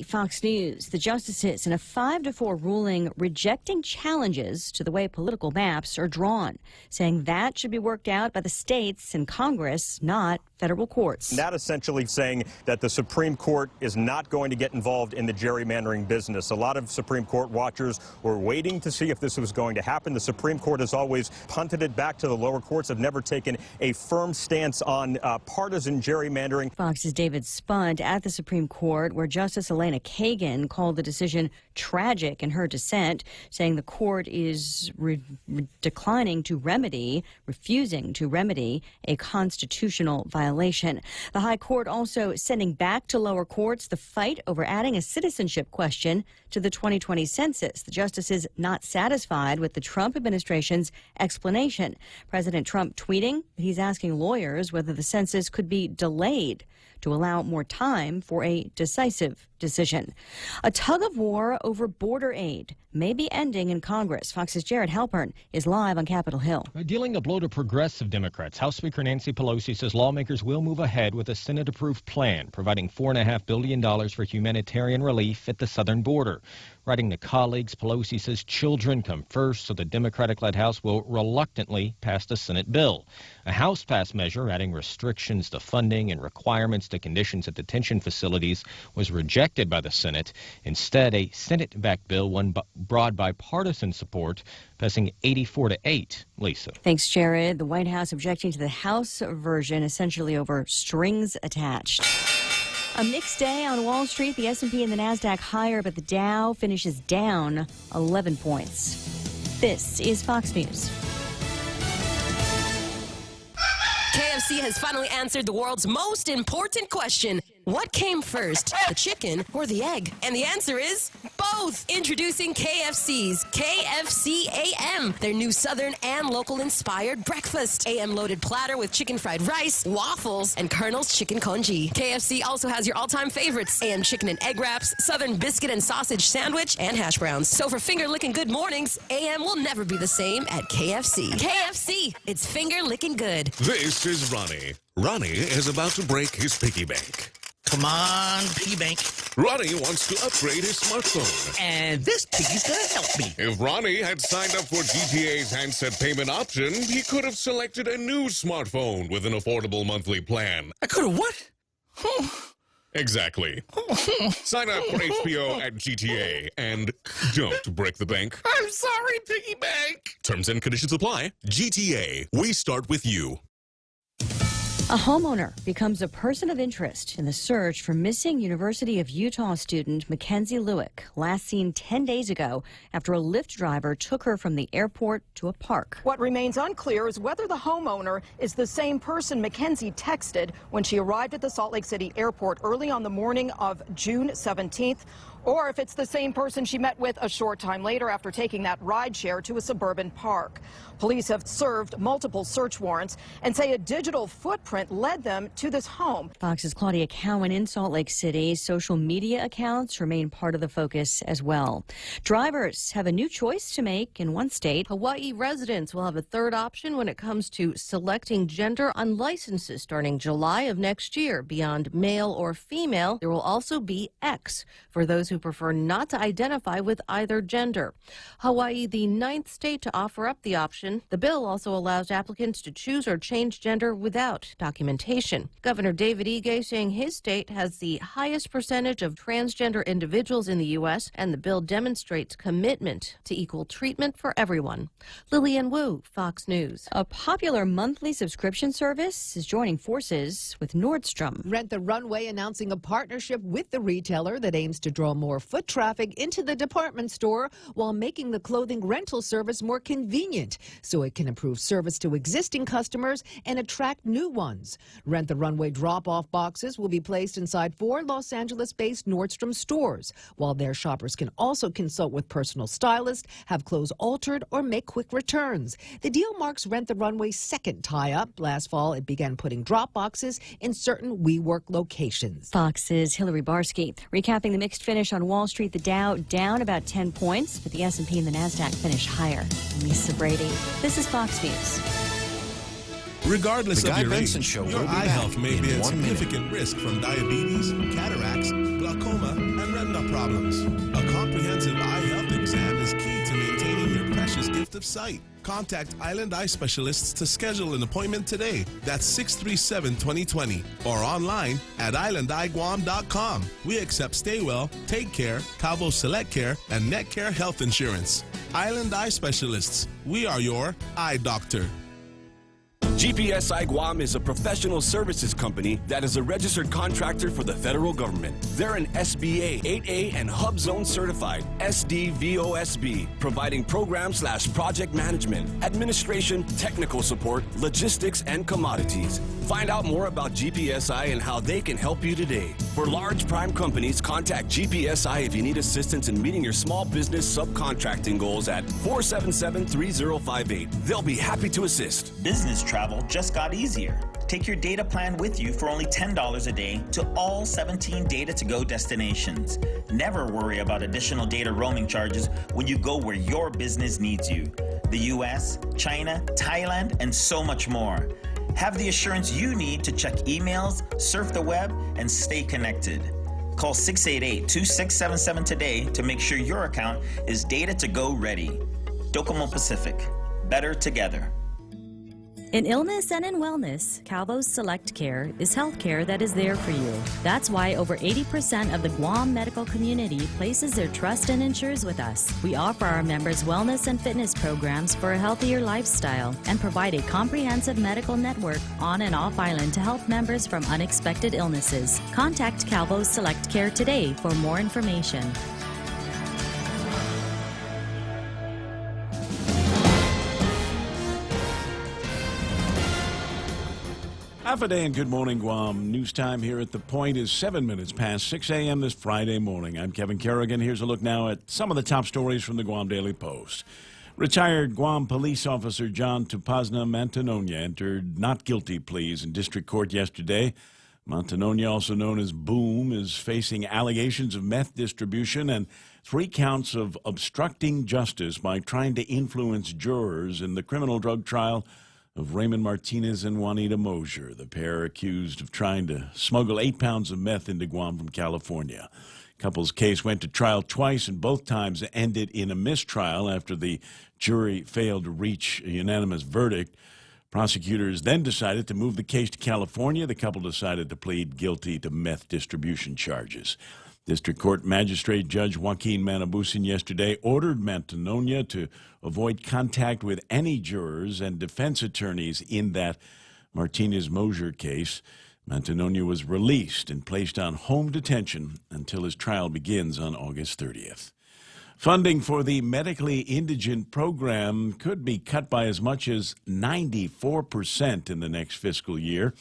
Fox News, the justices in a 5-4 ruling rejecting challenges to the way political maps are drawn, saying that should be worked out by the states and Congress, not federal courts. That essentially saying that the Supreme Court is not going to get involved in the gerrymandering business. A lot of Supreme Court watchers were waiting to see if this was going to happen. The Supreme Court has always punted it back to the lower courts, have never taken a firm stance on partisan gerrymandering. Fox's David Spunt at the Supreme Court, where Justice Elena Kagan called the decision tragic in her dissent, saying the court is refusing to remedy a constitutional violation. The High Court also sending back to lower courts the fight over adding a citizenship question to the 2020 census. The justices not satisfied with the Trump administration's explanation. President Trump tweeting he's asking lawyers whether the census could be delayed to allow more time for a decisive decision. A tug of war over border aid may be ending in Congress. Fox's Jared Halpern is live on Capitol Hill. Dealing a blow to progressive Democrats, House Speaker Nancy Pelosi says lawmakers will move ahead with a Senate-approved plan providing $4.5 billion for humanitarian relief at the southern border. Writing to colleagues, Pelosi says children come first, so the Democratic-led House will reluctantly pass the Senate bill. A House-passed measure adding restrictions to funding and requirements to conditions at detention facilities was rejected by the Senate. Instead, a Senate-backed bill won broad bipartisan support, passing 84-8. Lisa. Thanks, Jared. The White House objecting to the House version, essentially over strings attached. A mixed day on Wall Street. The S&P and the Nasdaq higher, but the Dow finishes down 11 points. This is Fox News. KFC has finally answered the world's most important question. What came first, the chicken or the egg? And the answer is both. Introducing KFC's KFC AM, their new Southern and local-inspired breakfast. AM-loaded platter with chicken fried rice, waffles, and Colonel's chicken congee. KFC also has your all-time favorites, AM chicken and egg wraps, Southern biscuit and sausage sandwich, and hash browns. So for finger-licking good mornings, AM will never be the same at KFC. KFC, it's finger-licking good. This is Ronnie. Ronnie is about to break his piggy bank. Come on, piggy bank. Ronnie wants to upgrade his smartphone. And this piggy's gonna help me. If Ronnie had signed up for GTA's handset payment option, he could have selected a new smartphone with an affordable monthly plan. I could have what? Exactly. Sign up for HBO at GTA and don't break the bank. I'm sorry, piggy bank. Terms and conditions apply. GTA, we start with you. A homeowner becomes a person of interest in the search for missing University of Utah student Mackenzie Lueck, last seen 10 days ago after a Lyft driver took her from the airport to a park. What remains unclear is whether the homeowner is the same person Mackenzie texted when she arrived at the Salt Lake City airport early on the morning of June 17th, or if it's the same person she met with a short time later after taking that rideshare to a suburban park. Police have served multiple search warrants and say a digital footprint led them to this home. Fox's Claudia Cowan in Salt Lake City. Social media accounts remain part of the focus as well. Drivers have a new choice to make in one state. Hawaii residents will have a third option when it comes to selecting gender on licenses starting July of next year. Beyond male or female, there will also be X for those who prefer not to identify with either gender. Hawaii, the 9th state to offer up the option. The bill also allows applicants to choose or change gender without documentation. Governor David Ige saying his state has the highest percentage of transgender individuals in the U.S., and the bill demonstrates commitment to equal treatment for everyone. Lillian Wu, Fox News. A popular monthly subscription service is joining forces with Nordstrom. Rent the Runway announcing a partnership with the retailer that aims to draw more foot traffic into the department store while making the clothing rental service more convenient so it can improve service to existing customers and attract new ones. Rent the Runway drop-off boxes will be placed inside 4 Los Angeles-based Nordstrom stores, while their shoppers can also consult with personal stylists, have clothes altered, or make quick returns. The deal marks Rent the Runway's second tie-up. Last fall, it began putting drop boxes in certain WeWork locations. Fox's Hillary Barsky. Recapping the mixed finish on Wall Street, the Dow down about 10 points, but the S&P and the Nasdaq finish higher. Lisa Brady. This is Fox News. Regardless The of Guy your Benson age, Show your will be eye back health may in be at 1 minute. significant risk from diabetes, cataracts, glaucoma, and retina problems. A comprehensive eye health exam is key to maintaining your precious gift of sight. Contact Island Eye Specialists to schedule an appointment today. That's 637-2020 or online at islandeyeguam.com. We accept Stay Well, Take Care, Calvo Select Care, and Net Care Health Insurance. Island Eye Specialists. We are your eye doctor. GPSI Guam is a professional services company that is a registered contractor for the federal government. They're an SBA 8A and Hub Zone certified SDVOSB, providing program/project management, administration, technical support, logistics, and commodities. Find out more about GPSI and how they can help you today. For large prime companies, contact GPSI if you need assistance in meeting your small business subcontracting goals at 477-3058. They'll be happy to assist. Business travel just got easier. Take your data plan with you for only $10 a day to all 17 Data2Go destinations. Never worry about additional data roaming charges when you go where your business needs you. The US, China, Thailand, and so much more. Have the assurance you need to check emails, surf the web, and stay connected. Call 688-2677 today to make sure your account is Data2Go ready. Docomo Pacific. Better together. In illness and in wellness, Calvo's Select Care is healthcare that is there for you. That's why over 80% of the Guam medical community places their trust and insures with us. We offer our members wellness and fitness programs for a healthier lifestyle and provide a comprehensive medical network on and off island to help members from unexpected illnesses. Contact Calvo's Select Care today for more information. Half a day and good morning, Guam. News time here at The Point is 7 minutes past 6 a.m. this Friday morning. I'm Kevin Kerrigan. Here's a look now at some of the top stories from the Guam Daily Post. Retired Guam police officer John Tupazna Mantanonia entered not guilty pleas in district court yesterday. Mantanonia, also known as Boom, is facing allegations of meth distribution and 3 counts of obstructing justice by trying to influence jurors in the criminal drug trial of Raymond Martinez and Juanita Mosier, the pair accused of trying to smuggle 8 pounds of meth into Guam from California. Couple's case went to trial twice, and both times ended in a mistrial after the jury failed to reach a unanimous verdict. Prosecutors then decided to move the case to California. The couple decided to plead guilty to meth distribution charges. District Court Magistrate Judge Joaquin Manabusin yesterday ordered Mantanonia to avoid contact with any jurors and defense attorneys in that Martinez-Mosier case. Mantanonia was released and placed on home detention until his trial begins on August 30th. Funding for the medically indigent program could be cut by as much as 94% in the next fiscal year.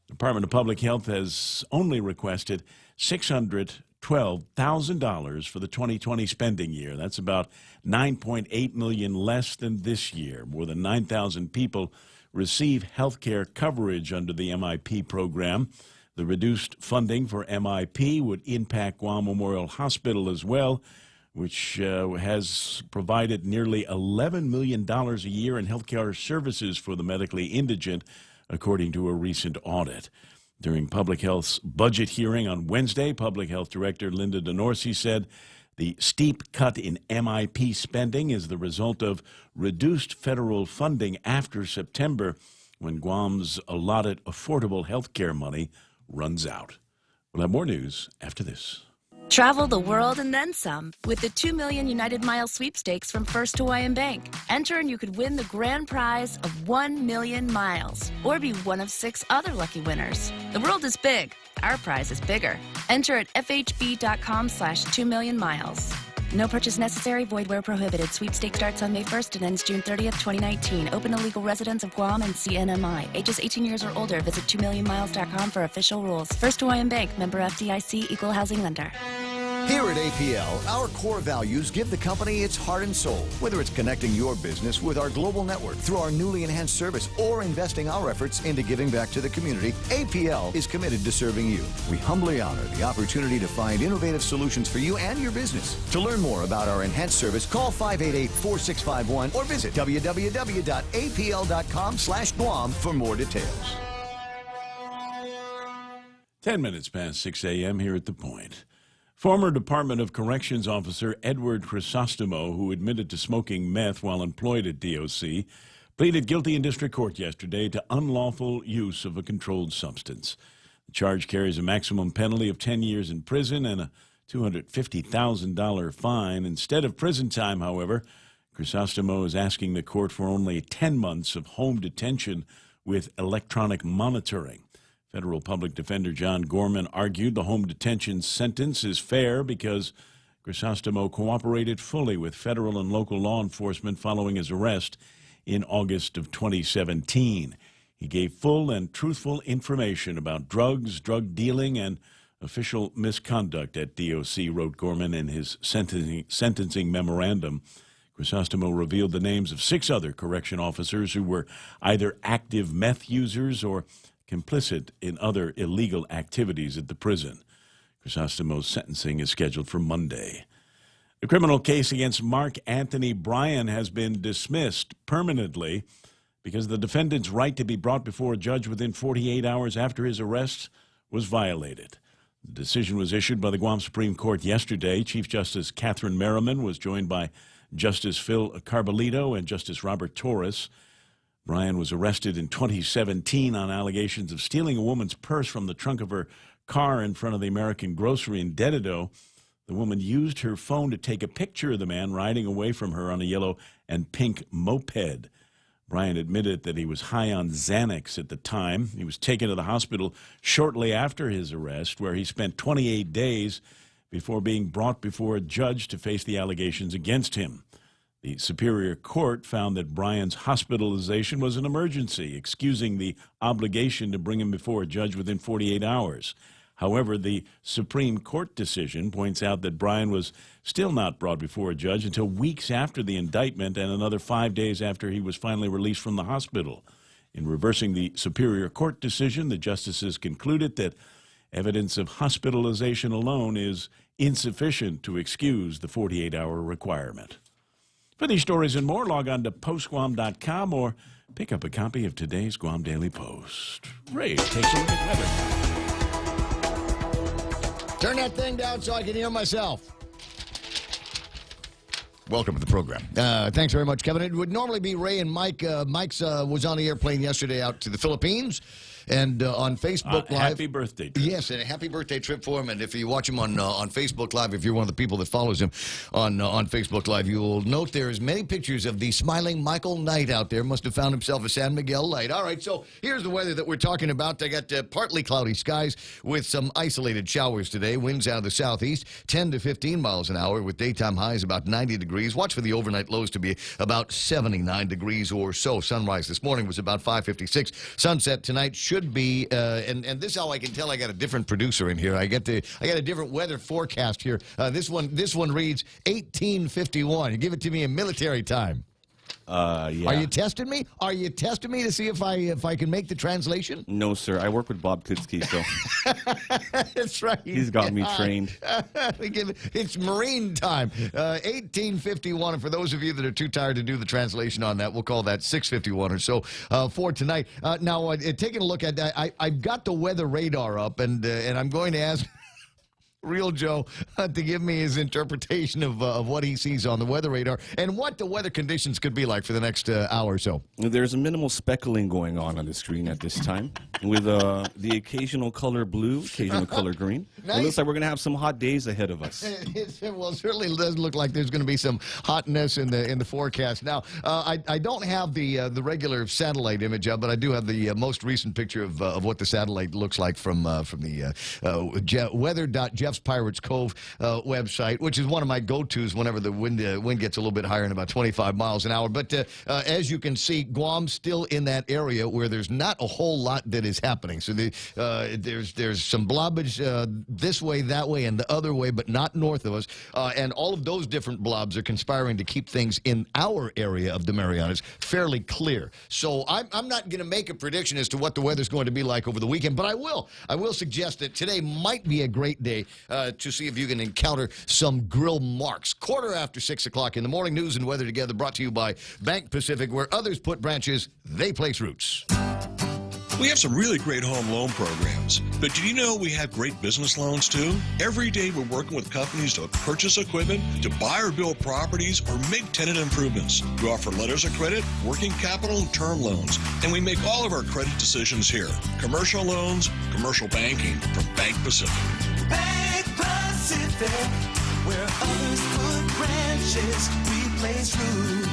The Department of Public Health has only requested $612,000 for the 2020 spending year. That's about $9.8 million less than this year. More than 9,000 people receive health care coverage under the MIP program. The reduced funding for MIP would impact Guam Memorial Hospital as well, which has provided nearly $11 million a year in health care services for the medically indigent, according to a recent audit. During Public Health's budget hearing on Wednesday, Public Health Director Linda DeNorsi said the steep cut in MIP spending is the result of reduced federal funding after September, when Guam's allotted affordable health care money runs out. We'll have more news after this. Travel the world and then some with the 2 million United Miles sweepstakes from First Hawaiian Bank. Enter and you could win the grand prize of 1 million miles or be one of 6 other lucky winners. The world is big. Our prize is bigger. Enter at fhb.com/2 million miles. No purchase necessary. Void where prohibited. Sweepstake starts on May 1st and ends June 30th, 2019. Open to legal residents of Guam and CNMI. Ages 18 years or older. Visit 2millionmiles.com for official rules. First Hawaiian Bank. Member FDIC. Equal housing lender. Here at APL, our core values give the company its heart and soul. Whether it's connecting your business with our global network through our newly enhanced service or investing our efforts into giving back to the community, APL is committed to serving you. We humbly honor the opportunity to find innovative solutions for you and your business. To learn more about our enhanced service, call 588-4651 or visit www.apl.com/Guam for more details. 10 minutes past 6 a.m. here at The Point. Former Department of Corrections officer Edward Crisostomo, who admitted to smoking meth while employed at DOC, pleaded guilty in district court yesterday to unlawful use of a controlled substance. The charge carries a maximum penalty of 10 years in prison and a $250,000 fine. Instead of prison time, however, Crisostomo is asking the court for only 10 months of home detention with electronic monitoring. Federal Public Defender John Gorman argued the home detention sentence is fair because Crisostomo cooperated fully with federal and local law enforcement following his arrest in August of 2017. He gave full and truthful information about drugs, drug dealing, and official misconduct at DOC, wrote Gorman in his sentencing memorandum. Crisostomo revealed the names of 6 other correction officers who were either active meth users or complicit in other illegal activities at the prison. Crisostomo's sentencing is scheduled for Monday. The criminal case against Mark Anthony Bryan has been dismissed permanently because the defendant's right to be brought before a judge within 48 hours after his arrest was violated. The decision was issued by the Guam Supreme Court yesterday. Chief Justice Catherine Merriman was joined by Justice Phil Carbolito and Justice Robert Torres. Bryan was arrested in 2017 on allegations of stealing a woman's purse from the trunk of her car in front of the American Grocery in Dededo. The woman used her phone to take a picture of the man riding away from her on a yellow and pink moped. Bryan admitted that he was high on Xanax at the time. He was taken to the hospital shortly after his arrest, where he spent 28 days before being brought before a judge to face the allegations against him. The Superior Court found that Bryan's hospitalization was an emergency, excusing the obligation to bring him before a judge within 48 hours. However, the Supreme Court decision points out that Bryan was still not brought before a judge until weeks after the indictment and another 5 days after he was finally released from the hospital. In reversing the Superior Court decision, the justices concluded that evidence of hospitalization alone is insufficient to excuse the 48-hour requirement. For these stories and more, log on to postguam.com or pick up a copy of today's Guam Daily Post. Ray takes a look at weather. Turn that thing down so I can hear myself. Welcome to the program. Thanks very much, Kevin. It would normally be Ray and Mike. Mike's was on the airplane yesterday out to the Philippines. And on Facebook Live. Happy birthday trip. Yes, and a happy birthday trip for him. And if you watch him on Facebook Live, if you're one of the people that follows him on Facebook Live, you will note there's many pictures of the smiling Michael Knight out there. Must have found himself a San Miguel light. All right, so here's the weather that we're talking about. I got partly cloudy skies with some isolated showers today. Winds out of the southeast, 10 to 15 miles an hour with daytime highs about 90 degrees. Watch for the overnight lows to be about 79 degrees or so. Sunrise this morning was about 5:56. Sunset tonight should be, and this is how I can tell I got a different producer in here. I got a different weather forecast here. This one reads 1851. You give it to me in military time. Yeah. Are you testing me? Are you testing me to see if I can make the translation? No, sir. I work with Bob Klitsky, so that's right. He's got me trained. It's Marine time. 1851. And for those of you that are too tired to do the translation on that, we'll call that 651 or so for tonight. Now, taking a look at that, I've got the weather radar up, and I'm going to ask Real Joe to give me his interpretation of what he sees on the weather radar and what the weather conditions could be like for the next hour or so. There's a minimal speckling going on the screen at this time with the occasional color blue, occasional color green. Nice. It looks like we're going to have some hot days ahead of us. Well, it certainly does look like there's going to be some hotness in the forecast. Now, I don't have the regular satellite image up, but I do have the most recent picture of what the satellite looks like from the weather.jeff Jeff's Pirates Cove website, which is one of my go-tos whenever the wind gets a little bit higher than about 25 miles an hour. But as you can see, Guam's still in that area where there's not a whole lot that is happening. So there's some blobbage this way, that way, and the other way, but not north of us. And all of those different blobs are conspiring to keep things in our area of the Marianas fairly clear. So I'm not going to make a prediction as to what the weather's going to be like over the weekend, but I will suggest that today might be a great day to see if you can encounter some grill marks. 6:15 in the morning. News and weather together, brought to you by Bank Pacific, where others put branches, they place roots. We have some really great home loan programs, but did you know we have great business loans too? Every day we're working with companies to purchase equipment, to buy or build properties, or make tenant improvements. We offer letters of credit, working capital, and term loans, and we make all of our credit decisions here. Commercial loans, commercial banking from Bank Pacific. Bank Pacific, where others put branches, we place roots.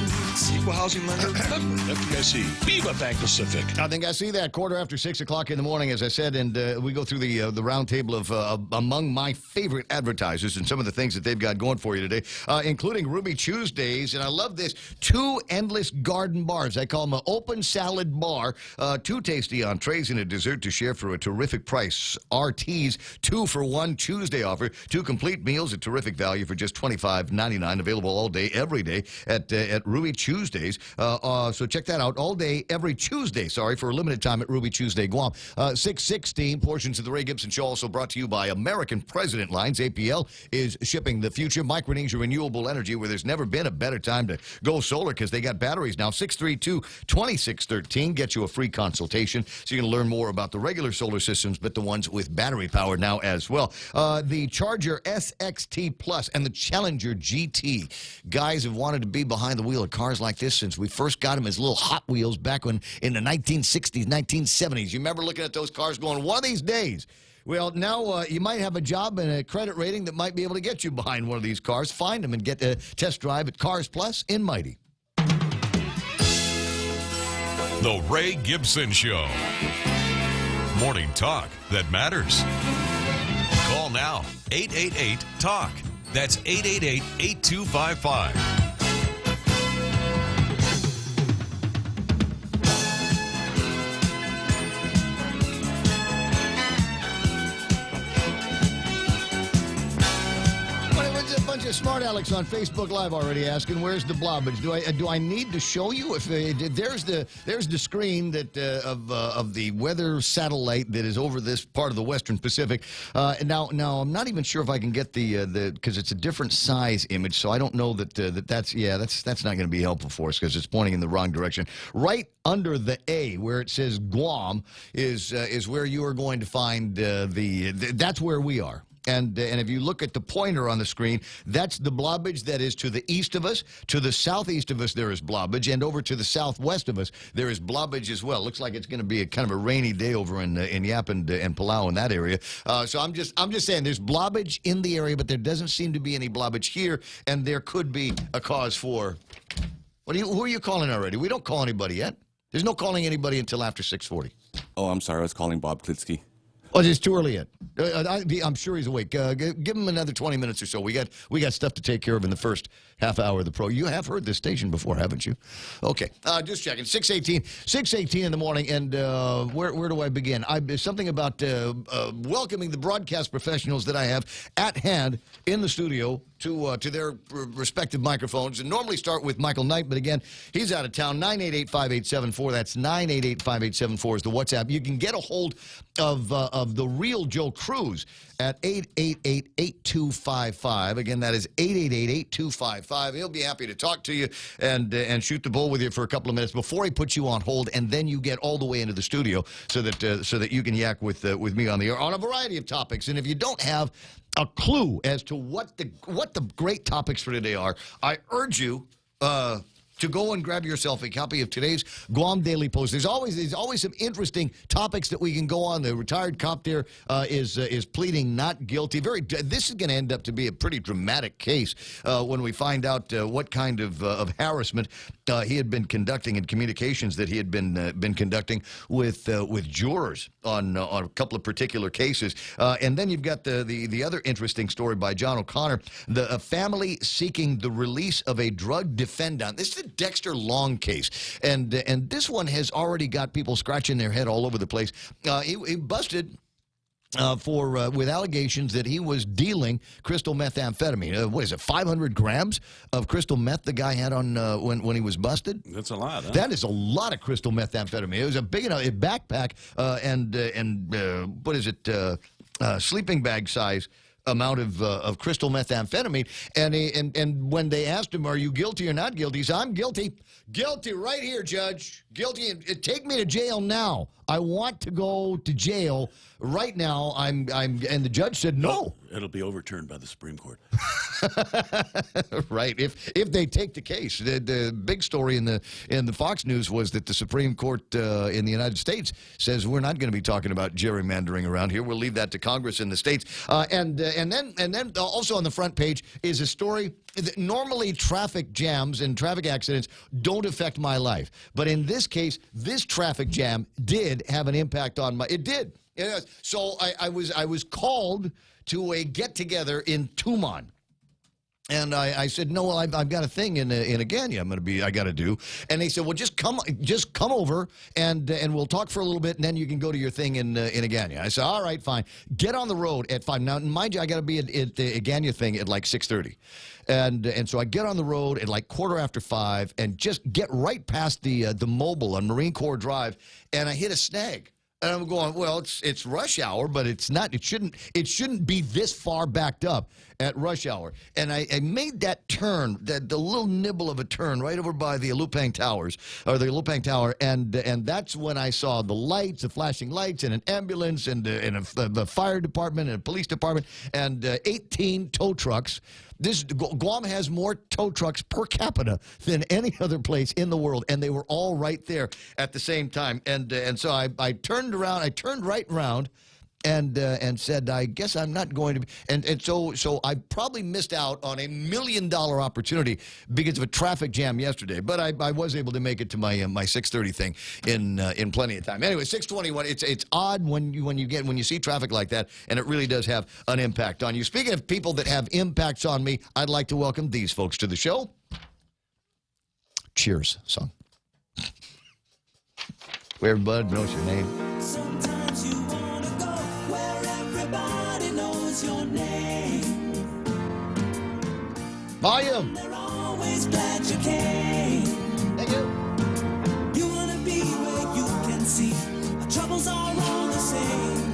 Equal housing lender, member FDIC. Viva Bank Pacific. I think I see that 6:15 in the morning, as I said, and we go through the roundtable of among my favorite advertisers and some of the things that they've got going for you today, including Ruby Tuesdays, and I love this, 2 endless garden bars. I call them an open salad bar, 2 tasty entrees and a dessert to share for a terrific price. RT's 2-for-1 Tuesday offer, 2 complete meals at terrific value for just $25.99, available all day, every day at Ruby Tuesdays. So check that out all day, every Tuesday, for a limited time at Ruby Tuesday Guam. 6:16, portions of the Ray Gibson Show also brought to you by American President Lines. APL is shipping the future. Micronesia Renewable Energy, where there's never been a better time to go solar because they got batteries now. 632-2613 gets you a free consultation, so you can learn more about the regular solar systems, but the ones with battery power now as well. The Charger SXT Plus and the Challenger GT. Guys have wanted to be behind the wheel of cars like this since we first got them as little Hot Wheels back when in the 1960s, 1970s. You remember looking at those cars going, one of these days. Well, now you might have a job and a credit rating that might be able to get you behind one of these cars. Find them and get a test drive at Cars Plus in Mighty. The Ray Gibson Show. Morning talk that matters. Call now, 888-TALK. That's 888-8255. Smart Alex on Facebook Live already asking, where's the blobbage? Do I need to show you? If there's the screen that of the weather satellite that is over this part of the Western Pacific. Now I'm not even sure if I can get the because it's a different size image, so I don't know that's not going to be helpful for us because it's pointing in the wrong direction. Right under the A, where it says Guam, is where you are going to find that's where we are. And if you look at the pointer on the screen, that's the blobbage that is to the east of us. To the southeast of us, there is blobbage. And over to the southwest of us, there is blobbage as well. Looks like it's going to be a kind of a rainy day over in Yap and Palau in that area. So I'm just saying there's blobbage in the area, but there doesn't seem to be any blobbage here. And there could be a cause for... Who are you calling already? We don't call anybody yet. There's no calling anybody until after 6:40. Oh, I'm sorry. I was calling Bob Klitsky. Oh, it's too early yet. I'm sure he's awake. Give him another 20 minutes or so. We got stuff to take care of in the first half hour of the pro. You have heard this station before, haven't you? Okay, just checking. 6:18 in the morning, and where do I begin? Something about welcoming the broadcast professionals that I have at hand in the studio to their respective microphones, and normally start with Michael Knight, but again, he's out of town. 988-5874. That's 988-5874 is the WhatsApp. You can get a hold of the real Joe Cruz at 888-8255. Again, that is 888-8255. He'll be happy to talk to you and shoot the bull with you for a couple of minutes before he puts you on hold, and then you get all the way into the studio so that you can yak with me on the air on a variety of topics. And if you don't have a clue as to what the great topics for today are, I urge you to go and grab yourself a copy of today's Guam Daily Post. There's always some interesting topics that we can go on. The retired cop there is pleading not guilty. This is going to end up to be a pretty dramatic case when we find out what kind of harassment he had been conducting and communications that he had been conducting with jurors on a couple of particular cases. And then you've got the other interesting story by John O'Connor, a family seeking the release of a drug defendant. This is the Dexter Long case, and this one has already got people scratching their head all over the place. He busted with allegations that he was dealing crystal methamphetamine. What is it, 500 grams of crystal meth the guy had on when he was busted? That's a lot, huh? That is a lot of crystal methamphetamine. It was a big enough backpack and what is it, sleeping bag size amount of crystal methamphetamine. And when they asked him, are you guilty or not guilty, he said, I'm guilty. Guilty right here, Judge. Guilty. Take me to jail now. I want to go to jail right now. And the judge said no. It'll be overturned by the Supreme Court. Right. If they take the case. The big story in the Fox News was that the Supreme Court in the United States says we're not going to be talking about gerrymandering around here. We'll leave that to Congress in the states. And then also on the front page is a story that normally traffic jams and traffic accidents don't affect my life. But in this case, this traffic jam did have an impact on it did. So I was called to a get-together in Tumon. And I said, no, well, I've got a thing in Agania I got to do. And they said, well, just come over and we'll talk for a little bit, and then you can go to your thing in Agania. I said, all right, fine. Get on the road at 5. Now, mind you, I got to be at the Agania thing at like 6:30. And so I get on the road at like 5:15 and just get right past the Mobile on Marine Corps Drive, and I hit a snag. And I'm going, well, it's rush hour, but it's not. It shouldn't be this far backed up at rush hour. And I made that turn, the little nibble of a turn, right over by the Lupang Towers, or the Lupang Tower, and that's when I saw the lights, the flashing lights, and an ambulance, and the fire department, and a police department, and 18 tow trucks. Guam has more tow trucks per capita than any other place in the world, and they were all right there at the same time. And so I turned around, I turned right around, and said, I guess I'm not going to be. And so I probably missed out on $1 million opportunity because of a traffic jam yesterday. But I was able to make it to my 6:30 thing in plenty of time. Anyway, 6:21. It's odd when you see traffic like that, and it really does have an impact on you. Speaking of people that have impacts on me, I'd like to welcome these folks to the show. Cheers song. Where everybody knows your name. Sometimes you wanna go where everybody knows your name. Volume. They're always glad you came. Thank you. You wanna be where you can see our troubles are all the same.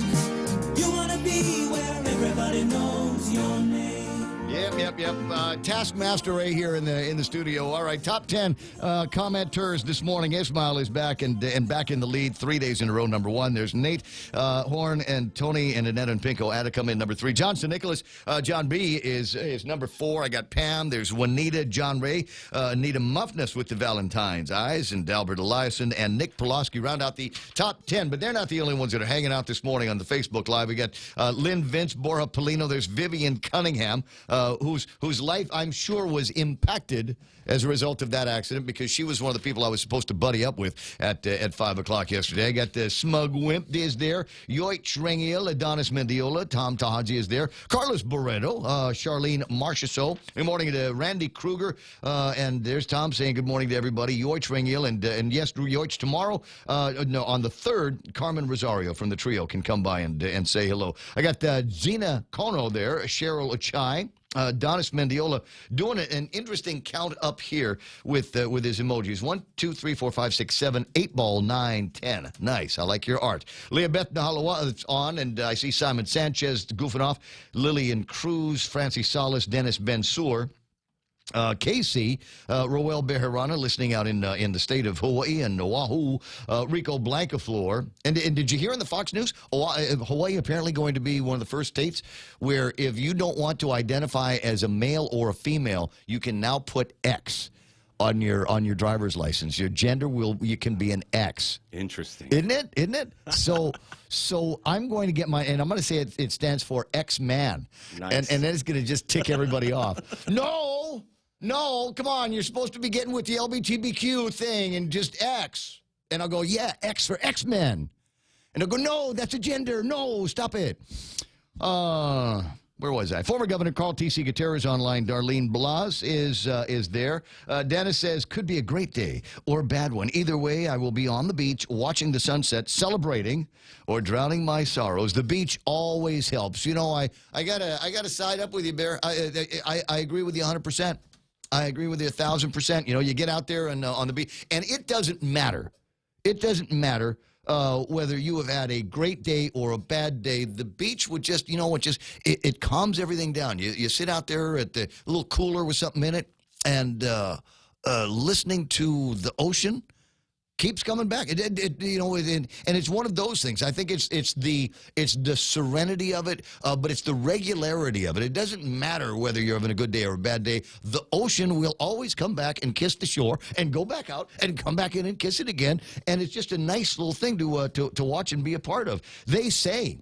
You wanna be where everybody knows your name. Yep. Taskmaster Ray here in the studio. All right, top 10 commenters this morning. Ismail is back and back in the lead 3 days in a row. Number 1. There's Nate Horn and Tony and Annette and Pinko had to come in number 3. Johnson Nicholas, John B is number 4. I got Pam. There's Juanita, John Ray, Anita Muffness with the Valentine's Eyes, and Albert Eliason and Nick Pulaski round out the top 10. But they're not the only ones that are hanging out this morning on the Facebook Live. We got Lynn Vince, Bora Polino. There's Vivian Cunningham, whose life I'm sure was impacted as a result of that accident, because she was one of the people I was supposed to buddy up with at 5 o'clock yesterday. I got the Smug Wimp is there, Yoich Rengil, Adonis Mendiola, Tom Tahaji is there, Carlos Barreto, Charlene Marchessault. Good morning to Randy Kruger, and there's Tom saying good morning to everybody. Yoich Rengil, and yes, Yoich, tomorrow, on the 3rd, Carmen Rosario from the trio can come by and say hello. I got Zena Kono there, Cheryl Achai, Donis Mendiola doing an interesting count up here with his emojis. 1, 2, 3, 4, 5, 6, 7, 8 ball, 9, 10. Nice. I like your art. Leah Beth Nahalawa is on, and I see Simon Sanchez goofing off. Lillian Cruz, Francie Salas, Dennis Ben-Sur. Casey, Roel Bejarana, listening out in the state of Hawaii and Oahu, Rico Blancaflor. And did you hear in the Fox News, Hawaii apparently going to be one of the first states where if you don't want to identify as a male or a female, you can now put X on your driver's license. Your gender you can be an X. Interesting. Isn't it? So I'm going to get and I'm going to say it stands for X-Man. Nice. And that is going to just tick everybody off. No, come on. You're supposed to be getting with the LGBTQ thing and just X. And I'll go, yeah, X for X-Men. And they'll go, no, that's a gender. No, stop it. Where was I? Former Governor Carl T.C. Gutierrez online. Darlene Blas is there. Dennis says, could be a great day or a bad one. Either way, I will be on the beach watching the sunset, celebrating or drowning my sorrows. The beach always helps. You know, I gotta side up with you, Bear. I agree with you 100%. I agree with you 1,000%. You know, you get out there and on the beach, and it doesn't matter. It doesn't matter whether you have had a great day or a bad day. The beach would just, it calms everything down. You sit out there at the little cooler with something in it and listening to the ocean keeps coming back. And it's one of those things. I think it's the serenity of it, but it's the regularity of it. It doesn't matter whether you're having a good day or a bad day. The ocean will always come back and kiss the shore and go back out and come back in and kiss it again. And it's just a nice little thing to watch and be a part of. They say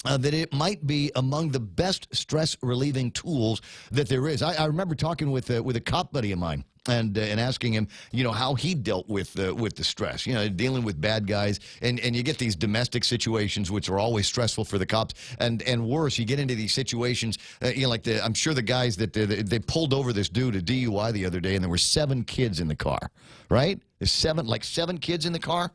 that it might be among the best stress-relieving tools that there is. I remember talking with a cop buddy of mine and asking him, how he dealt with the stress, dealing with bad guys. And you get these domestic situations, which are always stressful for the cops. And worse, you get into these situations, I'm sure the guys that they pulled over this dude, a DUI the other day, and there were 7 kids in the car, right? There's 7 kids in the car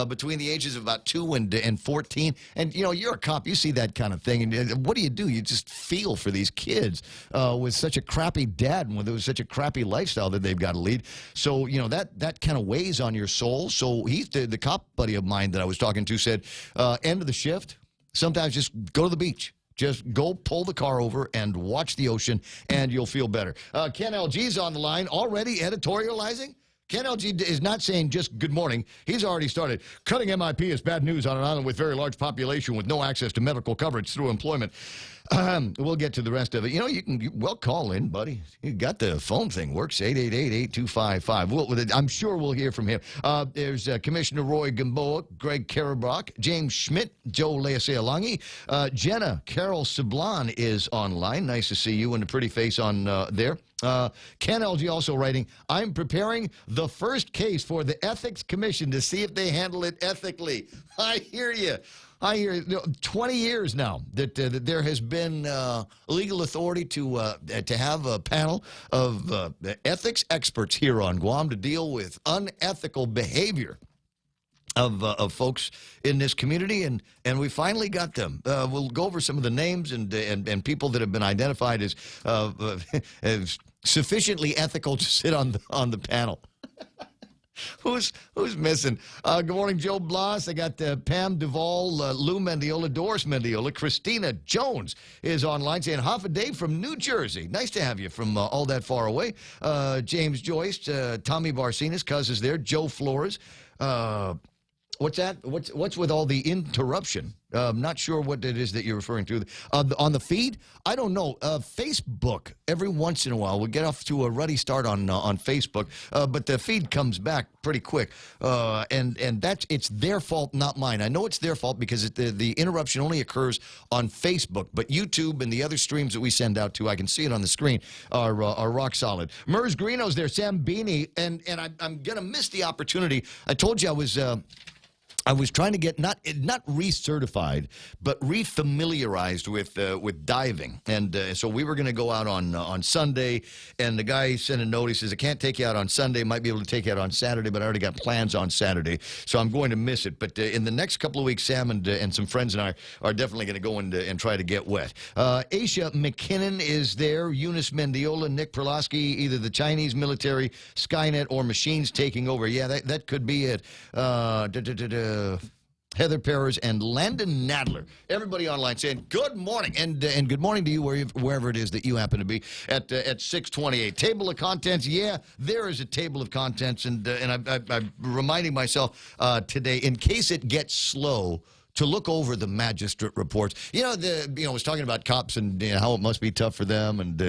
between the ages of about 2 and 14. And, you're a cop. You see that kind of thing. And what do? You just feel for these kids with such a crappy dad and with such a crappy lifestyle that they've got to lead. So, that kind of weighs on your soul. So the cop buddy of mine that I was talking to said, end of the shift, sometimes just go to the beach. Just go pull the car over and watch the ocean, and you'll feel better. Ken LG's on the line, already editorializing. Ken LG is not saying just good morning. He's already started. Cutting MIP is bad news on an island with very large population with no access to medical coverage through employment. We'll get to the rest of it. You can call in, buddy. You got the phone thing. Works 888-8255. I'm sure we'll hear from him. There's Commissioner Roy Gamboa, Greg Karabach, James Schmidt, Joe Leasealangi. Jenna Carol Sablon is online. Nice to see you and a pretty face on there. Ken LG also writing, I'm preparing the first case for the Ethics Commission to see if they handle it ethically. I hear you. 20 years now that there has been legal authority to have a panel of ethics experts here on Guam to deal with unethical behavior of folks in this community, and we finally got them. We'll go over some of the names and people that have been identified as sufficiently ethical to sit on the panel. Who's missing? Good morning, Joe Blas. I got Pam Duvall, Lou Mendiola, Doris Mendiola. Christina Jones is online saying, half a day from New Jersey. Nice to have you from all that far away. James Joyce, Tommy Barcinas, Cuz is there. Joe Flores. What's that? What's with all the interruption? I'm not sure what it is that you're referring to. On the feed? I don't know. Facebook, every once in a while, we'll get off to a ruddy start on Facebook, but the feed comes back pretty quick. And it's their fault, not mine. I know it's their fault because the interruption only occurs on Facebook, but YouTube and the other streams that we send out to, I can see it on the screen, are rock solid. Mers Greeno's there, Sam Beanie, and I'm going to miss the opportunity. I told you I was trying to get not recertified, but refamiliarized with diving, and so we were going to go out on Sunday. And the guy sent a note. He says, "I can't take you out on Sunday. Might be able to take you out on Saturday, but I already got plans on Saturday, so I'm going to miss it." But in the next couple of weeks, Sam and some friends and I are definitely going to go and try to get wet. Aisha McKinnon is there. Eunice Mendiola, Nick Perlosky, either the Chinese military, Skynet, or machines taking over. Yeah, that could be it. Heather Perez and Landon Nadler. Everybody online saying good morning, and good morning to you wherever it is that you happen to be at 628. Table of contents. Yeah, there is a table of contents, and I'm reminding myself today, in case it gets slow, to look over the magistrate reports. I was talking about cops and how it must be tough for them, and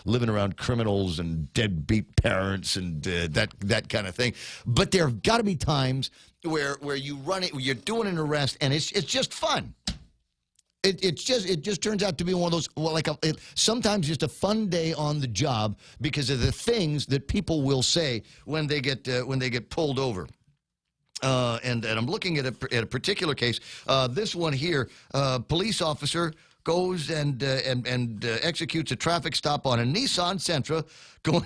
living around criminals and deadbeat parents and that kind of thing. But there have got to be times where you're doing an arrest, and it's just fun. It just turns out to be one of those, sometimes just a fun day on the job because of the things that people will say when they get pulled over. And I'm looking at a particular case. This one here, police officer goes and executes a traffic stop on a Nissan Sentra going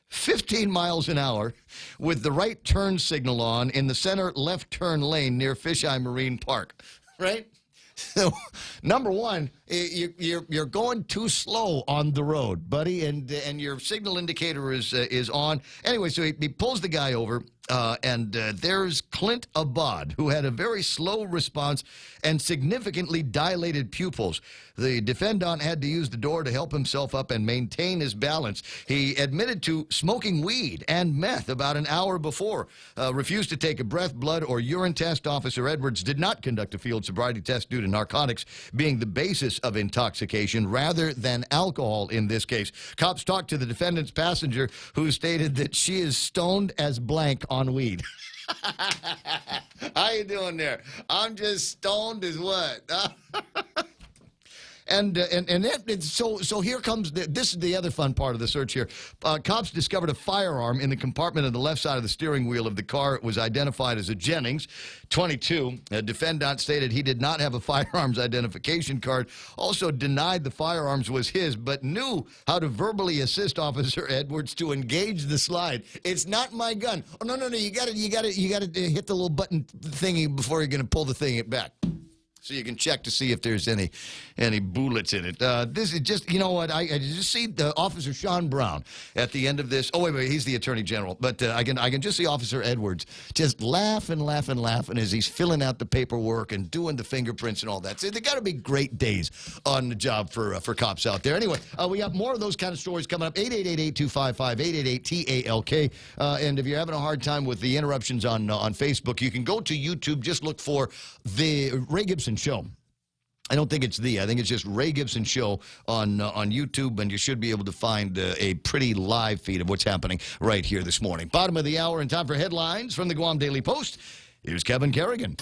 15 miles an hour with the right turn signal on in the center left turn lane near Fisheye Marine Park. Right? So, number one, you're going too slow on the road, buddy, and your signal indicator is on. Anyway, so he pulls the guy over, and there's Clint Abad, who had a very slow response and significantly dilated pupils. The defendant had to use the door to help himself up and maintain his balance. He admitted to smoking weed and meth about an hour before, refused to take a breath, blood, or urine test. Officer Edwards did not conduct a field sobriety test due to narcotics being the basis of intoxication rather than alcohol in this case. Cops talked to the defendant's passenger, who stated that she is stoned as blank on weed. How you doing there? I'm just stoned as what? So here comes this is the other fun part of the search here. Cops discovered a firearm in the compartment on the left side of the steering wheel of the car. It was identified as a Jennings 22. A defendant stated he did not have a firearms identification card. Also denied the firearms was his, but knew how to verbally assist Officer Edwards to engage the slide. It's not my gun. Oh no! You got to hit the little button thingy before you're going to pull the thing back. So you can check to see if there's any bullets in it. This is just, I just see the Officer Sean Brown at the end of this. Oh, wait, he's the Attorney General. But I can just see Officer Edwards just laughing as he's filling out the paperwork and doing the fingerprints and all that. So they got to be great days on the job for cops out there. Anyway, we got more of those kind of stories coming up. 888-8255-888-TALK. And if you're having a hard time with the interruptions on Facebook, you can go to YouTube. Just look for the Ray Gibson Show. I don't think it's I think it's just Ray Gibson Show on YouTube, and you should be able to find a pretty live feed of what's happening right here this morning. Bottom of the hour and time for headlines from the Guam Daily Post. Here's Kevin Kerrigan.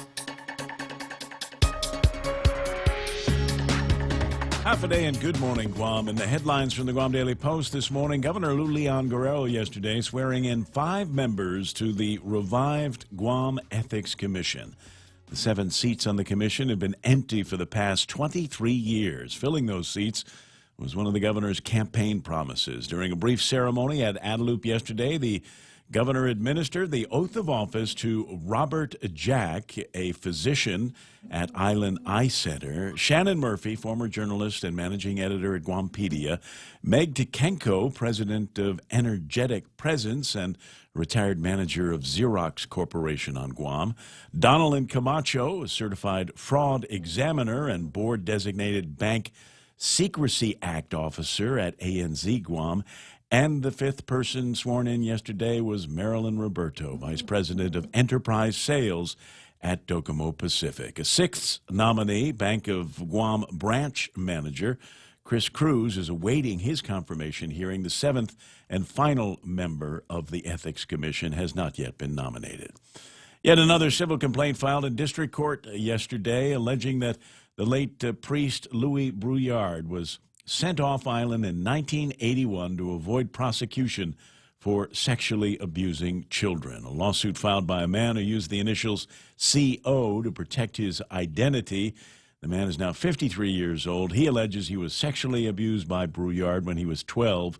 Half a day and good morning, Guam. And the headlines from the Guam Daily Post this morning. Governor Lou Leon Guerrero yesterday swearing in 5 members to the revived Guam Ethics Commission. The 7 seats on the commission have been empty for the past 23 years. Filling those seats was one of the governor's campaign promises. During a brief ceremony at Adelup yesterday, the governor administered the oath of office to Robert Jack, a physician at Island Eye Center, Shannon Murphy, former journalist and managing editor at Guampedia, Meg Tekenko, president of Energetic Presence and retired manager of Xerox Corporation on Guam, Donalyn Camacho, a certified fraud examiner and board-designated Bank Secrecy Act officer at ANZ Guam, and the 5th person sworn in yesterday was Marilyn Roberto, vice president of enterprise sales at Docomo Pacific. A 6th nominee, Bank of Guam branch manager Chris Cruz, is awaiting his confirmation hearing. The 7th and final member of the Ethics Commission has not yet been nominated. Yet another civil complaint filed in district court yesterday alleging that the late priest Louis Brouillard was sent off island in 1981 to avoid prosecution for sexually abusing children. A lawsuit filed by a man who used the initials CO to protect his identity. The man is now 53 years old. He alleges he was sexually abused by Brouillard when he was 12.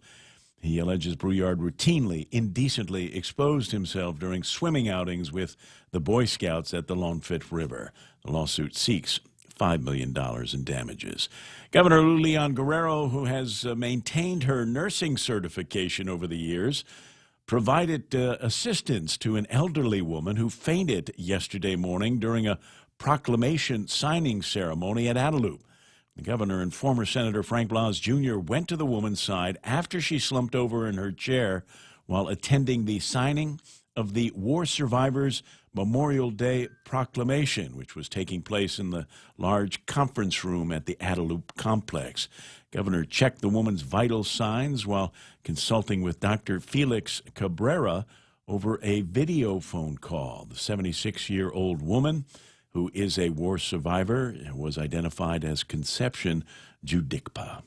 He alleges Brouillard routinely, indecently exposed himself during swimming outings with the Boy Scouts at the Lonfit River. The lawsuit seeks $5 million in damages. Governor Lou Leon Guerrero, who has maintained her nursing certification over the years, provided assistance to an elderly woman who fainted yesterday morning during a proclamation signing ceremony at Adelup. The governor and former Senator Frank Blas Jr. went to the woman's side after she slumped over in her chair while attending the signing of the War Survivors Memorial Day proclamation, which was taking place in the large conference room at the Adelup complex. Governor checked the woman's vital signs while consulting with Dr. Felix Cabrera over a video phone call. The 76-year-old woman, who is a war survivor, was identified as Conception Judikpa.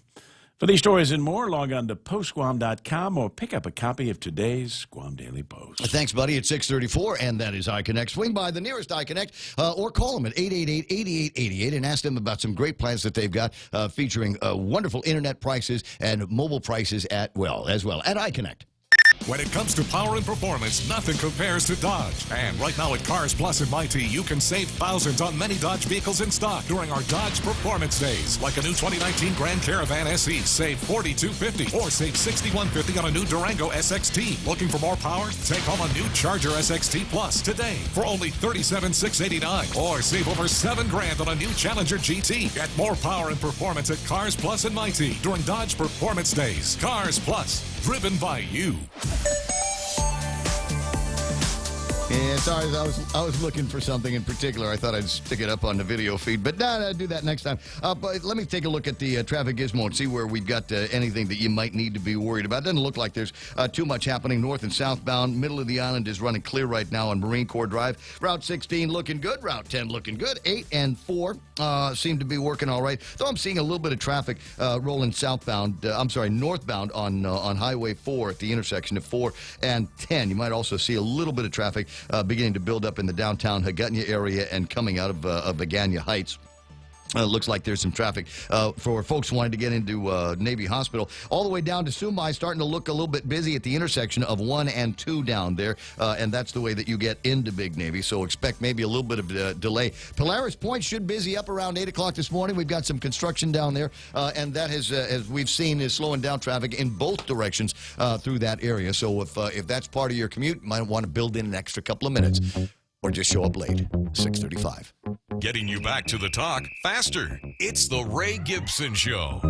For these stories and more, log on to postguam.com or pick up a copy of today's Guam Daily Post. Thanks, buddy. It's 6:34, and that is iConnect. Swing by the nearest iConnect or call them at 888-8888 and ask them about some great plans that they've got featuring wonderful internet prices and mobile prices as well at iConnect. When it comes to power and performance, nothing compares to Dodge. And right now at Cars Plus in Mighty, you can save thousands on many Dodge vehicles in stock during our Dodge Performance Days. Like a new 2019 Grand Caravan SE, save $4,250 or save $6,150 on a new Durango SXT. Looking for more power? Take home a new Charger SXT Plus today for only $37,689 or save over $7,000 on a new Challenger GT. Get more power and performance at Cars Plus in Mighty during Dodge Performance Days. Cars Plus, driven by you. Yeah, sorry, I was looking for something in particular. I thought I'd stick it up on the video feed, but I'll do that next time. But let me take a look at the traffic gizmo and see where we've got anything that you might need to be worried about. Doesn't look like there's too much happening north and southbound. Middle of the island is running clear right now on Marine Corps Drive. Route 16 looking good. Route 10 looking good. 8 and 4 seem to be working all right. Though I'm seeing a little bit of traffic rolling northbound on Highway 4 at the intersection of 4 and 10. You might also see a little bit of traffic beginning to build up in the downtown Hagutnya area and coming out of Aganya Heights. Looks like there's some traffic for folks wanting to get into Navy Hospital. All the way down to Sumai, starting to look a little bit busy at the intersection of 1 and 2 down there. And that's the way that you get into Big Navy. So expect maybe a little bit of delay. Polaris Point should busy up around 8 o'clock this morning. We've got some construction down there. And that has, as we've seen, is slowing down traffic in both directions through that area. So if that's part of your commute, you might want to build in an extra couple of minutes. Or just show up late. 6:35. Getting you back to the talk faster. It's the Ray Gibson Show.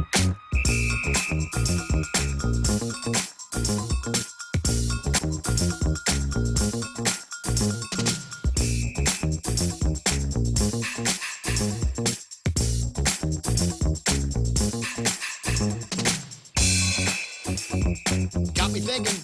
Got me thinking.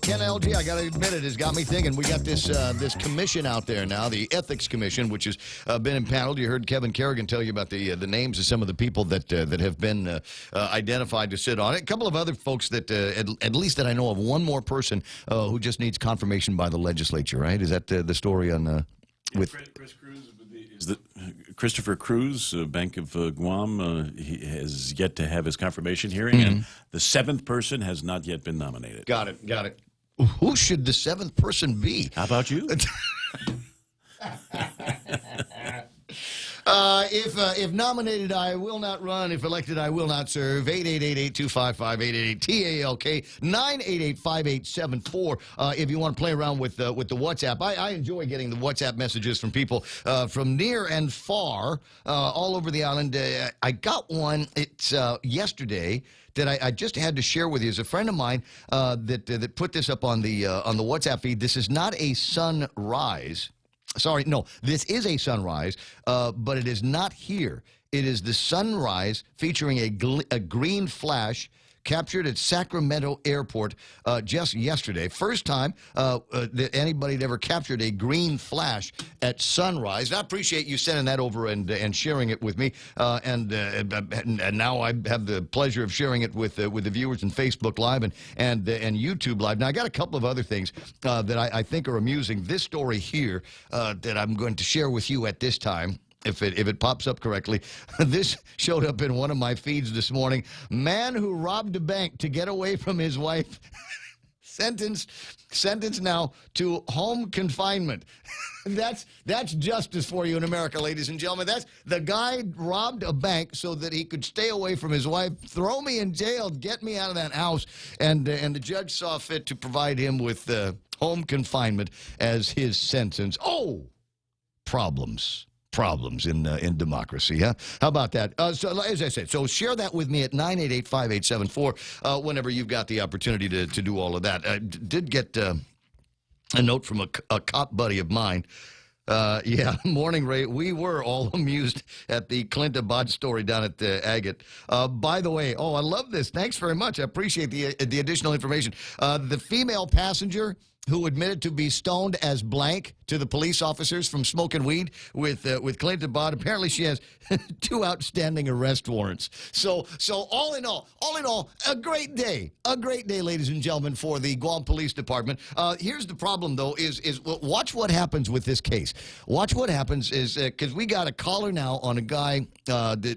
Ken LG, I got to admit it, has got me thinking. We got this commission out there now, the Ethics Commission, which has been impaneled. You heard Kevin Kerrigan tell you about the names of some of the people that have been identified to sit on it. A couple of other folks that, at least that I know of, one more person who just needs confirmation by the legislature, right? Is that the story on with Chris Cruz? Is that Christopher Cruz, Bank of Guam, he has yet to have his confirmation hearing, and the 7th person has not yet been nominated. Got it. Who should the 7th person be? How about you? If nominated, I will not run. If elected, I will not serve. 888-8255-888-TALK 988-5874. If you want to play around with the WhatsApp, I enjoy getting the WhatsApp messages from people from near and far all over the island. I got one. It's yesterday that I just had to share with you. As a friend of mine that put this up on the WhatsApp feed. This is not a sunrise. Sorry, no, this is a sunrise, but it is not here. It is the sunrise featuring a green flash captured at Sacramento Airport just yesterday. First time that anybody had ever captured a green flash at sunrise. I appreciate you sending that over and sharing it with me. And now I have the pleasure of sharing it with the viewers in Facebook Live and YouTube Live. Now, I got a couple of other things that I think are amusing. This story here that I'm going to share with you at this time, if it pops up correctly. This showed up in one of my feeds this morning. Man who robbed a bank to get away from his wife sentenced now to home confinement. That's justice for you in America, ladies and gentlemen. That's the guy robbed a bank so that he could stay away from his wife. Throw me in jail, get me out of that house, and the judge saw fit to provide him with home confinement as his sentence. Oh, problems in democracy, huh? How about that? So, as I said, so share that with me at 988-5874 whenever you've got the opportunity to do all of that. I did get A note from a cop buddy of mine. Yeah, morning, Ray. We were all amused at the Clint Abad story down at Agate. By the way, I love this. Thanks very much. I appreciate the additional information. The female passenger who admitted to be stoned as blank to the police officers from smoking weed with Clint Abad. Apparently, she has 2 outstanding arrest warrants. So all in all, a great day, ladies and gentlemen, for the Guam Police Department. Here's the problem, though, is watch what happens with this case. Watch what happens is because we got a caller now on a guy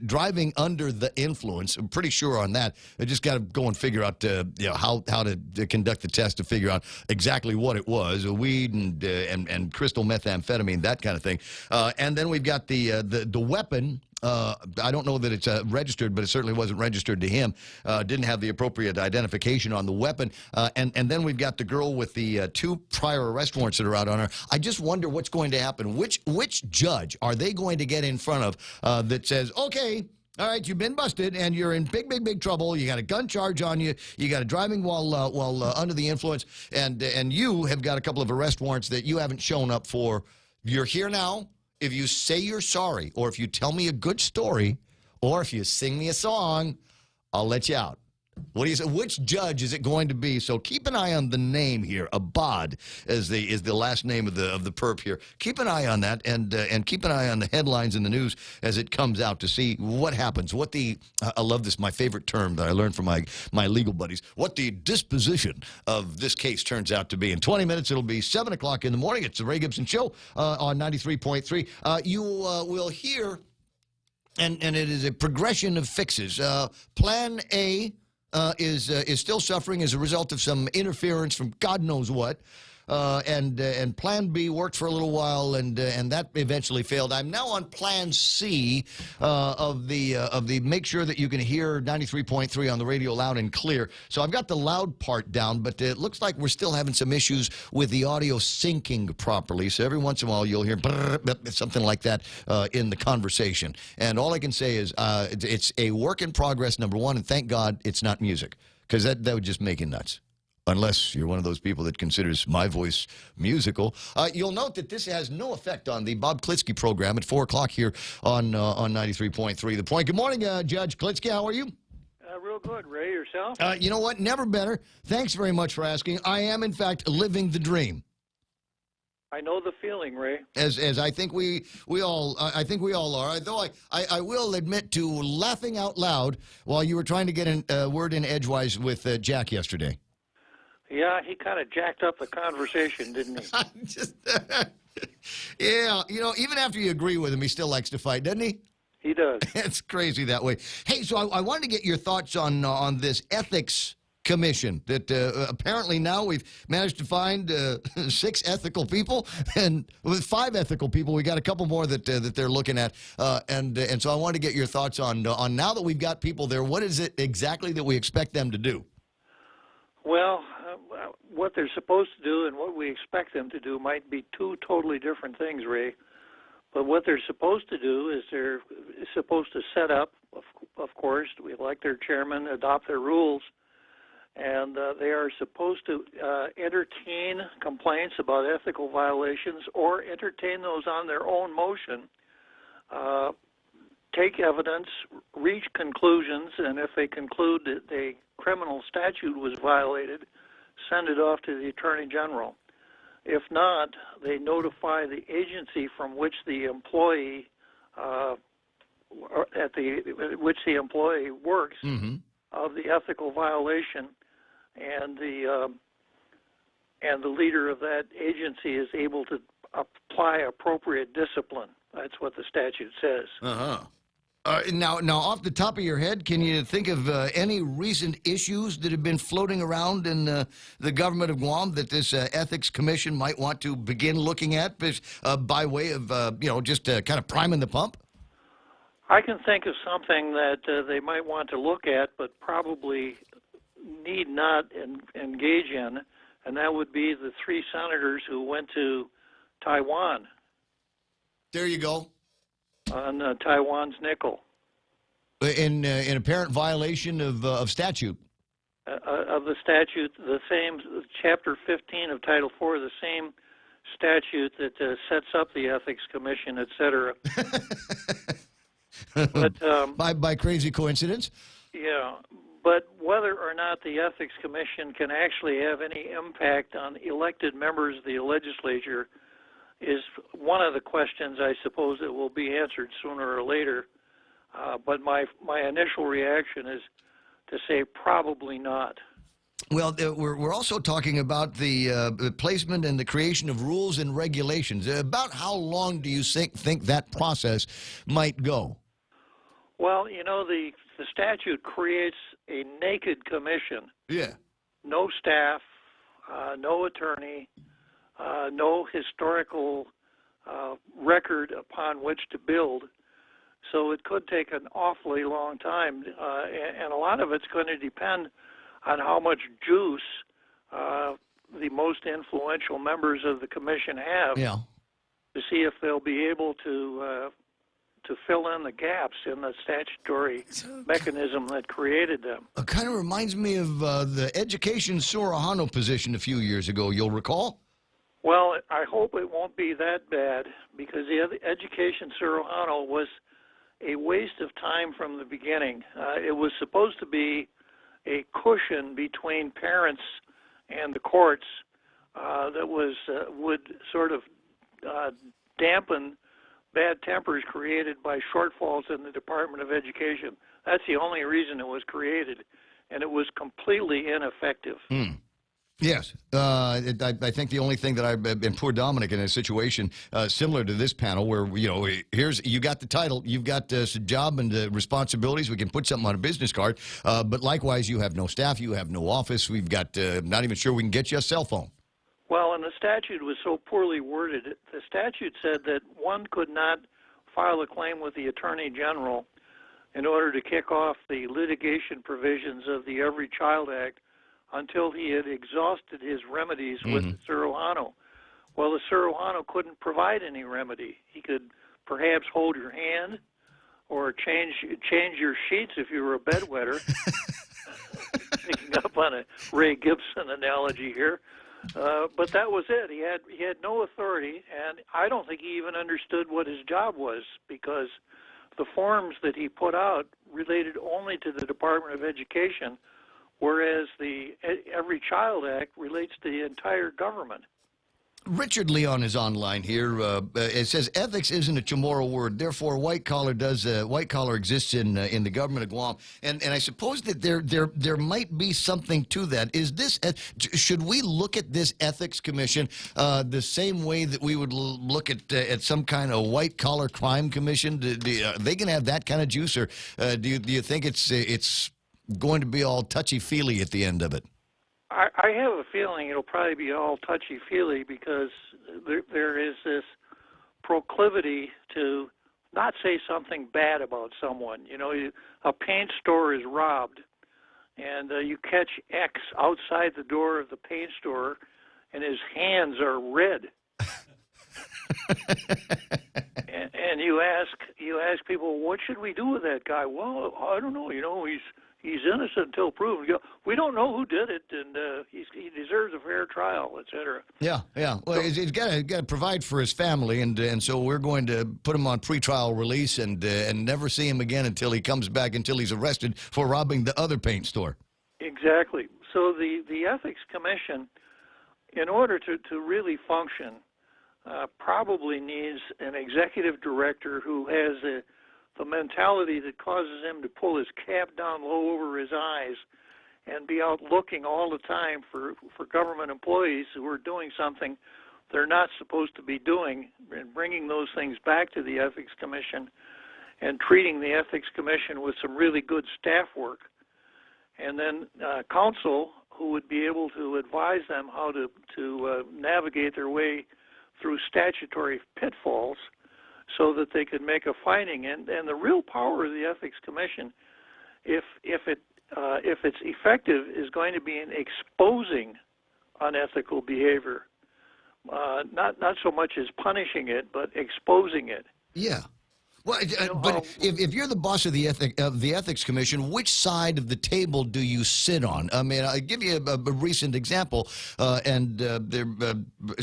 driving under the influence. I'm pretty sure on that. I just got to go and figure out how to conduct the test to figure out exactly what it was, weed and crystal methamphetamine, that kind of thing. And then we've got the weapon. I don't know that it's registered, but it certainly wasn't registered to him. Didn't have the appropriate identification on the weapon. And then we've got the girl with the 2 prior arrest warrants that are out on her. I just wonder what's going to happen. Which judge are they going to get in front of that says, okay, all right, you've been busted, and you're in big trouble. You got a gun charge on you. You got a driving while under the influence, and you have got a couple of arrest warrants that you haven't shown up for. You're here now. If you say you're sorry, or if you tell me a good story, or if you sing me a song, I'll let you out. What do you say? Which judge is it going to be? So keep an eye on the name here. Abad is the last name of the perp here. Keep an eye on that, and keep an eye on the headlines in the news as it comes out to see what happens. I love this. My favorite term that I learned from my legal buddies. What the disposition of this case turns out to be. In 20 minutes, it'll be 7 o'clock in the morning. It's the Ray Gibson Show on 93.3. You will hear, and it is a progression of fixes. Plan A is still suffering as a result of some interference from God knows what. And Plan B worked for a little while, and that eventually failed. I'm now on Plan C of the make sure that you can hear 93.3 on the radio loud and clear. So I've got the loud part down, but it looks like we're still having some issues with the audio syncing properly. So every once in a while you'll hear something like that in the conversation. And all I can say is it's a work in progress, number one, and thank God it's not music, because that would just make it nuts. Unless you're one of those people that considers my voice musical. You'll note that this has no effect on the Bob Klitsky program at 4 o'clock here on 93.3 The Point. Good morning, Judge Klitsky. How are you? Real good, Ray. Yourself? You know what? Never better. Thanks very much for asking. I am, in fact, living the dream. I know the feeling, Ray. As I think we all are. Though I will admit to laughing out loud while you were trying to get a word in edgewise with Jack yesterday. Yeah, he kind of jacked up the conversation, didn't he? Yeah, even after you agree with him, he still likes to fight, doesn't he? He does. It's crazy that way. Hey, so I wanted to get your thoughts on this ethics commission that apparently now we've managed to find 6 ethical people, and with 5 ethical people, we got a couple more that they're looking at, and so I wanted to get your thoughts on now that we've got people there, what is it exactly that we expect them to do? Well, what they're supposed to do and what we expect them to do might be 2 totally different things, Ray. But what they're supposed to do is they're supposed to set up, of course, we elect their chairman, adopt their rules, and they are supposed to entertain complaints about ethical violations or entertain those on their own motion, take evidence, reach conclusions, and if they conclude that a criminal statute was violated, send it off to the Attorney General. If not, they notify the agency from which the employee which the employee works of the ethical violation, and the leader of that agency is able to apply appropriate discipline. That's what the statute says. Now, off the top of your head, can you think of any recent issues that have been floating around in the government of Guam that this ethics commission might want to begin looking at by way of, just kind of priming the pump? I can think of something that they might want to look at, but probably need not engage in, and that would be the 3 senators who went to Taiwan. There you go. On Taiwan's nickel. In apparent violation of statute. of the statute, the same Chapter 15 of Title IV, the same statute that sets up the Ethics Commission, et cetera. But by crazy coincidence? Yeah, but whether or not the Ethics Commission can actually have any impact on elected members of the legislature is one of the questions I suppose that will be answered sooner or later. But my initial reaction is to say probably not. Well, we're also talking about the placement and the creation of rules and regulations. About how long do you think that process might go? Well, you know, the statute creates a naked commission. Yeah. No staff, no attorney, no historical record upon which to build. So it could take an awfully long time, and a lot of it's going to depend on how much juice the most influential members of the commission have to see if they'll be able to fill in the gaps in the statutory mechanism that created them. It kind of reminds me of the Education Sorohano position a few years ago, you'll recall? Well, I hope it won't be that bad, because the Education Sorohano was a waste of time from the beginning. It was supposed to be a cushion between parents and the courts that would sort of dampen bad tempers created by shortfalls in the Department of Education. That's the only reason it was created, and it was completely ineffective. Yes. I think the only thing that and poor Dominic in a situation similar to this panel where, you know, you got the title, you've got a job and responsibilities, we can put something on a business card, but likewise you have no staff, you have no office, we've got not even sure we can get you a cell phone. Well, and the statute was so poorly worded. The statute said that one could not file a claim with the Attorney General in order to kick off the litigation provisions of the Every Child Act until he had exhausted his remedies with the Sorohano. Well, the Sorohano couldn't provide any remedy. He could perhaps hold your hand or change your sheets if you were a bedwetter. Picking up on a Ray Gibson analogy here. But that was it. He had no authority, and I don't think he even understood what his job was, because the forms that he put out related only to the Department of Education, whereas the Every Child Act relates to the entire government. Richard Leon is online here. It says ethics isn't a Chamorro word, therefore white collar exists in the government of Guam, and I suppose that there might be something to that. Is this should we look at this ethics commission the same way that we would look at some kind of white collar crime commission? Are they going to have that kind of juice, or do you think it's going to be all touchy feely at the end of it? I have a feeling it'll probably be all touchy-feely, because there is this proclivity to not say something bad about someone. You know, a paint store is robbed, and you catch X outside the door of the paint store, and his hands are red. and you ask people, what should we do with that guy? Well, I don't know. You know, he's innocent until proven. We don't know who did it, and he deserves a fair trial, etc. Yeah. Well, he's got to provide for his family, and so we're going to put him on pretrial release and never see him again until he comes back, until he's arrested for robbing the other paint store. Exactly. So the Ethics Commission, in order to really function, probably needs an executive director who has the mentality that causes him to pull his cap down low over his eyes and be out looking all the time for government employees who are doing something they're not supposed to be doing, and bringing those things back to the Ethics Commission and treating the Ethics Commission with some really good staff work. And then counsel who would be able to advise them how to navigate their way through statutory pitfalls so that they could make a finding. And the real power of the Ethics Commission, if it's effective, is going to be in exposing unethical behavior, not so much as punishing it, but exposing it. Yeah. Well, but if you're the boss of the Ethics Commission, which side of the table do you sit on? I mean, I'll give you a recent example, they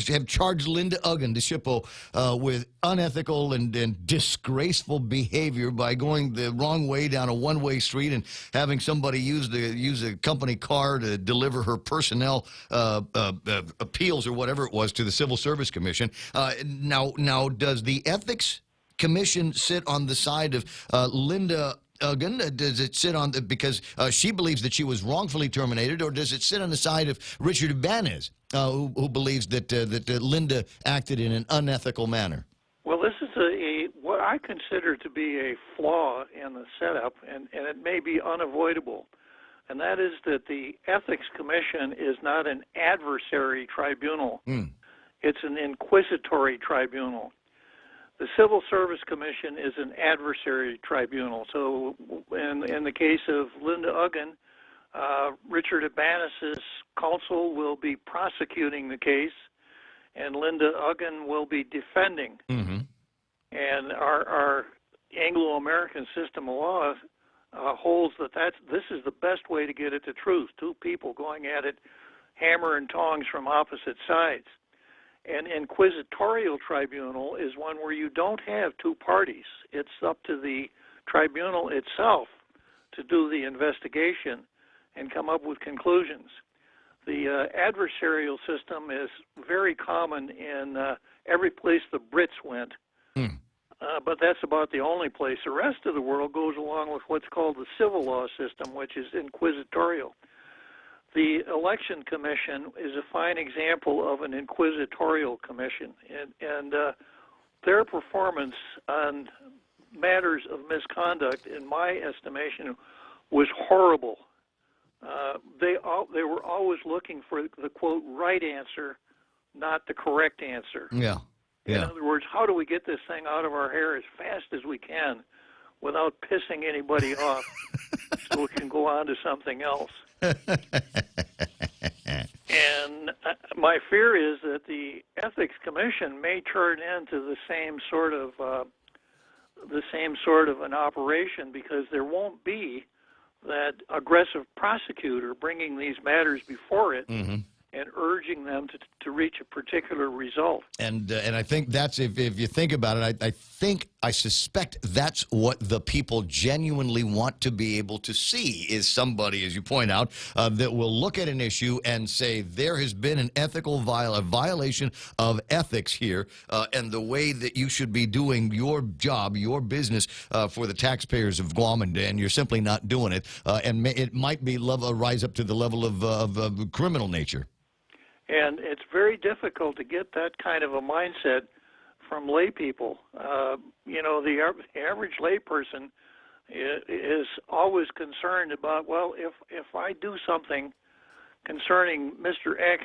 have charged Linda Uggan, the SHPO, with unethical and disgraceful behavior by going the wrong way down a one-way street and having somebody use a company car to deliver her personnel appeals or whatever it was to the Civil Service Commission. Now, does the Ethics Commission sit on the side of Linda Uggan? Does it sit on because she believes that she was wrongfully terminated, or does it sit on the side of Richard Ibanez, who believes that Linda acted in an unethical manner? Well, this is what I consider to be a flaw in the setup, and it may be unavoidable, and that is that the Ethics Commission is not an adversary tribunal. It's an inquisitory tribunal. The Civil Service Commission is an adversary tribunal. So in the case of Linda Uggan, Richard Ibanez's counsel will be prosecuting the case, and Linda Uggan will be defending. And our Anglo-American system of law holds that this is the best way to get at the truth. Two people going at it hammer and tongs from opposite sides. An inquisitorial tribunal is one where you don't have two parties. It's up to the tribunal itself to do the investigation and come up with conclusions. The adversarial system is very common in every place the Brits went, but that's about the only place. The rest of the world goes along with what's called the civil law system, which is inquisitorial. The Election Commission is a fine example of an inquisitorial commission, and their performance on matters of misconduct, in my estimation, was horrible. They were always looking for the, quote, right answer, not the correct answer. In other words, how do we get this thing out of our hair as fast as we can without pissing anybody off so we can go on to something else? And my fear is that the Ethics Commission may turn into the same sort of an operation, because there won't be that aggressive prosecutor bringing these matters before it and urging them to reach a particular result. And I think that's, if you think about it, I suspect that's what the people genuinely want to be able to see, is somebody, as you point out, that will look at an issue and say there has been an ethical violation of ethics here, and the way that you should be doing your job, your business for the taxpayers of Guam, and you're simply not doing it, and it might be rise up to the level of criminal nature. And it's very difficult to get that kind of a mindset from lay people. The average layperson is always concerned about, well, if I do something concerning Mr. X,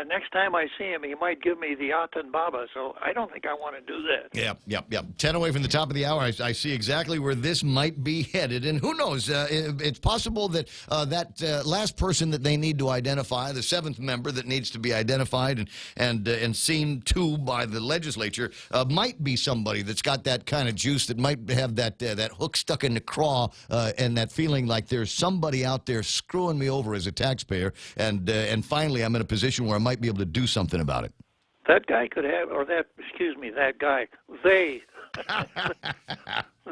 next time I see him, he might give me the Atan Baba, so I don't think I want to do that. Yep. 10 away from the top of the hour. I see exactly where this might be headed, and who knows? It's possible that that last person that they need to identify, the seventh member that needs to be identified and seen to by the legislature, might be somebody that's got that kind of juice, that might have that hook stuck in the craw, and that feeling like there's somebody out there screwing me over as a taxpayer, and finally I'm in a position where I might be able to do something about it. That guy could have, that guy,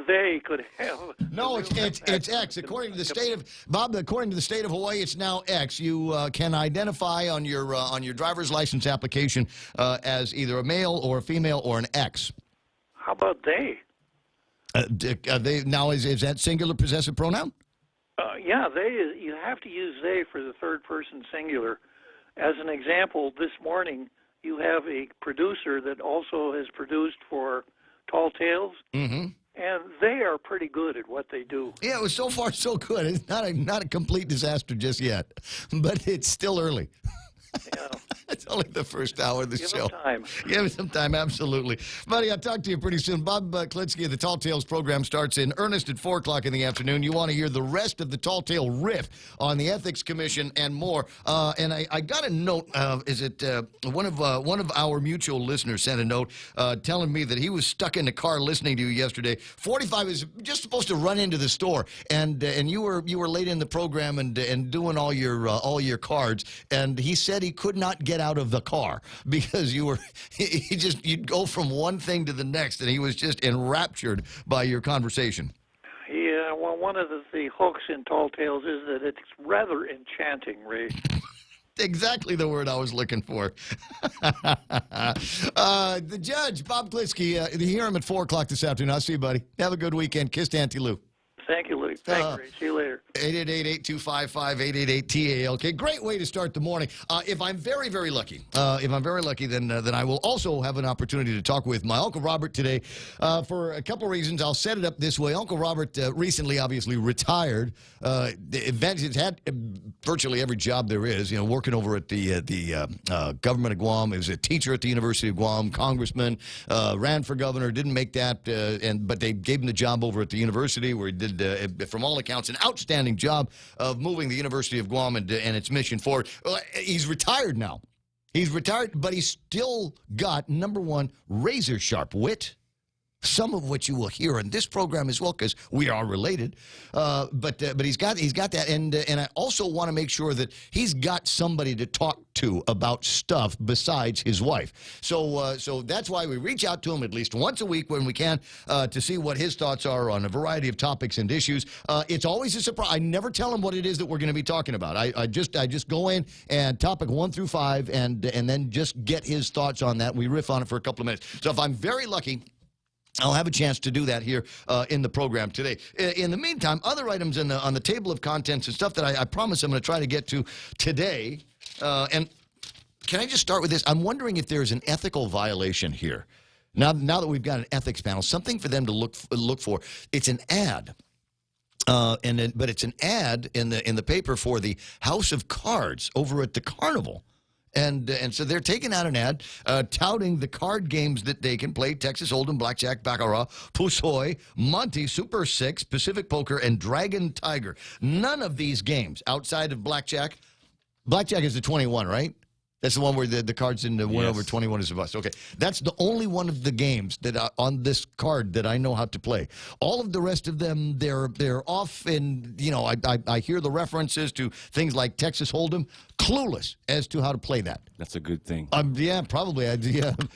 they could have. No, it's X. According to the state of Bob, according to the state of Hawaii, it's now X. You can identify on your driver's license application as either a male or a female or an X. How about they? They now is that singular possessive pronoun? Yeah, they. You have to use they for the third person singular. As an example, this morning you have a producer that also has produced for Tall Tales, and they are pretty good at what they do. Yeah, it was so far so good. It's not a complete disaster just yet, but it's still early. Yeah. only the first hour of the Give show. him time. Give him some time, absolutely. Buddy, I'll talk to you pretty soon. Bob Klitsky of the Tall Tales program starts in earnest at 4 o'clock in the afternoon. You want to hear the rest of the Tall Tale riff on the Ethics Commission and more. And I got a note. One of our mutual listeners sent a note telling me that he was stuck in the car listening to you yesterday. 45 is just supposed to run into the store, and you were late in the program and doing all your cards, and he said he could not get out of the car because you'd go from one thing to the next, and he was just enraptured by your conversation. Yeah, well, one of the hooks in Tall Tales is that it's rather enchanting, Ray. Exactly the word I was looking for. The judge, Bob Klitsky, you hear him at 4 o'clock this afternoon. I'll see you, buddy. Have a good weekend. Kiss to Auntie Lou. Thank you, Luke. Thanks, Ray. See you later. 888-8255-888-TALK. Great way to start the morning. If I'm very, very lucky, then I will also have an opportunity to talk with my Uncle Robert today for a couple of reasons. I'll set it up this way. Uncle Robert recently, obviously, retired. He's had virtually every job there is, working over at the government of Guam. He was a teacher at the University of Guam, congressman, ran for governor, didn't make that, but they gave him the job over at the university where he did, from all accounts, an outstanding job of moving the University of Guam and its mission forward. He's retired now. He's retired, but he's still got, number one, razor-sharp wit, some of which you will hear in this program as well, because we are related. But he's got that, and I also want to make sure that he's got somebody to talk to about stuff besides his wife. So that's why we reach out to him at least once a week when we can to see what his thoughts are on a variety of topics and issues. It's always a surprise. I never tell him what it is that we're going to be talking about. I just go in and topic 1 through 5, and then just get his thoughts on that. We riff on it for a couple of minutes. So if I'm very lucky, I'll have a chance to do that here in the program today. In the meantime, other items on the table of contents and stuff that I promise I'm going to try to get to today. And can I just start with this? I'm wondering if there's an ethical violation here. Now that we've got an ethics panel, something for them to look for. It's an ad. But it's an ad in the paper for the House of Cards over at the Carnival. And so they're taking out an ad touting the card games that they can play: Texas Hold'em, Blackjack, Baccarat, Pusoy, Monte, Super 6, Pacific Poker, and Dragon Tiger. None of these games outside of Blackjack. Blackjack is the 21, right? That's the one where the cards in the win over 21 is a bust. Okay. That's the only one of the games that on this card that I know how to play. All of the rest of them, they're off, and I hear the references to things like Texas Hold'em. Clueless as to how to play that. That's a good thing. Yeah, probably.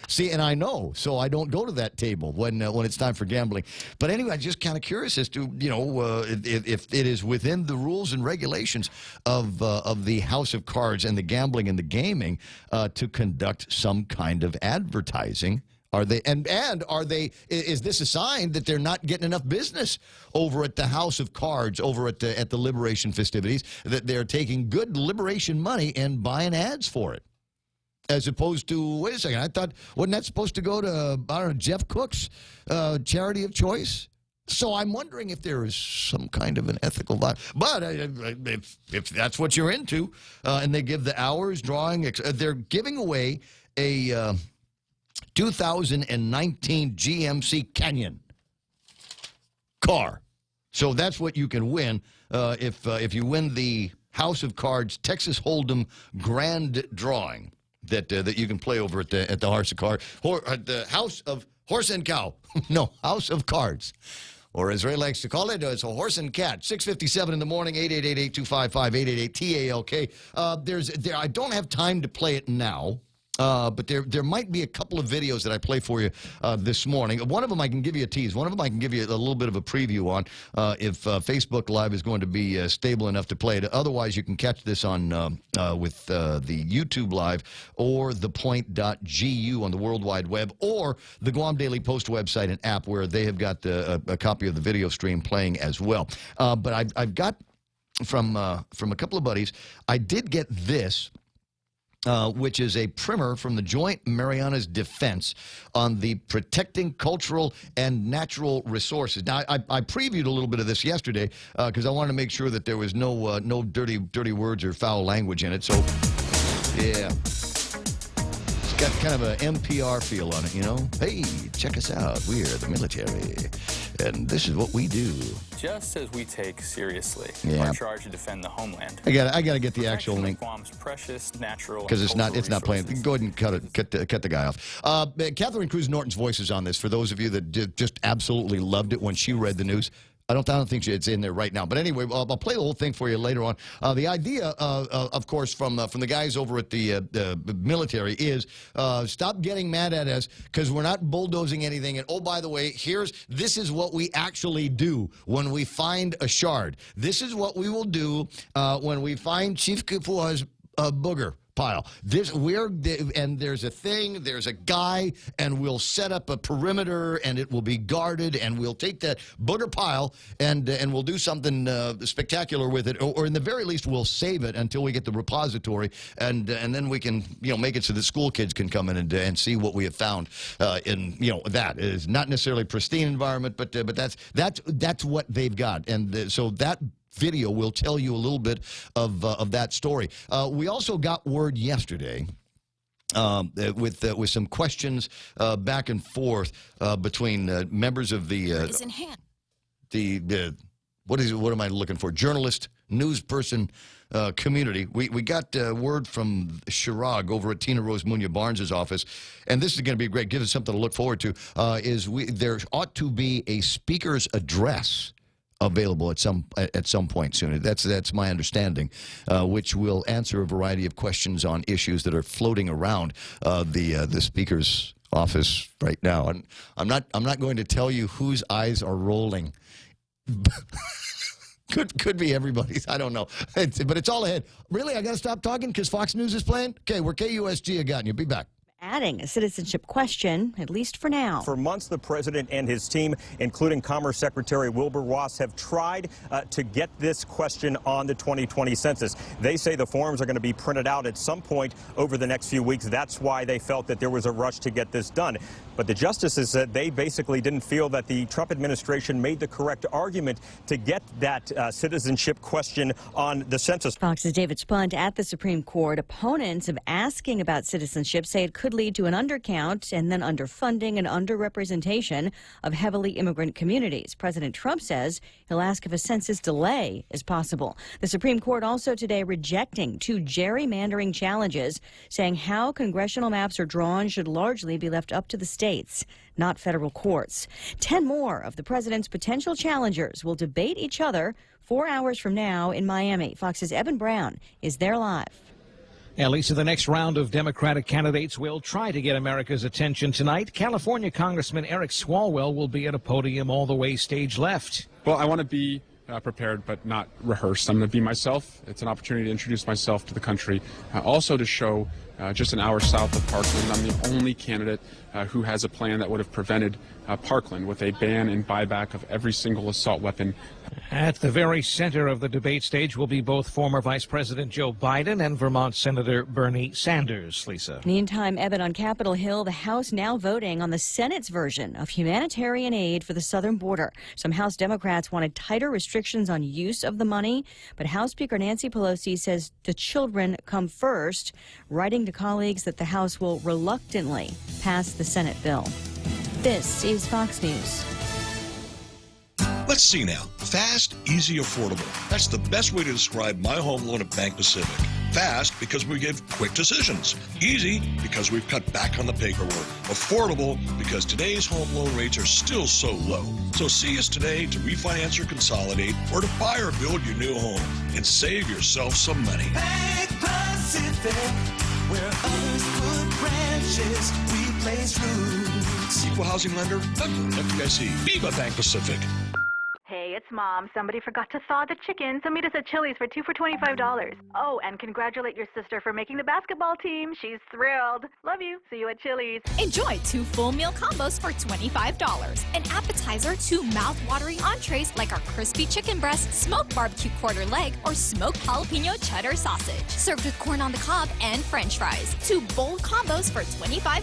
See, and I know, so I don't go to that table when it's time for gambling. But anyway, I'm just kind of curious as to if it is within the rules and regulations of the House of Cards and the gambling and the gaming to conduct some kind of advertising. Are they is this a sign that they're not getting enough business over at the House of Cards, over at the Liberation festivities, that they're taking good Liberation money and buying ads for it? As opposed to, wait a second, I thought, wasn't that supposed to go to, I don't know, Jeff Cook's charity of choice? So I'm wondering if there is some kind of an ethical violation. But if that's what you're into, and they give the hours, drawing, they're giving away a 2019 GMC Canyon car. So that's what you can win if you win the House of Cards Texas Hold'em Grand Drawing that you can play over at the House of Cards, the House of Horse and Cow. No, House of Cards. Or as Ray likes to call it, it's a horse and cat. 6:57 in the morning, 888-8255-888-TALK. I don't have time to play it now. But there might be a couple of videos that I play for you this morning. One of them I can give you a tease. One of them I can give you a little bit of a preview on if Facebook Live is going to be stable enough to play it. Otherwise, you can catch this on with the YouTube Live or thepoint.gu on the World Wide Web, or the Guam Daily Post website and app, where they have got a copy of the video stream playing as well. But I've got from a couple of buddies, I did get this. Which is a primer from the Joint Marianas Defense on the protecting cultural and natural resources. Now, I previewed a little bit of this yesterday because I wanted to make sure that there was no dirty words or foul language in it. So, yeah. got kind of a NPR feel on it, you know? Hey, check us out. We're the military, and this is what we do. Just as we take seriously Yeah. our charge to defend the homeland. I got to get the actual link Guam's precious natural because it's not resources. playing. Go ahead and cut the guy off. Catherine Cruz Norton's voice is on this. For those of you that just absolutely loved it when she read the news. I don't think it's in there right now. But anyway, I'll play the whole thing for you later on. The idea, of course, from the guys over at the military is stop getting mad at us because we're not bulldozing anything. And, oh, by the way, this is what we actually do when we find a shard. This is what we will do when we find Chief Kufua's booger pile. There's a guy, and we'll set up a perimeter, and it will be guarded, and we'll take that booger pile, and we'll do something spectacular with it, or in the very least, we'll save it until we get the repository, and then we can make it so that school kids can come in and see what we have found in that is not necessarily pristine environment, but that's what they've got, and so that video will tell you a little bit of that story. We also got word yesterday with some questions back and forth between members of Is in hand. what am I looking for? Journalist, news person community. We got word from Chirag over at Tina Rose Munoz Barnes' office, and this is going to be great. Give us something to look forward to. There ought to be a speaker's address available at some point soon. That's my understanding, which will answer a variety of questions on issues that are floating around the speaker's office right now. And I'm not going to tell you whose eyes are rolling. Could be everybody's. I don't know. But it's all ahead. Really, I got to stop talking because Fox News is playing? Okay, we're KUSG. I got you. Be back. Adding a citizenship question, at least for now. For months, the president and his team, including Commerce Secretary Wilbur Ross, have tried to get this question on the 2020 census. They say the forms are going to be printed out at some point over the next few weeks. That's why they felt that there was a rush to get this done. But the justices said they basically didn't feel that the Trump administration made the correct argument to get that citizenship question on the census. Fox's David Spunt at the Supreme Court. Opponents of asking about citizenship say it could lead to an undercount and then underfunding and underrepresentation of heavily immigrant communities. President Trump says he'll ask if a census delay is possible. The Supreme Court also today rejecting 2 gerrymandering challenges, saying how congressional maps are drawn should largely be left up to the states, not federal courts. 10 more of the president's potential challengers will debate each other 4 hours from now in Miami. Fox's Evan Brown is there live. At least the next round of Democratic candidates will try to get America's attention tonight. California Congressman Eric Swalwell will be at a podium all the way stage left. Well, I want to be prepared but not rehearsed. I'm going to be myself. It's an opportunity to introduce myself to the country. Also to show just an hour south of Parkland, I'm the only candidate who has a plan that would have prevented Parkland with a ban and buyback of every single assault weapon. At the very center of the debate stage will be both former Vice President Joe Biden and Vermont Senator Bernie Sanders. Lisa. Meantime, Evan, on Capitol Hill, the House now voting on the Senate's version of humanitarian aid for the southern border. Some House Democrats wanted tighter restrictions on use of the money, but House Speaker Nancy Pelosi says the children come first, writing to colleagues that the House will reluctantly pass the Senate bill. This is Fox News. Let's see now. Fast, easy, affordable. That's the best way to describe my home loan at Bank Pacific. Fast because we give quick decisions. Easy because we've cut back on the paperwork. Affordable because today's home loan rates are still so low. So see us today to refinance or consolidate or to buy or build your new home and save yourself some money. Bank Pacific, where others put branches, we place roots. Equal housing lender, member FDIC. Viva Bank Pacific. Hey, it's Mom. Somebody forgot to thaw the chicken, so meet us at Chili's for 2 for $25. Oh, and congratulate your sister for making the basketball team. She's thrilled. Love you. See you at Chili's. Enjoy 2 full meal combos for $25. An appetizer, 2 mouth-watering entrees like our crispy chicken breast, smoked barbecue quarter leg, or smoked jalapeno cheddar sausage. Served with corn on the cob and french fries. 2 bold combos for $25.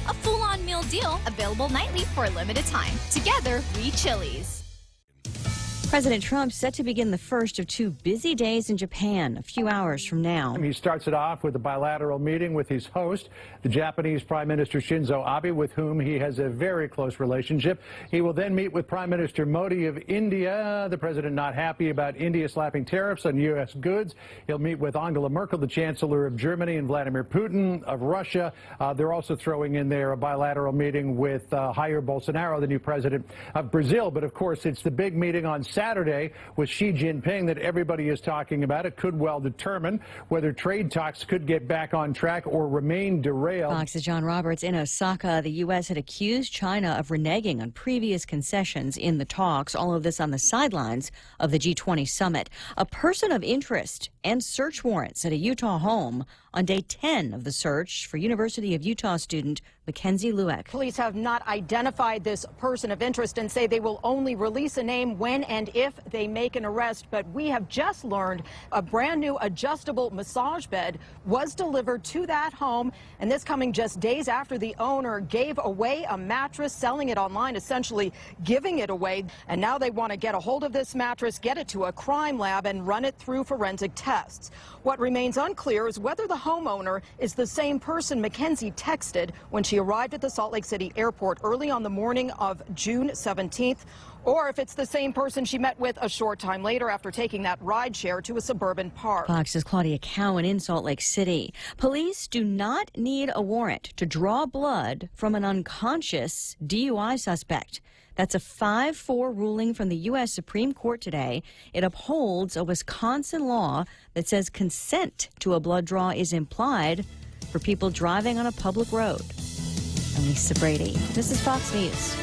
A full-on meal deal available nightly for a limited time. Together, we Chili's. President Trump set to begin the first of two busy days in Japan a few hours from now. He starts it off with a bilateral meeting with his host, the Japanese Prime Minister Shinzo Abe, with whom he has a very close relationship. He will then meet with Prime Minister Modi of India. The president not happy about India slapping tariffs on U.S. goods. He'll meet with Angela Merkel, the Chancellor of Germany, and Vladimir Putin of Russia. They're also throwing in there a bilateral meeting with Jair Bolsonaro, the new president of Brazil. But of course, it's the big meeting on Saturday with Xi Jinping that everybody is talking about. It could well determine whether trade talks could get back on track or remain derailed. Fox's John Roberts. In Osaka, the U.S. had accused China of reneging on previous concessions in the talks. All of this on the sidelines of the G20 summit. A person of interest and search warrants at a Utah home on day 10 of the search for University of Utah student Mackenzie Lueck. Police have not identified this person of interest and say they will only release a name when and if they make an arrest. But we have just learned a brand new adjustable massage bed was delivered to that home, and this coming just days after the owner gave away a mattress, selling it online, essentially giving it away. And now they want to get a hold of this mattress, get it to a crime lab, and run it through forensic tests. What remains unclear is whether the homeowner is the same person Mackenzie texted when she arrived at the Salt Lake City airport early on the morning of June 17th, or if it's the same person she met with a short time later after taking that ride share to a suburban park. Fox's Claudia Cowan in Salt Lake City. Police do not need a warrant to draw blood from an unconscious DUI suspect. That's a 5-4 ruling from the U.S. Supreme Court today. It upholds a Wisconsin law that says consent to a blood draw is implied for people driving on a public road. I'm Lisa Brady. This is Fox News.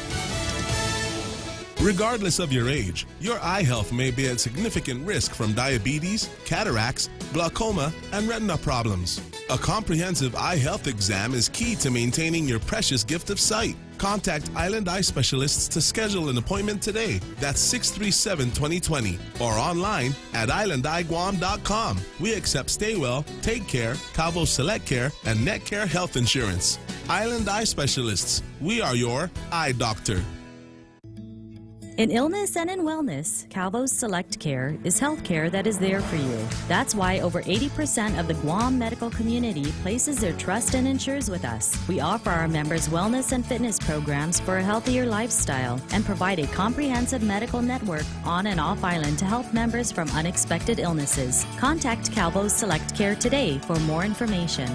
Regardless of your age, your eye health may be at significant risk from diabetes, cataracts, glaucoma, and retina problems. A comprehensive eye health exam is key to maintaining your precious gift of sight. Contact Island Eye Specialists to schedule an appointment today. That's 637-2020 or online at islandeyeguam.com. We accept Stay Well, Take Care, Calvo Select Care, and Netcare Health Insurance. Island Eye Specialists. We are your eye doctor. In illness and in wellness, Calvo's Select Care is health care that is there for you. That's why over 80% of the Guam medical community places their trust and insures with us. We offer our members wellness and fitness programs for a healthier lifestyle and provide a comprehensive medical network on and off island to help members from unexpected illnesses. Contact Calvo's Select Care today for more information.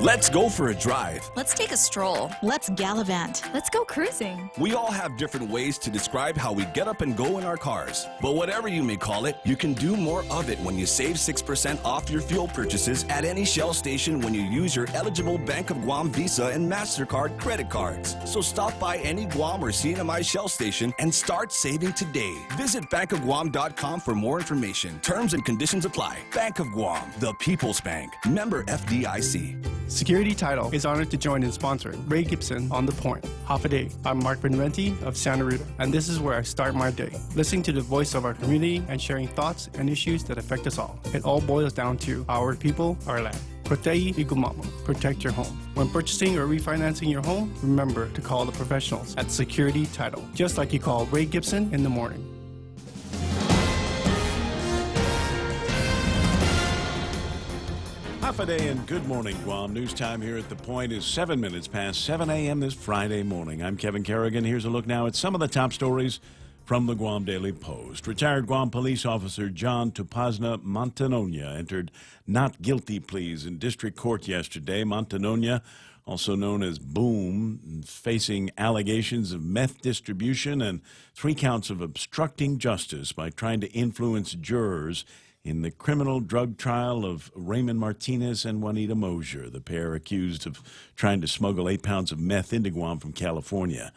Let's go for a drive. Let's take a stroll. Let's gallivant. Let's go cruising. We all have different ways to describe how we get up and go in our cars. But whatever you may call it, you can do more of it when you save 6% off your fuel purchases at any Shell station when you use your eligible Bank of Guam Visa and MasterCard credit cards. So stop by any Guam or CNMI Shell station and start saving today. Visit bankofguam.com for more information. Terms and conditions apply. Bank of Guam, the People's Bank. Member FDIC. Security Title is honored to join in sponsoring Ray Gibson on The Point. Half a day. I'm Mark Benventi of Santa Rita, and this is where I start my day. Listening to the voice of our community and sharing thoughts and issues that affect us all. It all boils down to our people, our land. Protei Igumama. Protect your home. When purchasing or refinancing your home, remember to call the professionals at Security Title, just like you call Ray Gibson in the morning. Half a day and good morning, Guam. News time here at The Point is 7 minutes past 7 a.m. this Friday morning. I'm Kevin Kerrigan. Here's a look now at some of the top stories from the Guam Daily Post. Retired Guam police officer John Tupazna Montanonia entered not guilty pleas in district court yesterday. Montanonia, also known as Boom, facing allegations of meth distribution and 3 counts of obstructing justice by trying to influence jurors in the criminal drug trial of Raymond Martinez and Juanita Mosier, the pair accused of trying to smuggle 8 pounds of meth into Guam from California.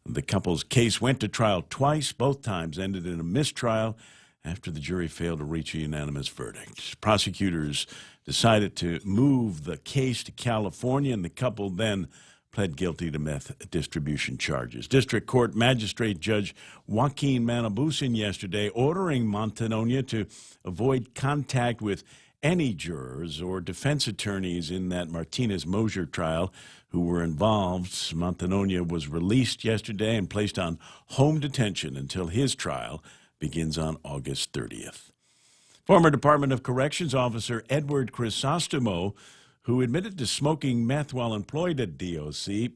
The couple's case went to trial twice. Both times ended in a mistrial after the jury failed to reach a unanimous verdict. Prosecutors decided to move the case to California, and the couple then pled guilty to meth distribution charges. District Court Magistrate Judge Joaquin Manabusin yesterday ordering Montanonia to avoid contact with any jurors or defense attorneys in that Martinez-Mosier trial who were involved. Montanonia was released yesterday and placed on home detention until his trial begins on August 30th. Former Department of Corrections officer Edward Crisostomo, who admitted to smoking meth while employed at DOC,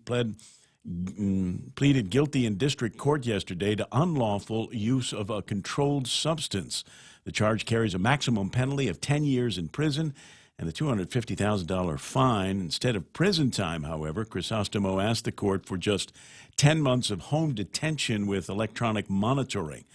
pleaded guilty in district court yesterday to unlawful use of a controlled substance. The charge carries a maximum penalty of 10 years in prison and a $250,000 fine. Instead of prison time, however, Crisostomo asked the court for just 10 months of home detention with electronic monitoring.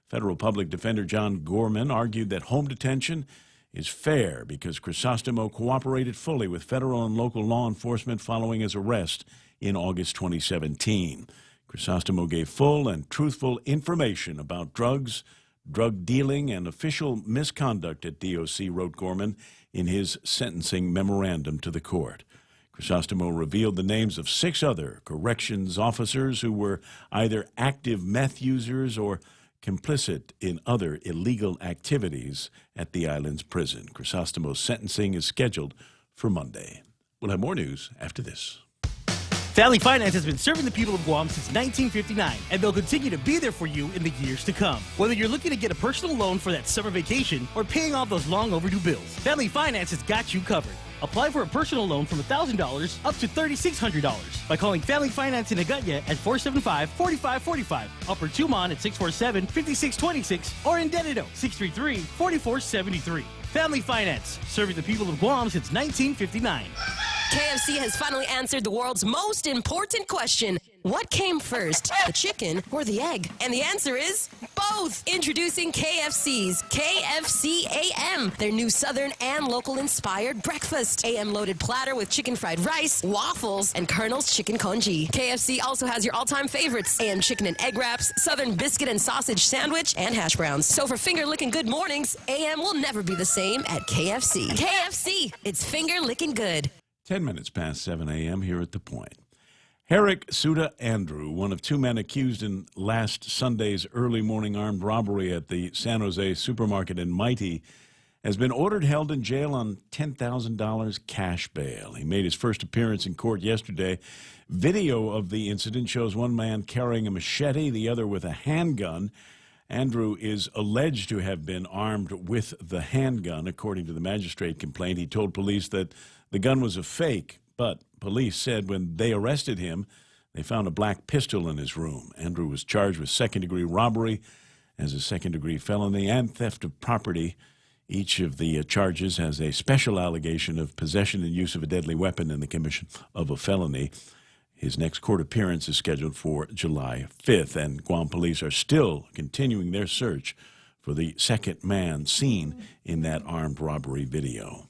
Federal Public Defender John Gorman argued that home detention is fair because Crisostomo cooperated fully with federal and local law enforcement following his arrest in August 2017. Crisostomo gave full and truthful information about drugs, drug dealing, and official misconduct at DOC, wrote Gorman in his sentencing memorandum to the court. Crisostomo revealed the names of 6 other corrections officers who were either active meth users or complicit in other illegal activities at the island's prison. Crisostomo's sentencing is scheduled for Monday. We'll have more news after this. Family Finance has been serving the people of Guam since 1959, and they'll continue to be there for you in the years to come. Whether you're looking to get a personal loan for that summer vacation or paying off those long overdue bills, Family Finance has got you covered. Apply for a personal loan from $1,000 up to $3,600 by calling Family Finance in Agutya at 475-4545, Upper Tumon at 647-5626, or in Dededo 633-4473. Family Finance, serving the people of Guam since 1959. KFC has finally answered the world's most important question. What came first, the chicken or the egg? And the answer is both. Introducing KFC's KFC AM, their new Southern and local-inspired breakfast. AM-loaded platter with chicken fried rice, waffles, and Colonel's chicken congee. KFC also has your all-time favorites, AM chicken and egg wraps, Southern biscuit and sausage sandwich, and hash browns. So for finger-licking good mornings, AM will never be the same at KFC. KFC, it's finger-licking good. 10 minutes past 7 a.m. here at The Point. Herrick Suda Andrew, one of 2 men accused in last Sunday's early morning armed robbery at the San Jose supermarket in Mighty, has been ordered held in jail on $10,000 cash bail. He made his first appearance in court yesterday. Video of the incident shows one man carrying a machete, the other with a handgun. Andrew is alleged to have been armed with the handgun. According to the magistrate complaint, he told police that the gun was a fake, but police said when they arrested him, they found a black pistol in his room. Andrew was charged with second-degree robbery as a second-degree felony and theft of property. Each of the charges has a special allegation of possession and use of a deadly weapon in the commission of a felony. His next court appearance is scheduled for July 5th, and Guam police are still continuing their search for the second man seen in that armed robbery video.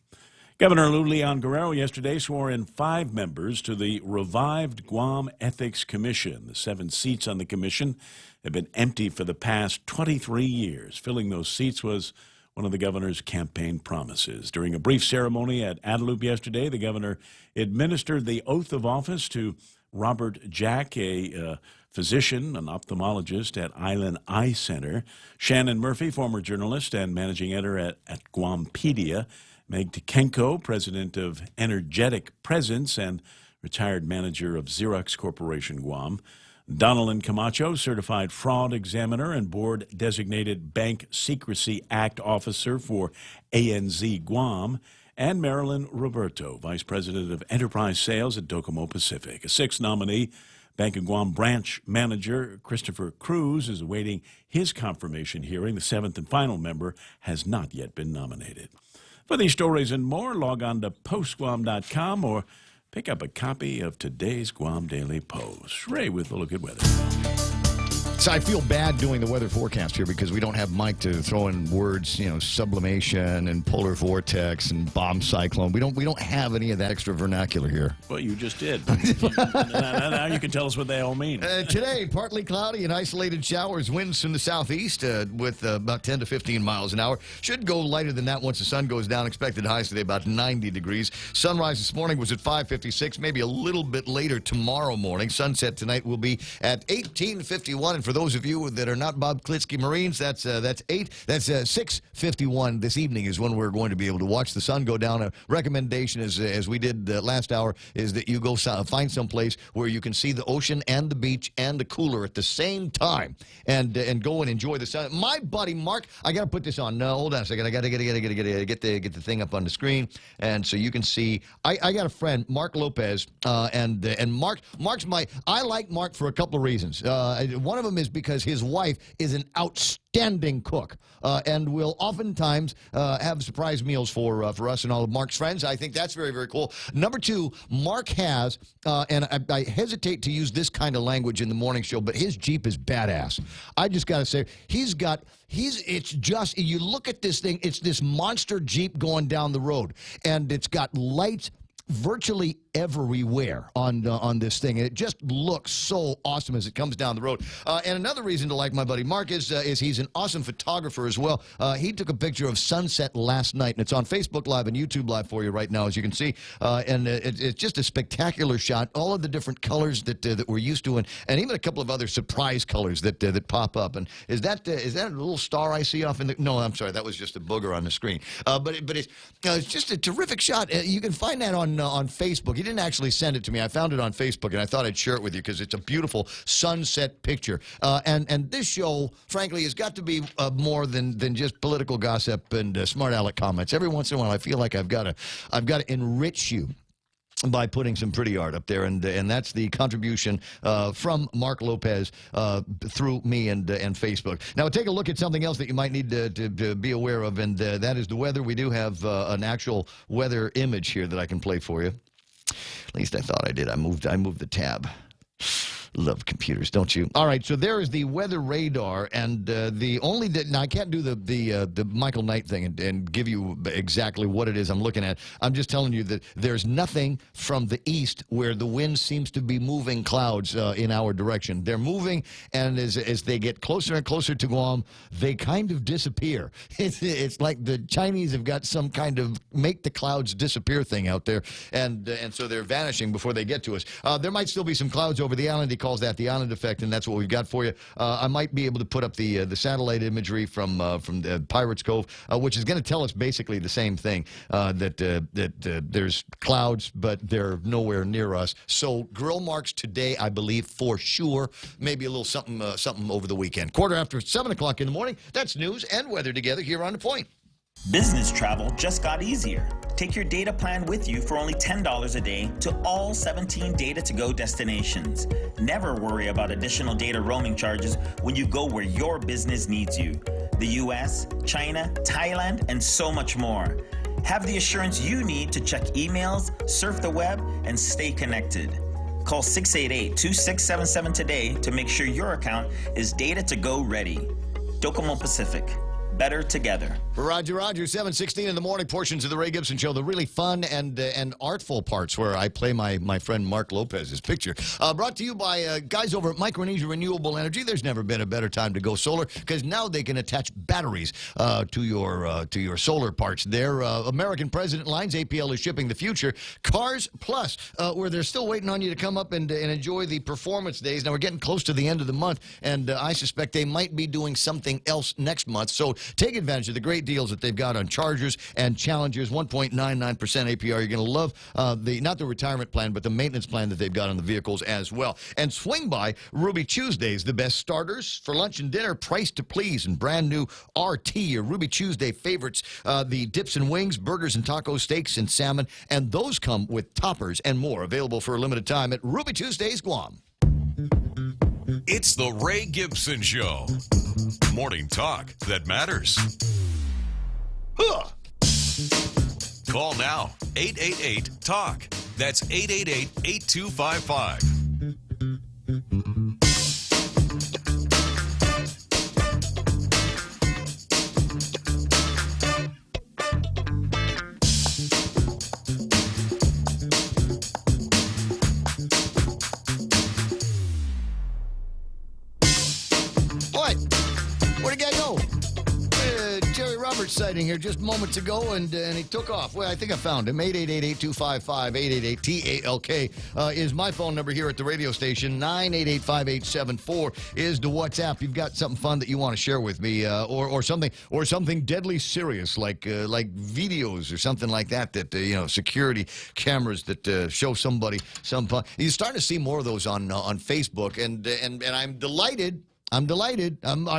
Governor Lou Leon Guerrero yesterday swore in 5 members to the revived Guam Ethics Commission. The 7 seats on the commission have been empty for the past 23 years. Filling those seats was one of the governor's campaign promises. During a brief ceremony at Adelup yesterday, the governor administered the oath of office to Robert Jack, a physician, an ophthalmologist at Island Eye Center, Shannon Murphy, former journalist and managing editor at Guampedia, Meg Tekenko, president of Energetic Presence and retired manager of Xerox Corporation Guam, Donalyn Camacho, certified fraud examiner and board-designated Bank Secrecy Act officer for ANZ Guam, and Marilyn Roberto, vice president of enterprise sales at Docomo Pacific. A 6th nominee, Bank of Guam branch manager Christopher Cruz, is awaiting his confirmation hearing. The 7th and final member has not yet been nominated. For these stories and more, log on to postguam.com or pick up a copy of today's Guam Daily Post. Ray with a look at weather. So I feel bad doing the weather forecast here because we don't have Mike to throw in words, sublimation and polar vortex and bomb cyclone. We don't have any of that extra vernacular here. Well, you just did. Now you can tell us what they all mean. Today, partly cloudy and isolated showers, winds from the southeast with about 10 to 15 miles an hour. Should go lighter than that once the sun goes down. Expected highs today about 90 degrees. Sunrise this morning was at 5:56, maybe a little bit later tomorrow morning. Sunset tonight will be at 18:51. for those of you that are not Bob Klitsky Marines, that's 6:51 this evening is when we're going to be able to watch the sun go down. A recommendation is, as we did last hour, is that you go find some place where you can see the ocean and the beach and the cooler at the same time, and go and enjoy the sun. My buddy Mark, I got to put this on. No, hold on a second. I got to get the thing up on the screen, and so you can see. I got a friend, Mark Lopez, and Mark's I like Mark for a couple of reasons. One of them is because his wife is an outstanding cook, and will oftentimes have surprise meals for us and all of Mark's friends. I think that's very, very cool. Number two, Mark has, and I hesitate to use this kind of language in the morning show, but his Jeep is badass. I just got to say, it's just, you look at this thing, it's this monster Jeep going down the road, and it's got lights virtually everywhere on this thing. It just looks so awesome as it comes down the road. And another reason to like my buddy Mark is he's an awesome photographer as well. He took a picture of sunset last night, and it's on Facebook Live and YouTube Live for you right now, as you can see. And it's just a spectacular shot. All of the different colors that we're used to, and even a couple of other surprise colors that pop up. And is that a little star I see off in the? No, I'm sorry, that was just a booger on the screen. But it's just a terrific shot. You can find that on Facebook. He didn't actually send it to me. I found it on Facebook, and I thought I'd share it with you because it's a beautiful sunset picture. And this show, frankly, has got to be more than just political gossip and smart aleck comments. Every once in a while, I feel like I've got to enrich you by putting some pretty art up there, and that's the contribution from Mark Lopez through me and Facebook. Now, take a look at something else that you might need to be aware of, and that is the weather. We do have an actual weather image here that I can play for you. At least I thought I did. I moved the tab. Love computers, don't you? All right, so there is the weather radar, and now I can't do the Michael Knight thing and give you exactly what it is I'm looking at. I'm just telling you that there's nothing from the east where the wind seems to be moving clouds in our direction. They're moving, and as they get closer and closer to Guam, they kind of disappear. It's like the Chinese have got some kind of make the clouds disappear thing out there, and so they're vanishing before they get to us. There might still be some clouds over the island. He calls that the island effect, and that's what we've got for you. I might be able to put up the satellite imagery from the Pirates Cove, which is going to tell us basically the same thing, that there's clouds, but they're nowhere near us. So grill marks today, I believe, for sure. Maybe a little something over the weekend. 7:15 in the morning. That's news and weather together here on The Point. Business travel just got easier. Take your data plan with you for only $10 a day to all 17 Data to Go destinations. Never worry about additional data roaming charges when you go where your business needs you. The US, China, Thailand, and so much more. Have the assurance you need to check emails, surf the web, and stay connected. Call 688-2677 today to make sure your account is Data to Go ready. Docomo Pacific. Better together. Roger, 7:16 in the morning, portions of the Ray Gibson Show, the really fun and artful parts where I play my friend Mark Lopez's picture. Brought to you by guys over at Micronesia Renewable Energy. There's never been a better time to go solar because now they can attach batteries to your solar parts. Their American President Lines, APL is shipping the future. Cars Plus, where they're still waiting on you to come up and enjoy the performance days. Now, we're getting close to the end of the month, and I suspect they might be doing something else next month. So take advantage of the great deals that they've got on Chargers and Challengers, 1.99% APR. You're going to love not the retirement plan, but the maintenance plan that they've got on the vehicles as well. And swing by Ruby Tuesdays, the best starters for lunch and dinner, priced to please, and brand new RT, your Ruby Tuesday favorites, the dips and wings, burgers and tacos, steaks and salmon, and those come with toppers and more, available for a limited time at Ruby Tuesdays, Guam. It's the Ray Gibson Show. Morning talk that matters. Call now, 888-TALK. That's 888-8255. What? Where'd the guy go? Jerry Roberts sighting here just moments ago, and he took off. Well, I think I found him. 888-255-888-TALK is my phone number here at the radio station. 988-5874 is the WhatsApp. You've got something fun that you want to share with me, or something deadly serious, like videos or something like that. Security cameras that show somebody some fun. You're starting to see more of those on Facebook, and I'm delighted. I'm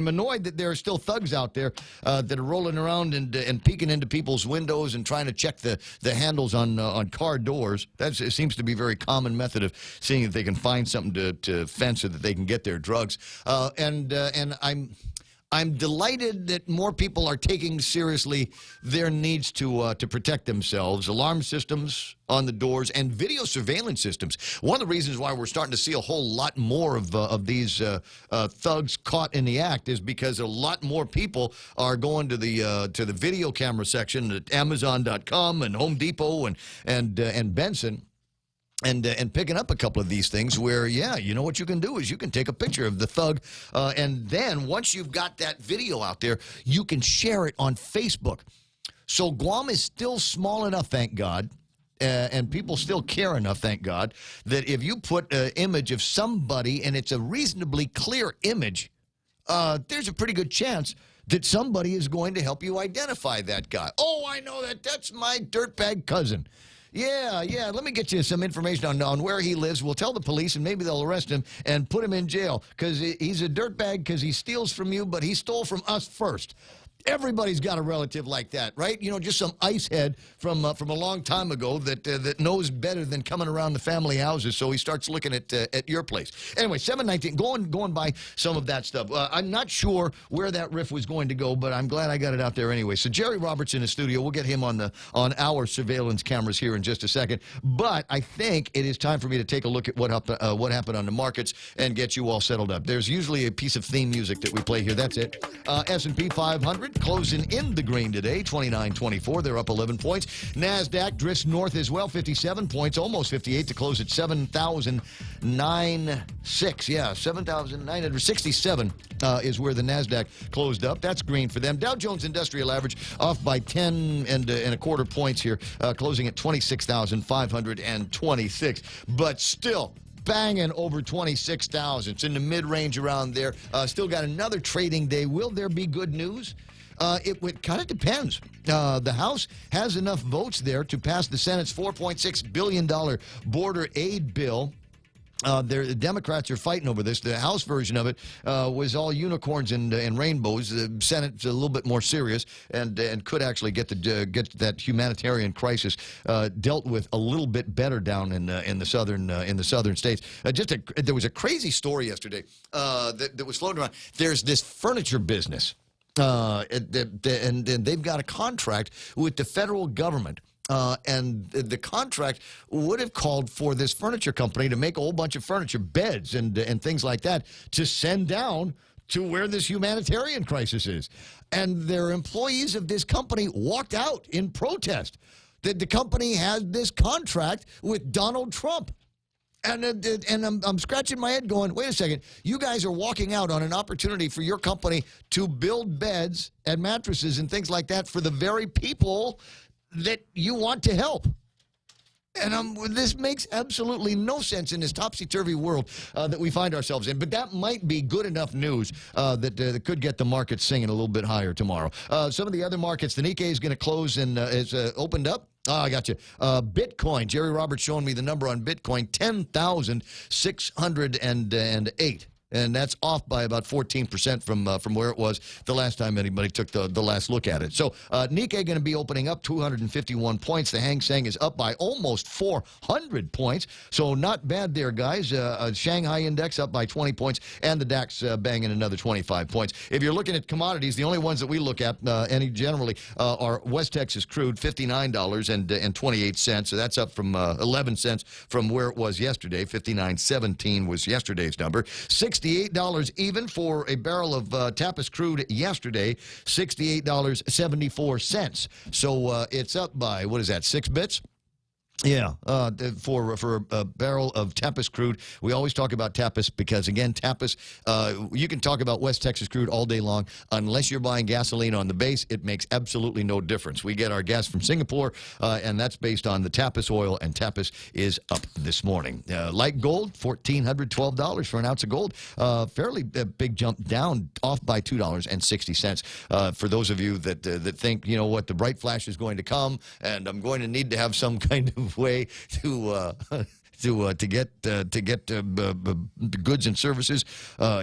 annoyed that there are still thugs out there that are rolling around and peeking into people's windows and trying to check the handles on car doors. It seems to be a very common method of seeing if they can find something to fence so that they can get their drugs. And I'm delighted that more people are taking seriously their needs to protect themselves. Alarm systems on the doors and video surveillance systems. One of the reasons why we're starting to see a whole lot more of these thugs caught in the act is because a lot more people are going to the video camera section at Amazon.com and Home Depot and Benson. And picking up a couple of these things where, you know what you can do is you can take a picture of the thug, and then once you've got that video out there, you can share it on Facebook. So Guam is still small enough, thank God, and people still care enough, thank God, that if you put an image of somebody and it's a reasonably clear image, there's a pretty good chance that somebody is going to help you identify that guy. Oh, I know that. That's my dirtbag cousin. Yeah, let me get you some information on where he lives. We'll tell the police, and maybe they'll arrest him and put him in jail because he's a dirtbag because he steals from you, but he stole from us first. Everybody's got a relative like that, right? You know, just some ice head from a long time ago that knows better than coming around the family houses, so he starts looking at your place. Anyway, 719, going by some of that stuff. I'm not sure where that riff was going to go, but I'm glad I got it out there anyway. So Jerry Roberts in the studio. We'll get him on our surveillance cameras here in just a second. But I think it is time for me to take a look at what happened on the markets and get you all settled up. There's usually a piece of theme music that we play here. That's it. S&P 500. Closing in the green today, 29.24. They're up 11 points. NASDAQ drifts north as well, 57 points, almost 58 to close at 7,906. Yeah, 7,967 is where the NASDAQ closed up. That's green for them. Dow Jones Industrial Average off by 10 and a quarter points here, closing at 26,526. But still, banging over 26,000. It's in the mid-range around there. Still got another trading day. Will there be good news? It kind of depends. The House has enough votes there to pass the Senate's $4.6 billion border aid bill. The Democrats are fighting over this. The House version of it was all unicorns and rainbows. The Senate's a little bit more serious and could actually get that humanitarian crisis dealt with a little bit better down in the southern states. There was a crazy story yesterday that was floating around. There's this furniture business. And they've got a contract with the federal government. And the contract would have called for this furniture company to make a whole bunch of furniture, beds and things like that, to send down to where this humanitarian crisis is. And their employees of this company walked out in protest that the company had this contract with Donald Trump. And I'm scratching my head going, wait a second, you guys are walking out on an opportunity for your company to build beds and mattresses and things like that for the very people that you want to help. And this makes absolutely no sense in this topsy-turvy world that we find ourselves in. But that might be good enough news that could get the market singing a little bit higher tomorrow. Some of the other markets, the Nikkei is going to close and is opened up. I got you. Bitcoin. Jerry Roberts showing me the number on Bitcoin, 10,608. And that's off by about 14% from where it was the last time anybody took the last look at it. So Nikkei going to be opening up 251 points. The Hang Seng is up by almost 400 points. So not bad there, guys. Shanghai Index up by 20 points, and the DAX banging another 25 points. If you're looking at commodities, the only ones that we look at generally are West Texas crude, $59.28. So that's up from 11 cents from where it was yesterday. 59.17 was yesterday's number. $68 even for a barrel of Tapis crude yesterday, $68.74. So it's up by, what is that, 6 bits? Yeah, for a barrel of Tapas crude. We always talk about Tapas because, again, Tapas, you can talk about West Texas crude all day long. Unless you're buying gasoline on the base, it makes absolutely no difference. We get our gas from Singapore, and that's based on the Tapas oil, and Tapas is up this morning. Like gold, $1,412 for an ounce of gold. Fairly big jump down, off by $2.60. For those of you that think, you know what, the bright flash is going to come, and I'm going to need to have some kind of way to get goods and services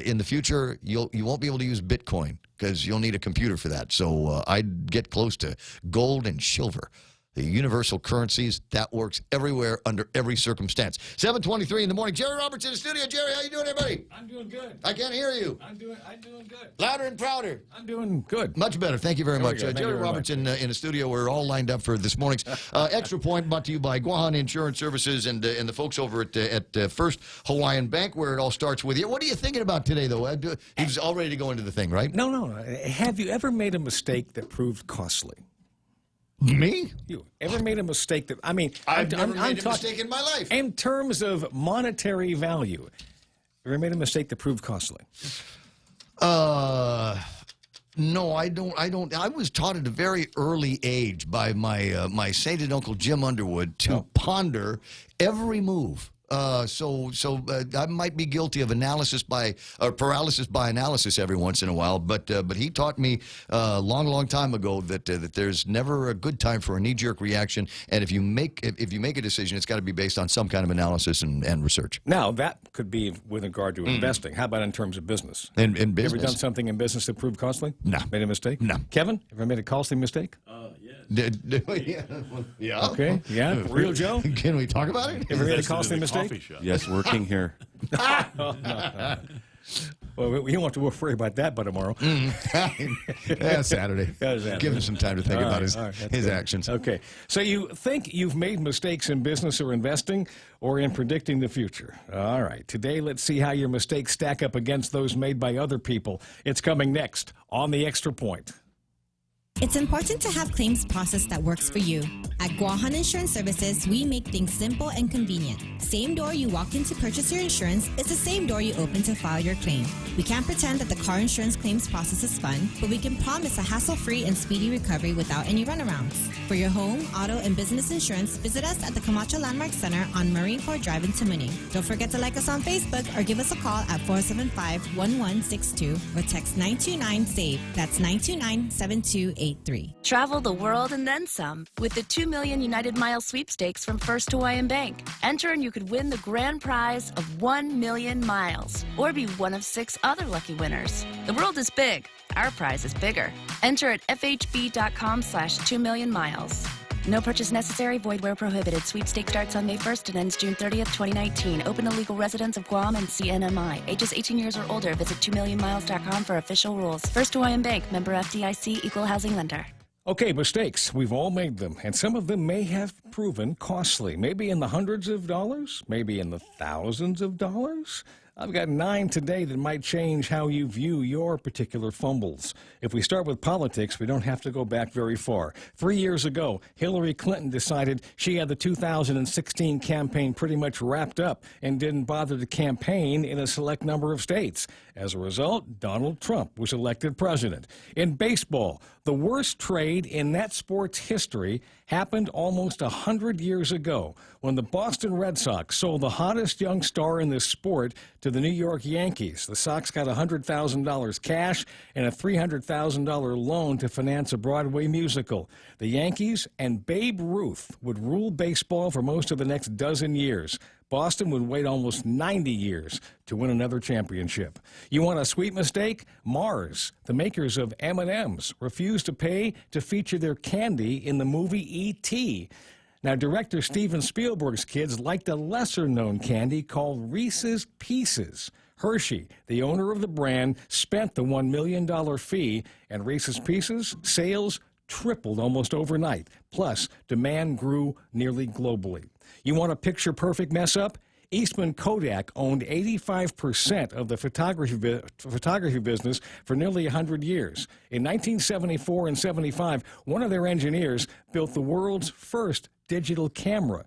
in the future, you won't be able to use Bitcoin because you'll need a computer for that. So I'd get close to gold and silver. The universal currencies, that works everywhere under every circumstance. 7:23 in the morning. Jerry Roberts in the studio. Jerry, how you doing, everybody? I'm doing good. I can't hear you. I'm doing good. Louder and prouder. I'm doing good. Much better. Thank you very much. Thank Jerry you very Roberts much. in the studio. We're all lined up for this morning's Extra Point, brought to you by Guahan Insurance Services and the folks over at First Hawaiian Bank, where it all starts with you. What are you thinking about today, though? He was all ready to go into the thing, right? No. Have you ever made a mistake that proved costly? Me? You ever made a mistake that, I've never made a mistake in my life. In terms of monetary value, ever made a mistake that proved costly? No, I don't. I was taught at a very early age by my sainted Uncle Jim Underwood to ponder every move. So I might be guilty of paralysis by analysis every once in a while, but he taught me a long time ago that there's never a good time for a knee-jerk reaction, and if you make a decision, it's got to be based on some kind of analysis and research. Now that could be with regard to investing. How about in terms of business? In business, ever done something in business that proved costly? No. Made a mistake? No. Kevin, ever made a costly mistake? Yeah. Okay. Yeah. Real Joe? Can we talk about it? Ever made a costly mistake? Yes, working here. No. Well, we don't have to worry about that by tomorrow. Saturday. Give him some time to think about his actions. Okay. So you think you've made mistakes in business or investing or in predicting the future. All right. Today, let's see how your mistakes stack up against those made by other people. It's coming next on The Extra Point. It's important to have claims process that works for you. At Guahan Insurance Services, we make things simple and convenient. Same door you walk in to purchase your insurance is the same door you open to file your claim. We can't pretend that the car insurance claims process is fun, but we can promise a hassle-free and speedy recovery without any runarounds. For your home, auto, and business insurance, visit us at the Camacho Landmark Center on Marine Corps Drive in Tamuning. Don't forget to like us on Facebook or give us a call at 475-1162 or text 929-SAVE. That's 929-7283. Travel the world and then some with the 2 million United Miles sweepstakes from First Hawaiian Bank. Enter and you could win the grand prize of 1 million miles or be one of 6 other lucky winners. The world is big. Our prize is bigger. Enter at fhb.com/2 million miles. No purchase necessary. Void where prohibited. Sweepstake starts on May 1st and ends June 30th, 2019. Open to legal residents of Guam and CNMI. Ages 18 years or older. Visit 2millionmiles.com for official rules. First Hawaiian Bank. Member FDIC. Equal housing lender. Okay, mistakes. We've all made them, and some of them may have proven costly. Maybe in the hundreds of dollars, maybe in the thousands of dollars. I've got 9 today that might change how you view your particular fumbles. If we start with politics, we don't have to go back very far. 3 years ago, Hillary Clinton decided she had the 2016 campaign pretty much wrapped up and didn't bother to campaign in a select number of states. As a result, Donald Trump was elected president. In baseball, the worst trade in that sport's history happened almost 100 years ago when the Boston Red Sox sold the hottest young star in this sport to the New York Yankees. The Sox got $100,000 cash and a $300,000 loan to finance a Broadway musical. The Yankees and Babe Ruth would rule baseball for most of the next dozen years. Boston would wait almost 90 years to win another championship. You want a sweet mistake? Mars, the makers of M&Ms, refused to pay to feature their candy in the movie E.T. Now, director Steven Spielberg's kids liked a lesser-known candy called Reese's Pieces. Hershey, the owner of the brand, spent the $1 million fee, and Reese's Pieces sales tripled almost overnight. Plus, demand grew nearly globally. You want a picture-perfect mess-up? Eastman Kodak owned 85% of the photography business for nearly 100 years. In 1974 and 75, one of their engineers built the world's first digital camera.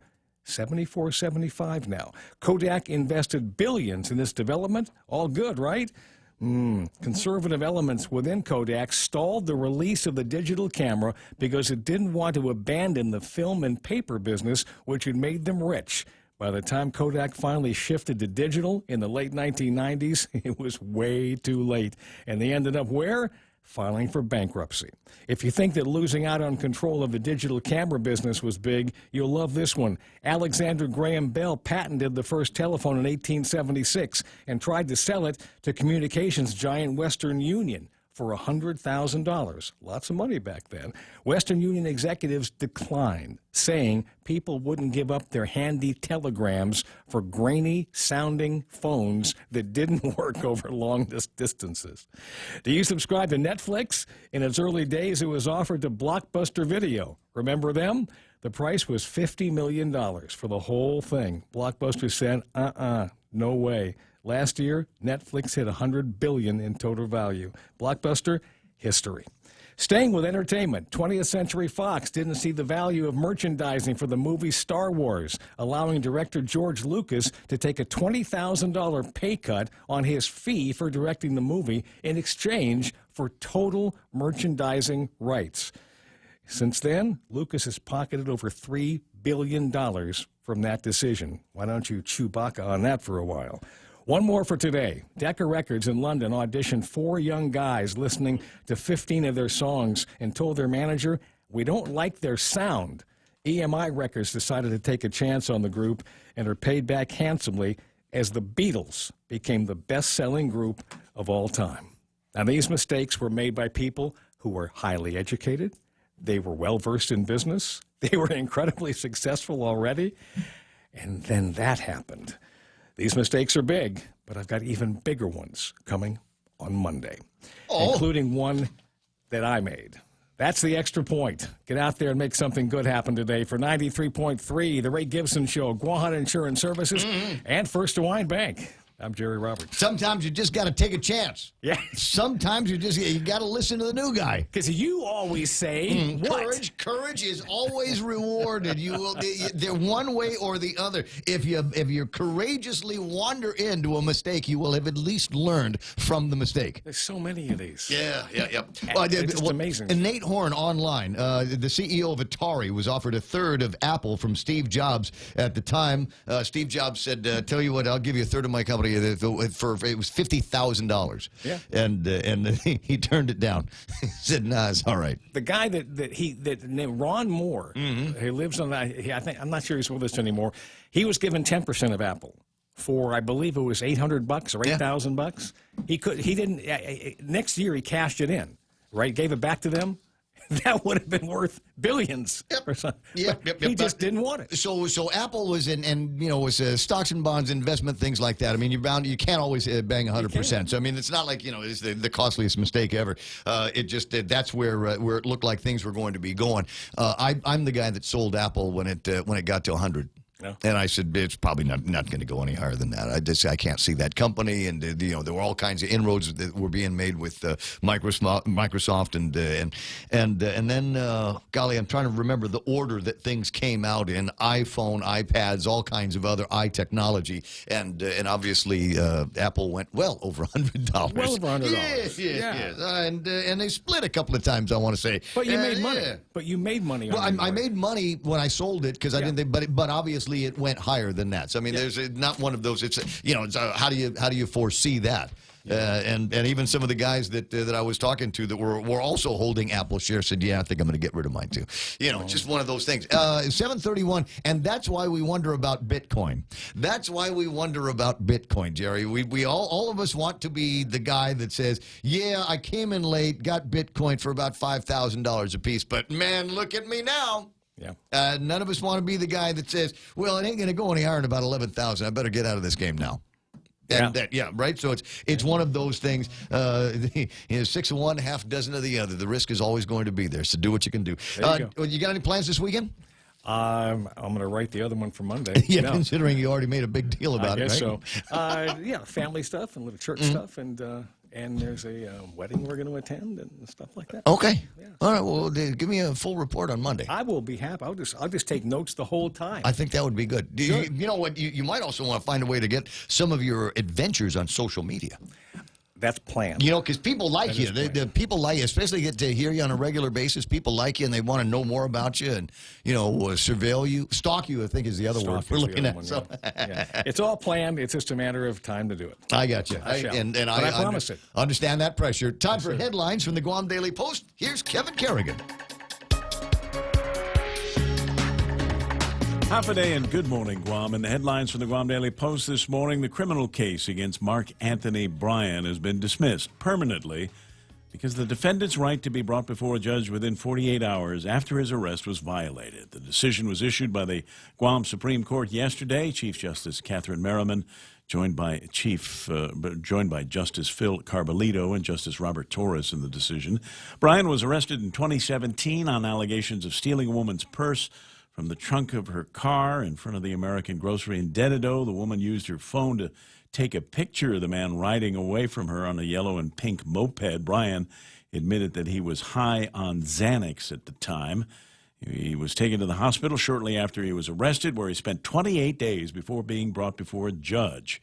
$74.75 now. Kodak invested billions in this development. All good, right? Conservative elements within Kodak stalled the release of the digital camera because it didn't want to abandon the film and paper business, which had made them rich. By the time Kodak finally shifted to digital in the late 1990s, it was way too late. And they ended up where? Filing for bankruptcy. If you think that losing out on control of the digital camera business was big, you'll love this one. Alexander Graham Bell patented the first telephone in 1876 and tried to sell it to communications giant Western Union for $100,000. Lots of money back then. Western Union executives declined, saying people wouldn't give up their handy telegrams for grainy-sounding phones that didn't work over long distances. Do you subscribe to Netflix? In its early days, it was offered to Blockbuster Video. Remember them? The price was $50 million for the whole thing. Blockbuster said, no way. Last year, Netflix hit $100 billion in total value. Blockbuster, history. Staying with entertainment, 20th Century Fox didn't see the value of merchandising for the movie Star Wars, allowing director George Lucas to take a $20,000 pay cut on his fee for directing the movie in exchange for total merchandising rights. Since then, Lucas has pocketed over $3 billion from that decision. Why don't you Chewbacca on that for a while? One more for today. Decca Records in London auditioned 4 young guys listening to 15 of their songs and told their manager, "We don't like their sound." EMI Records decided to take a chance on the group and are paid back handsomely as the Beatles became the best-selling group of all time. Now, these mistakes were made by people who were highly educated. They were well-versed in business. They were incredibly successful already. And then that happened. These mistakes are big, but I've got even bigger ones coming on Monday, including one that I made. That's the extra point. Get out there and make something good happen today. For 93.3, The Ray Gibson Show, Guahan Insurance Services, and First Hawaiian Bank. I'm Jerry Roberts. Sometimes you just got to take a chance. Yeah. Sometimes you got to listen to the new guy. Because you always say, what? Courage is always rewarded. You will, they're one way or the other. If you courageously wander into a mistake, you will have at least learned from the mistake. There's so many of these. Yeah. It's just amazing. And Nate Horn online, the CEO of Atari, was offered a third of Apple from Steve Jobs at the time. Steve Jobs said, "Tell you what, I'll give you a third of my company." It was $50,000. Yeah, and he turned it down. He said, "Nah, it's all right." The guy that named Ron Moore, who lives on I'm not sure he's with us anymore. He was given 10% of Apple for, I believe it was $800 or $8,000. He didn't. Next year he cashed it in, right? Gave it back to them. That would have been worth billions or something. He just didn't want it. So Apple was was stocks and bonds, investment, things like that. I mean, you can't always bang 100%. So I mean, it's not like it's the costliest mistake ever. That's where it looked like things were going to be going. I'm the guy that sold Apple when it got to 100. Yeah. And I said, it's probably not going to go any higher than that. I can't see that company. And, there were all kinds of inroads that were being made with Microsoft. And then, golly, I'm trying to remember the order that things came out in: iPhone, iPads, all kinds of other technology. And obviously, Apple went well over $100. Well over $100. Yes. And they split a couple of times, I want to say. But you made money. But you made money. Well, I made money when I sold it because I didn't. But obviously, it went higher than that. So I mean, there's not one of those. It's how do you foresee that? And even some of the guys that I was talking to that were also holding Apple shares said, "Yeah, I think I'm going to get rid of mine too." It's just one of those things. 7:31, and that's why we wonder about Bitcoin. That's why we wonder about Bitcoin, Jerry. We all of us want to be the guy that says, "Yeah, I came in late, got Bitcoin for about $5,000 a piece, but man, look at me now." Yeah. None of us want to be the guy that says, "Well, it ain't going to go any higher than about 11,000. I better get out of this game now." Right. So it's one of those things. 6 of one, half dozen of the other. The risk is always going to be there. So do what you can do. You got any plans this weekend? I'm going to write the other one for Monday. Considering you already made a big deal about it, right? So. Family stuff and little church stuff and and there's a wedding we're going to attend and stuff like that. Okay. All right. Well, give me a full report on Monday. I will be happy. I'll just take notes the whole time. I think that would be good. You know what? You might also want to find a way to get some of your adventures on social media. That's planned. You know, because people like you. The people like you, especially get to hear you on a regular basis. People like you, and they want to know more about you and, surveil you. Stalk you, I think, is the other word we're looking at. So. Yeah. It's all planned. It's just a matter of time to do it. I got you. I promise it. Understand that pressure. Time for headlines from the Guam Daily Post. Here's Kevin Kerrigan. Half a day and good morning, Guam. In the headlines from the Guam Daily Post this morning, the criminal case against Mark Anthony Bryan has been dismissed permanently because the defendant's right to be brought before a judge within 48 hours after his arrest was violated. The decision was issued by the Guam Supreme Court yesterday. Chief Justice Catherine Merriman, joined by Justice Phil Carbolito and Justice Robert Torres in the decision. Bryan was arrested in 2017 on allegations of stealing a woman's purse from the trunk of her car in front of the American grocery in Dededo. The woman used her phone to take a picture of the man riding away from her on a yellow and pink moped. Bryan admitted that he was high on Xanax at the time. He was taken to the hospital shortly after he was arrested, where he spent 28 days before being brought before a judge.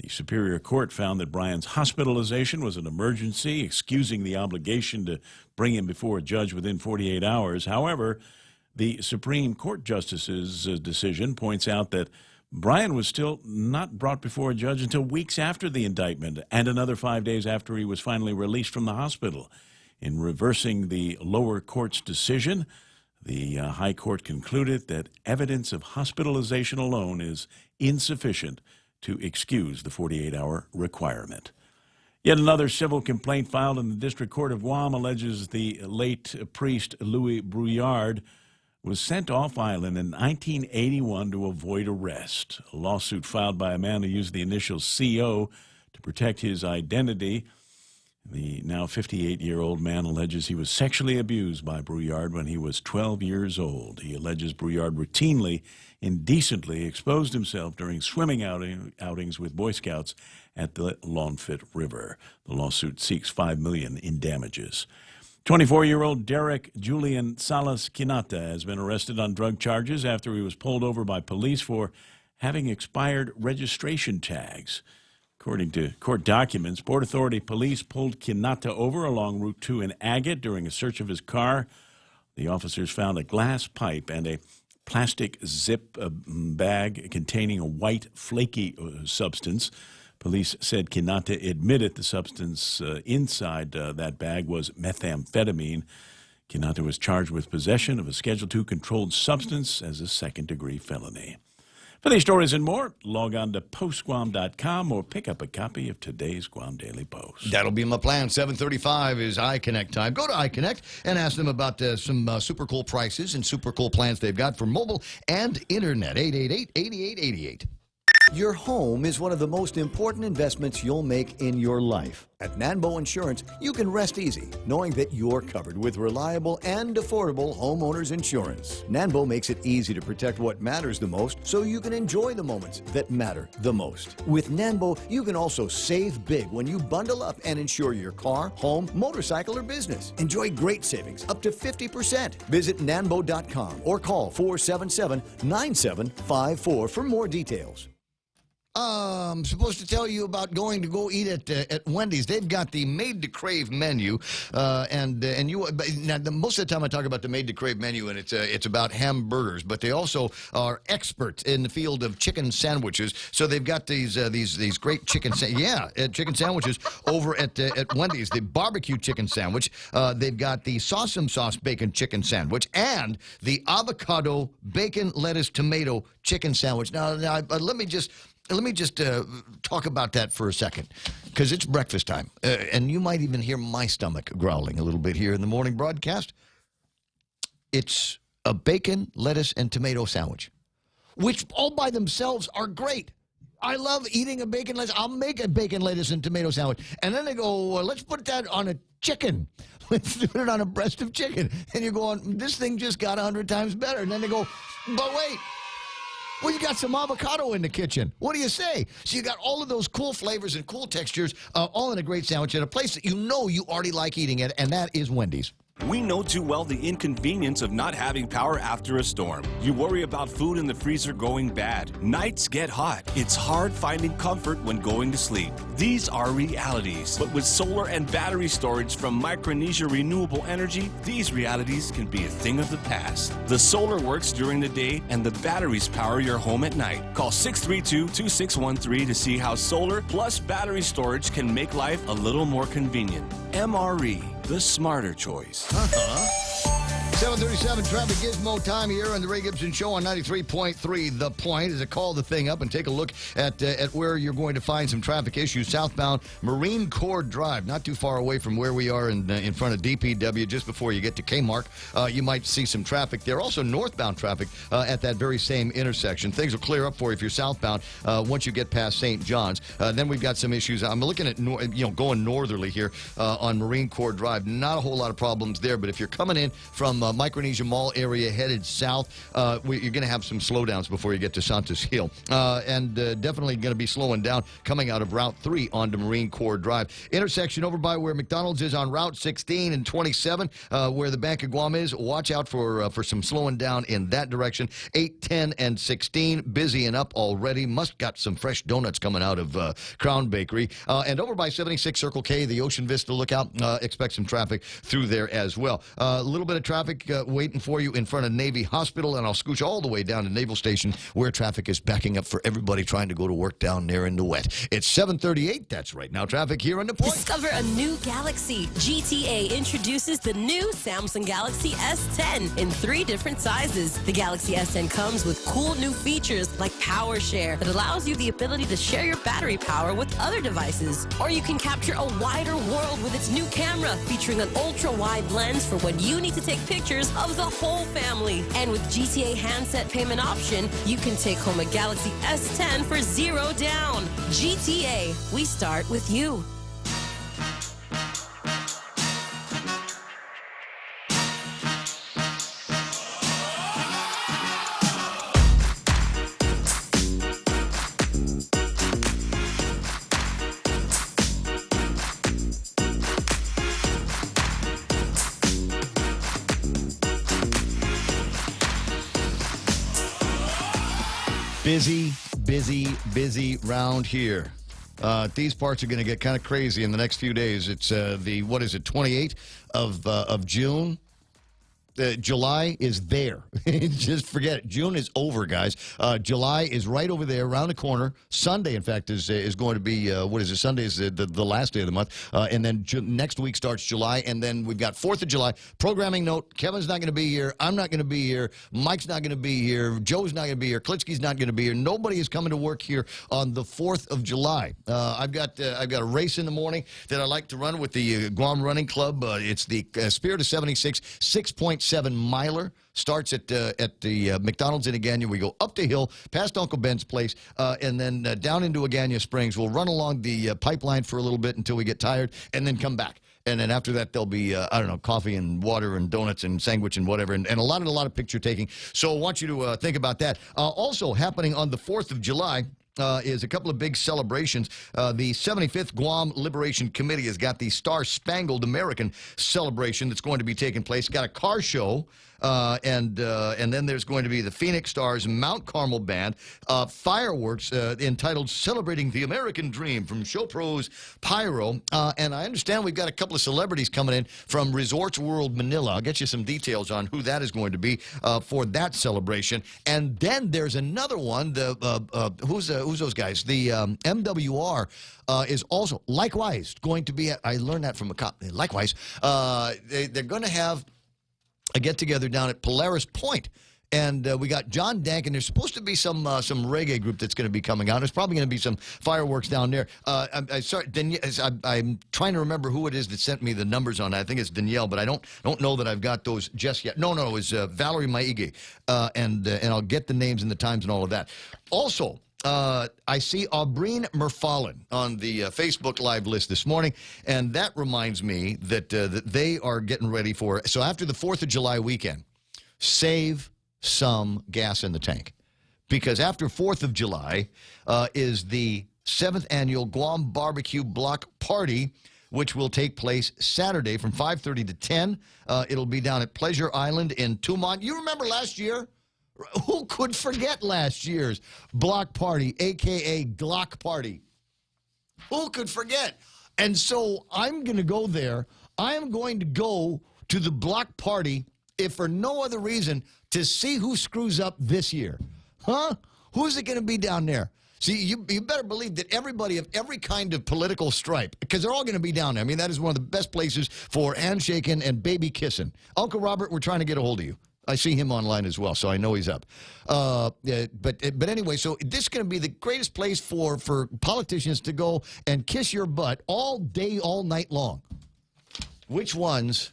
The Superior Court found that Bryan's hospitalization was an emergency, excusing the obligation to bring him before a judge within 48 hours. However, the Supreme Court Justice's decision points out that Bryan was still not brought before a judge until weeks after the indictment and another 5 days after he was finally released from the hospital. In reversing the lower court's decision, the High Court concluded that evidence of hospitalization alone is insufficient to excuse the 48-hour requirement. Yet another civil complaint filed in the District Court of Guam alleges the late priest Louis Brouillard was sent off island in 1981 to avoid arrest. A lawsuit filed by a man who used the initials CO to protect his identity. The now 58-year-old man alleges he was sexually abused by Brouillard when he was 12 years old. He alleges Brouillard routinely, indecently exposed himself during swimming outings with Boy Scouts at the Lawnfit River. The lawsuit seeks $5 million in damages. 24-year-old Derek Julian Salas Quinata has been arrested on drug charges after he was pulled over by police for having expired registration tags. According to court documents, Port Authority police pulled Quinata over along Route 2 in Agate during a search of his car. The officers found a glass pipe and a plastic zip bag containing a white, flaky substance. Police said Quinata admitted the substance inside that bag was methamphetamine. Quinata was charged with possession of a Schedule II controlled substance as a second-degree felony. For these stories and more, log on to postguam.com or pick up a copy of today's Guam Daily Post. That'll be my plan. 7:35 is iConnect time. Go to iConnect and ask them about some super cool prices and super cool plans they've got for mobile and internet. 888-8888. Your home is one of the most important investments you'll make in your life. At Nanbo Insurance, you can rest easy knowing that you're covered with reliable and affordable homeowners insurance. Nanbo makes it easy to protect what matters the most so you can enjoy the moments that matter the most. With Nanbo, you can also save big when you bundle up and insure your car, home, motorcycle, or business. Enjoy great savings up to 50%. Visit nanbo.com or call 477-9754 for more details. I'm supposed to tell you about going to go eat at Wendy's. They've got the Made to Crave menu, and most of the time I talk about the Made to Crave menu, and it's about hamburgers. But they also are experts in the field of chicken sandwiches. So they've got these great chicken sandwiches over at Wendy's. The barbecue chicken sandwich. They've got the Sawsum sauce bacon chicken sandwich and the avocado bacon lettuce tomato chicken sandwich. Now let me just talk about that for a second, because it's breakfast time, and you might even hear my stomach growling a little bit here in the morning broadcast. It's a bacon, lettuce, and tomato sandwich, which all by themselves are great. I love eating a bacon, lettuce. I'll make a bacon, lettuce, and tomato sandwich. And then they go, well, let's put that on a chicken. Let's do it on a breast of chicken. And you're going, this thing just got 100 times better. And then they go, but wait. Well, you got some avocado in the kitchen. What do you say? So you got all of those cool flavors and cool textures all in a great sandwich at a place that you know you already like eating it, and that is Wendy's. We know too well the inconvenience of not having power after a storm. You worry about food in the freezer going bad. Nights get hot. It's hard finding comfort when going to sleep. These are realities. But with solar and battery storage from Micronesia Renewable Energy, these realities can be a thing of the past. The solar works during the day and the batteries power your home at night. Call 632-2613 to see how solar plus battery storage can make life a little more convenient. MRE. The smarter choice. 7:37 traffic gizmo time here on the Ray Gibson Show on 93.3. The Point is to call the thing up and take a look at where you're going to find some traffic issues. Southbound Marine Corps Drive, not too far away from where we are in front of DPW, just before you get to Kmart. You might see some traffic there. Also northbound traffic at that very same intersection. Things will clear up for you if you're southbound once you get past St. John's. Then we've got some issues. I'm looking at going northerly here on Marine Corps Drive. Not a whole lot of problems there, but if you're coming in from Micronesia Mall area headed south, you're going to have some slowdowns before you get to Santos Hill. And definitely going to be slowing down coming out of Route 3 onto Marine Corps Drive. Intersection over by where McDonald's is on Route 16 and 27, where the Bank of Guam is. Watch out for some slowing down in that direction. 8, 10, and 16, busying up already. Must got some fresh donuts coming out of Crown Bakery. And over by 76 Circle K, the Ocean Vista Lookout, expect some traffic through there as well. A little bit of traffic waiting for you in front of Navy Hospital, and I'll scooch all the way down to Naval Station where traffic is backing up for everybody trying to go to work down there in the wet. It's 7:38. That's right now traffic here on The Point. Discover a new Galaxy. GTA introduces the new Samsung Galaxy S10 in 3 different sizes. The Galaxy S10 comes with cool new features like Power Share that allows you the ability to share your battery power with other devices. Or you can capture a wider world with its new camera featuring an ultra-wide lens for when you need to take pictures of the whole family. And with GTA handset payment option, you can take home a Galaxy S10 for $0 down. GTA, we start with you. Busy round here. These parts are going to get kind of crazy in the next few days. It's the 28th of June. July is there. Just forget it. June is over, guys. July is right over there, around the corner. Sunday, in fact, is going to be, Sunday is the last day of the month. And then next week starts July. And then we've got 4th of July. Programming note, Kevin's not going to be here. I'm not going to be here. Mike's not going to be here. Joe's not going to be here. Klitsky's not going to be here. Nobody is coming to work here on the 4th of July. I've got a race in the morning that I like to run with the Guam Running Club. It's the Spirit of 76, 6.7 miler. Starts at the McDonald's in Agana. We go up the hill, past Uncle Ben's place, and then down into Agana Springs. We'll run along the pipeline for a little bit until we get tired, and then come back. And then after that, there'll be, coffee and water and donuts and sandwich and whatever, and a lot of picture taking. So I want you to think about that. Also happening on the 4th of July, is a couple of big celebrations. The 75th Guam Liberation Committee has got the Star Spangled American celebration that's going to be taking place. Got a car show. And then there's going to be the Phoenix Stars Mount Carmel Band, fireworks entitled Celebrating the American Dream from Show Pros Pyro. And I understand we've got a couple of celebrities coming in from Resorts World Manila. I'll get you some details on who that is going to be for that celebration. And then there's another one. Who's those guys? The MWR is also likewise going to be. I learned that from a cop. Likewise, they're going to have a get-together down at Polaris Point. And we got John Dank, and there's supposed to be some reggae group that's going to be coming out. There's probably going to be some fireworks down there. I'm trying to remember who it is that sent me the numbers on that. I think it's Danielle, but I don't know that I've got those just yet. No, it was Valerie Maige, and I'll get the names and the times and all of that. Also, I see Aubreen Merfallen on the Facebook Live list this morning, and that reminds me that they are getting ready for. So after the 4th of July weekend, save some gas in the tank. because after 4th of July is the 7th annual Guam Barbecue Block Party, which will take place Saturday from 5:30 to 10. It'll be down at Pleasure Island in Tumon. You remember last year? Who could forget last year's block party, a.k.a. Glock Party? Who could forget? And so I'm going to go there. I am going to go to the block party, if for no other reason, to see who screws up this year. Huh? Who's it going to be down there? See, you better believe that everybody of every kind of political stripe, because they're all going to be down there. I mean, that is one of the best places for handshaking and baby kissing. Uncle Robert, we're trying to get a hold of you. I see him online as well, so I know he's up. But anyway, so this is going to be the greatest place for politicians to go and kiss your butt all day, all night long. Which ones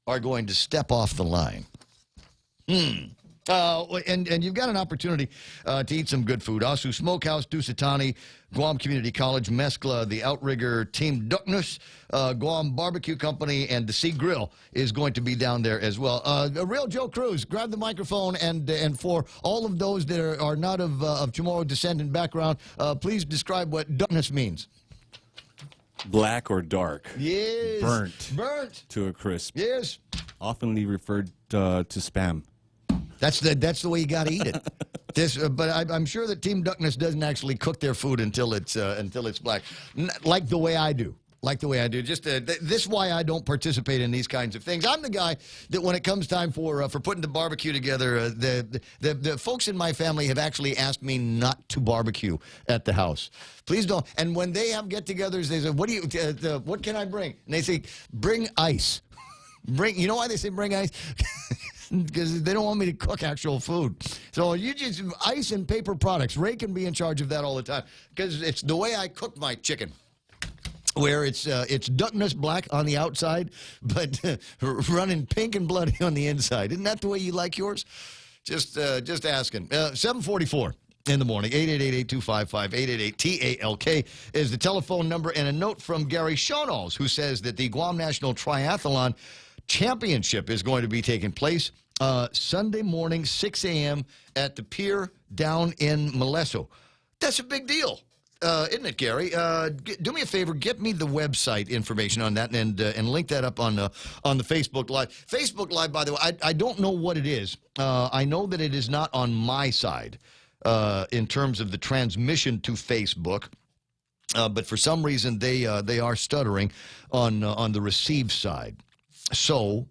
are going to step off the line? And you've got an opportunity to eat some good food. Asu Smokehouse, Dusitani, Guam Community College, Mescla, the Outrigger, Team Duckness, Guam Barbecue Company, and the Sea Grill is going to be down there as well. Real Joe Cruz, grab the microphone, and for all of those that are not of Chamorro descent and background, please describe what Duckness means. Black or dark. Yes. Burnt to a crisp. Yes. Oftenly referred to spam. That's the way you got to eat it. But I'm sure that Team Duckness doesn't actually cook their food until it's black, like the way I do. Like the way I do. Just this is why I don't participate in these kinds of things. I'm the guy that when it comes time for putting the barbecue together, the folks in my family have actually asked me not to barbecue at the house. Please don't. And when they have get-togethers, they say, "What can I bring?" And they say, "Bring ice." You know why they say bring ice? Because they don't want me to cook actual food. So you just ice and paper products. Ray can be in charge of that all the time because it's the way I cook my chicken, where it's Duckness black on the outside, but running pink and bloody on the inside. Isn't that the way you like yours? Just asking. 7:44 in the morning. 888-8255-888-TALK is the telephone number, and a note from Gary Shonals, who says that the Guam National Triathlon Championship is going to be taking place Sunday morning, 6 a.m. at the pier down in Moleso. That's a big deal, isn't it, Gary? Do me a favor, get me the website information on that and link that up on the Facebook Live. Facebook Live, by the way, I don't know what it is. I know that it is not on my side in terms of the transmission to Facebook. But for some reason, they are stuttering on the receive side. So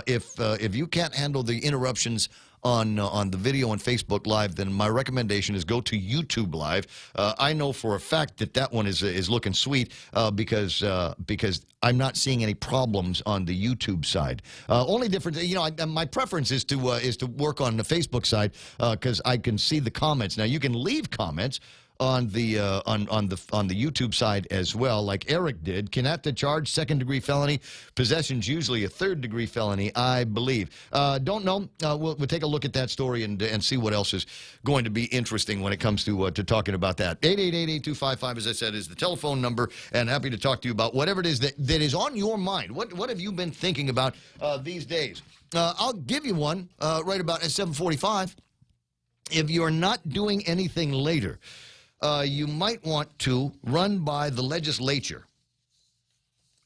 if you can't handle the interruptions on the video and Facebook Live, then my recommendation is go to YouTube Live. I know for a fact that one is looking sweet because I'm not seeing any problems on the YouTube side. Only difference, my preference is to work on the Facebook side because I can see the comments. Now you can leave comments on the YouTube side as well, like Eric did. Cannot charge second-degree felony. Possession's usually a third-degree felony, I believe. Don't know. We'll take a look at that story and see what else is going to be interesting when it comes to talking about that. 888-8255, as I said, is the telephone number, and happy to talk to you about whatever it is that is on your mind. What have you been thinking about these days? I'll give you one right about at 7:45. If you're not doing anything later, you might want to run by the legislature.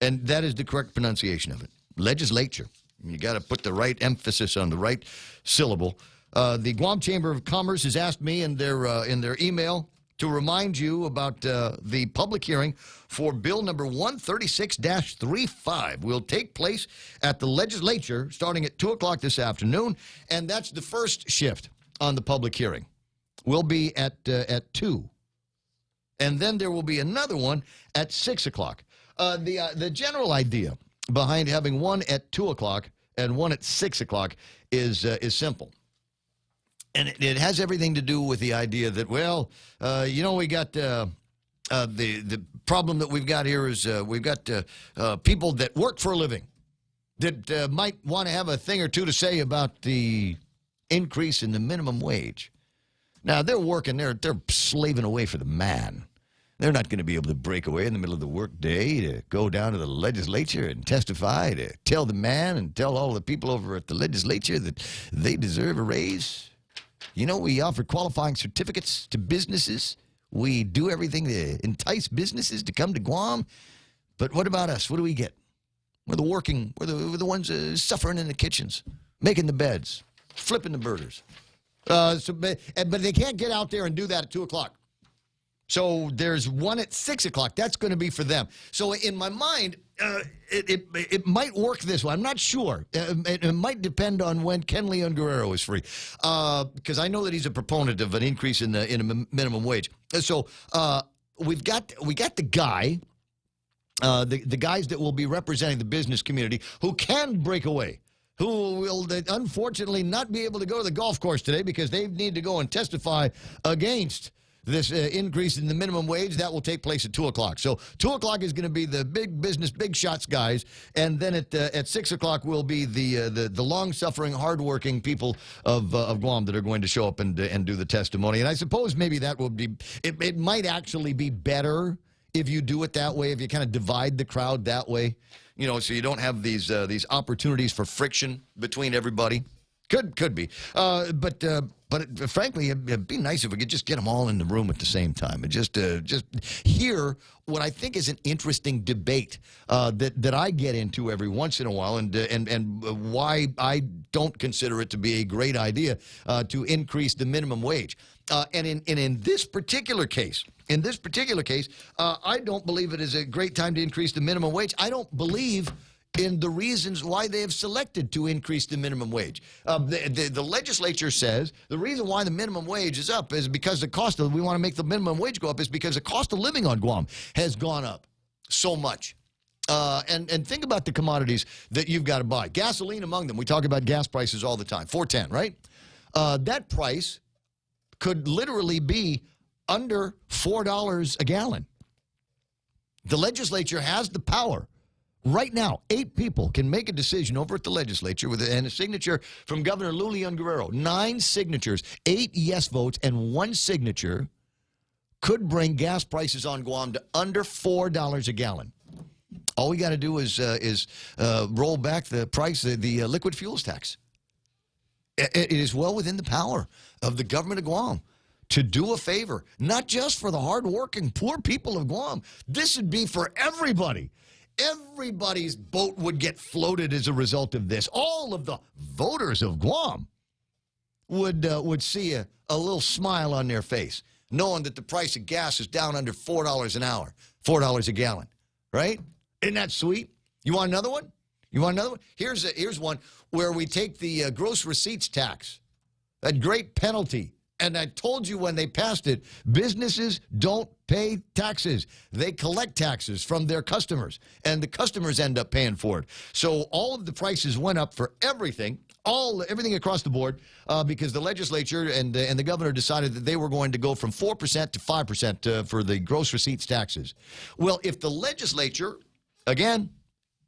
And that is the correct pronunciation of it. Legislature. You got to put the right emphasis on the right syllable. The Guam Chamber of Commerce has asked me in their email to remind you about the public hearing for Bill number 136-35 will take place at the legislature starting at 2 o'clock this afternoon. And that's the first shift on the public hearing. Will be at 2. And then there will be another one at 6 o'clock. The general idea behind having one at 2 o'clock and one at 6 o'clock is simple. And it has everything to do with the idea that, well, we got the problem that we've got here is we've got people that work for a living that might want to have a thing or two to say about the increase in the minimum wage. Now, they're working, they're slaving away for the man. They're not going to be able to break away in the middle of the work day to go down to the legislature and testify, to tell the man and tell all the people over at the legislature that they deserve a raise. You know, we offer qualifying certificates to businesses. We do everything to entice businesses to come to Guam. But what about us? What do we get? We're the ones suffering in the kitchens, making the beds, flipping the burgers. But they can't get out there and do that at 2 o'clock. So there's one at 6 o'clock. That's going to be for them. So in my mind, it might work this way. I'm not sure. It might depend on when Ken Leon Guerrero is free, because I know that he's a proponent of an increase in the minimum wage. So we got the guy, the guys that will be representing the business community who can break away, who will unfortunately not be able to go to the golf course today because they need to go and testify against this increase in the minimum wage. That will take place at 2 o'clock. So 2 o'clock is going to be the big business, big shots guys, and then at 6 o'clock will be the long-suffering, hard-working people of Guam that are going to show up and do the testimony. And I suppose maybe that will be, it might actually be better if you do it that way, if you kind of divide the crowd that way, you know, so you don't have these opportunities for friction between everybody. Could be. But frankly, it'd be nice if we could just get them all in the room at the same time and just hear what I think is an interesting debate that I get into every once in a while, and why I don't consider it to be a great idea to increase the minimum wage. And in this particular case, I don't believe it is a great time to increase the minimum wage. I don't believe in the reasons why they have selected to increase the minimum wage. The legislature says the reason why the minimum wage is up is because we want to make the minimum wage go up is because the cost of living on Guam has gone up so much. And think about the commodities that you've got to buy. Gasoline among them. We talk about gas prices all the time. $4.10, right? That price could literally be under $4 a gallon. The legislature has the power. Right now, 8 people can make a decision over at the legislature and a signature from Governor Lou Leon Guerrero. 9 signatures, 8 yes votes, and 1 signature could bring gas prices on Guam to under $4 a gallon. All we got to do is roll back the price, the liquid fuels tax. It is well within the power of the government of Guam to do a favor, not just for the hardworking, poor people of Guam. This would be for everybody. Everybody's boat would get floated as a result of this. All of the voters of Guam would see a little smile on their face, knowing that the price of gas is down under $4 an hour, $4 a gallon, right? Isn't that sweet? You want another one? You want another one? Here's one where we take the gross receipts tax, that great penalty. And I told you when they passed it, businesses don't pay taxes. They collect taxes from their customers, and the customers end up paying for it. So all of the prices went up for everything, everything across the board, because the legislature and the governor decided that they were going to go from 4% to 5% for the gross receipts taxes. Well, if the legislature, again,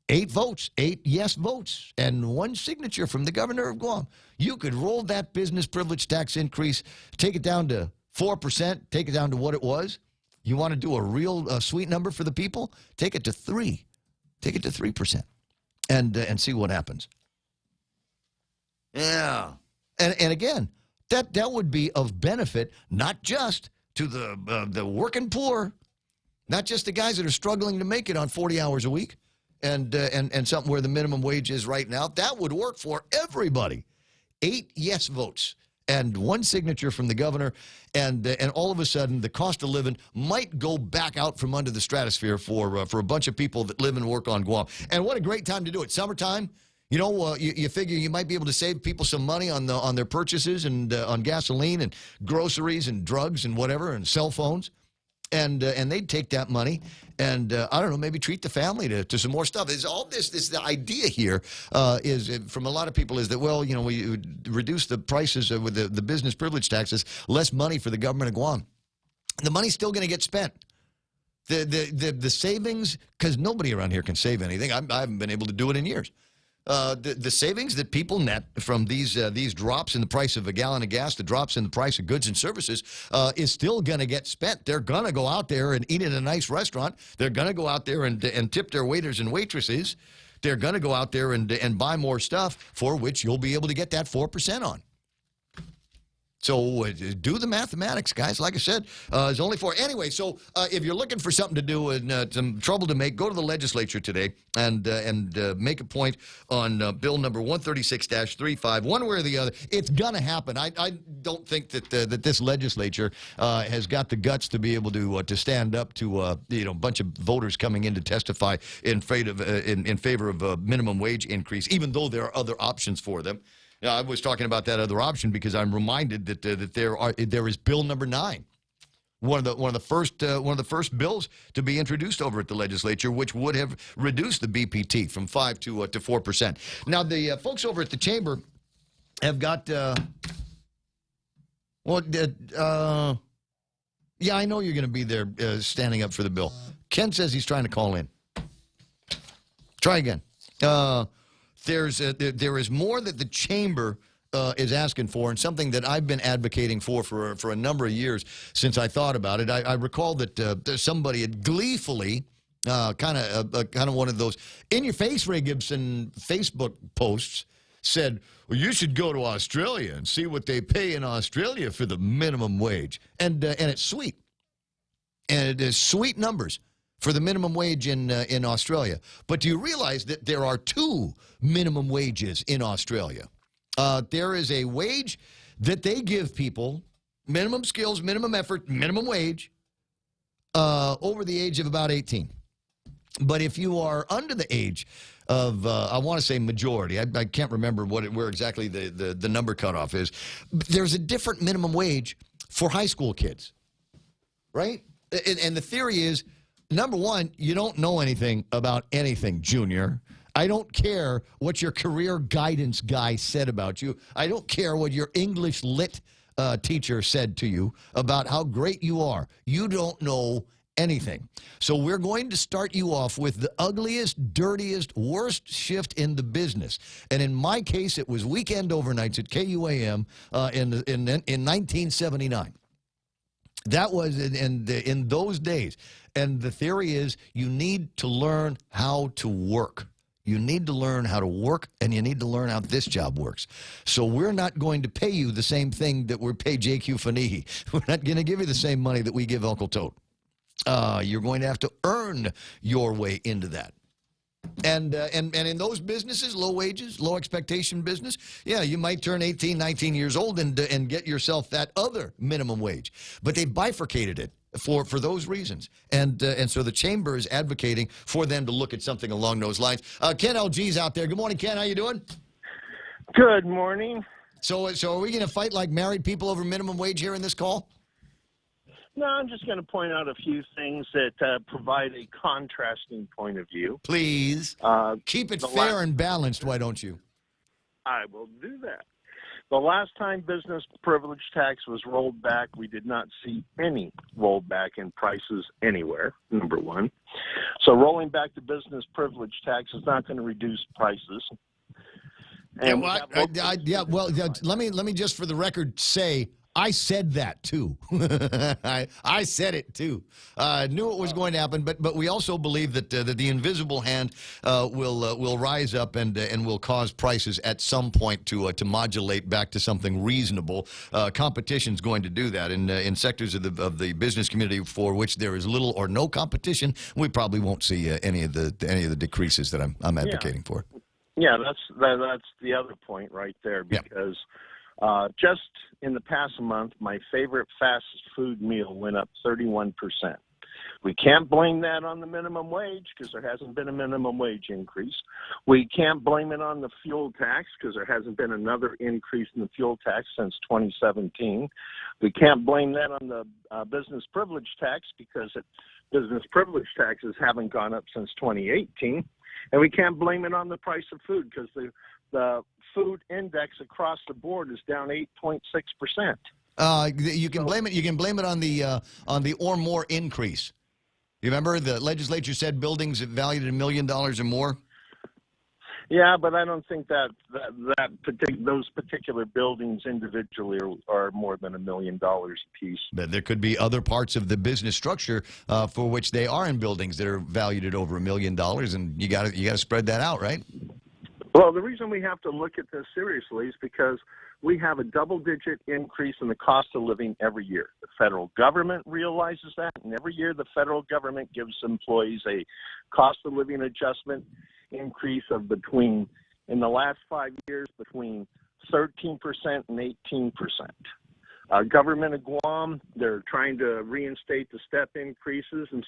8 votes, 8 yes votes, and 1 signature from the governor of Guam, you could roll that business privilege tax increase, take it down to 4%, take it down to what it was. You want to do a real sweet number for the people? Take it to 3. Take it to 3%, and see what happens. Yeah, and again, that would be of benefit not just to the working poor, not just the guys that are struggling to make it on 40 hours a week. And something where the minimum wage is right now, that would work for everybody. 8 yes votes and 1 signature from the governor, and all of a sudden the cost of living might go back out from under the stratosphere for a bunch of people that live and work on Guam. And what a great time to do it. Summertime, you know, you figure you might be able to save people some money on their purchases and on gasoline and groceries and drugs and whatever and cell phones. And they'd take that money and, I don't know, maybe treat the family to some more stuff. It's all this the idea here is from a lot of people is that, well, you know, we reduce the prices with the business privilege taxes, less money for the government of Guam. The money's still going to get spent. The savings, because nobody around here can save anything. I haven't been able to do it in years. The savings that people net from these drops in the price of a gallon of gas, the drops in the price of goods and services, is still going to get spent. They're going to go out there and eat in a nice restaurant. They're going to go out there and tip their waiters and waitresses. They're going to go out there and buy more stuff for which you'll be able to get that 4% on. So do the mathematics, guys. Like I said, it's only 4. Anyway, so if you're looking for something to do and some trouble to make, go to the legislature today and make a point on bill number 136-35. One way or the other, it's going to happen. I don't think that that this legislature has got the guts to be able to stand up to a bunch of voters coming in to testify in favor of a minimum wage increase, even though there are other options for them. I was talking about that other option because I'm reminded that there is Bill number 9, one of the first bills to be introduced over at the legislature, which would have reduced the BPT from 5 to 4%. Now the folks over at the chamber have got yeah, I know you're going to be there standing up for the bill. Ken says he's trying to call in. Try again. There is more that the chamber is asking for, and something that I've been advocating for a number of years since I thought about it. I recall that somebody had gleefully, kind of one of those in-your-face Ray Gibson Facebook posts, said, well, you should go to Australia and see what they pay in Australia for the minimum wage. And it's sweet. And it is sweet numbers for the minimum wage in Australia. But do you realize that there are 2 minimum wages in Australia? There is a wage that they give people, minimum skills, minimum effort, minimum wage, over the age of about 18. But if you are under the age of, I want to say majority, I can't remember where exactly the number cutoff is, there's a different minimum wage for high school kids, right? And the theory is, number one, you don't know anything about anything, Junior. I don't care what your career guidance guy said about you. I don't care what your English lit teacher said to you about how great you are. You don't know anything. So we're going to start you off with the ugliest, dirtiest, worst shift in the business. And in my case, it was weekend overnights at KUAM in 1979. That was in those days. And the theory is you need to learn how to work. You need to learn how to work, and you need to learn how this job works. So we're not going to pay you the same thing that we pay J.Q. Fanihi. We're not going to give you the same money that we give Uncle Toad. You're going to have to earn your way into that. And in those businesses, low wages, low expectation business, yeah, you might turn 18, 19 years old and get yourself that other minimum wage. But they bifurcated it for those reasons. And so the chamber is advocating for them to look at something along those lines. Ken LG's out there. Good morning, Ken. How you doing? Good morning. So are we going to fight like married people over minimum wage here in this call? No, I'm just going to point out a few things that provide a contrasting point of view. Please. Keep it fair and balanced, why don't you? I will do that. The last time business privilege tax was rolled back, we did not see any rollback in prices anywhere, number one. So rolling back the business privilege tax is not going to reduce prices. And let me just for the record say, I said that too. I said it too. Knew it was going to happen, but we also believe that the invisible hand will rise up and will cause prices at some point to modulate back to something reasonable. Competition's going to do that in sectors of the business community for which there is little or no competition. We probably won't see any of the decreases that I'm advocating for. Yeah, that's the other point right there because. Just in the past month, my favorite fast food meal went up 31%. We can't blame that on the minimum wage because there hasn't been a minimum wage increase. We can't blame it on the fuel tax because there hasn't been another increase in the fuel tax since 2017. We can't blame that on the business privilege tax because business privilege taxes haven't gone up since 2018. And we can't blame it on the price of food because the food index across the board is down 8.6%. You can blame it. You can blame it on the or more increase. You remember the legislature said buildings valued $1 million or more. Yeah, but I don't think those particular buildings individually are more than $1 million a piece. But there could be other parts of the business structure for which they are in buildings that are valued at over $1 million, and you got to spread that out, right? Well, the reason we have to look at this seriously is because we have a double-digit increase in the cost of living every year. The federal government realizes that, and every year the federal government gives employees a cost of living adjustment increase of between, in the last 5 years, between 13% and 18%. Government of Guam, they're trying to reinstate the step increases, and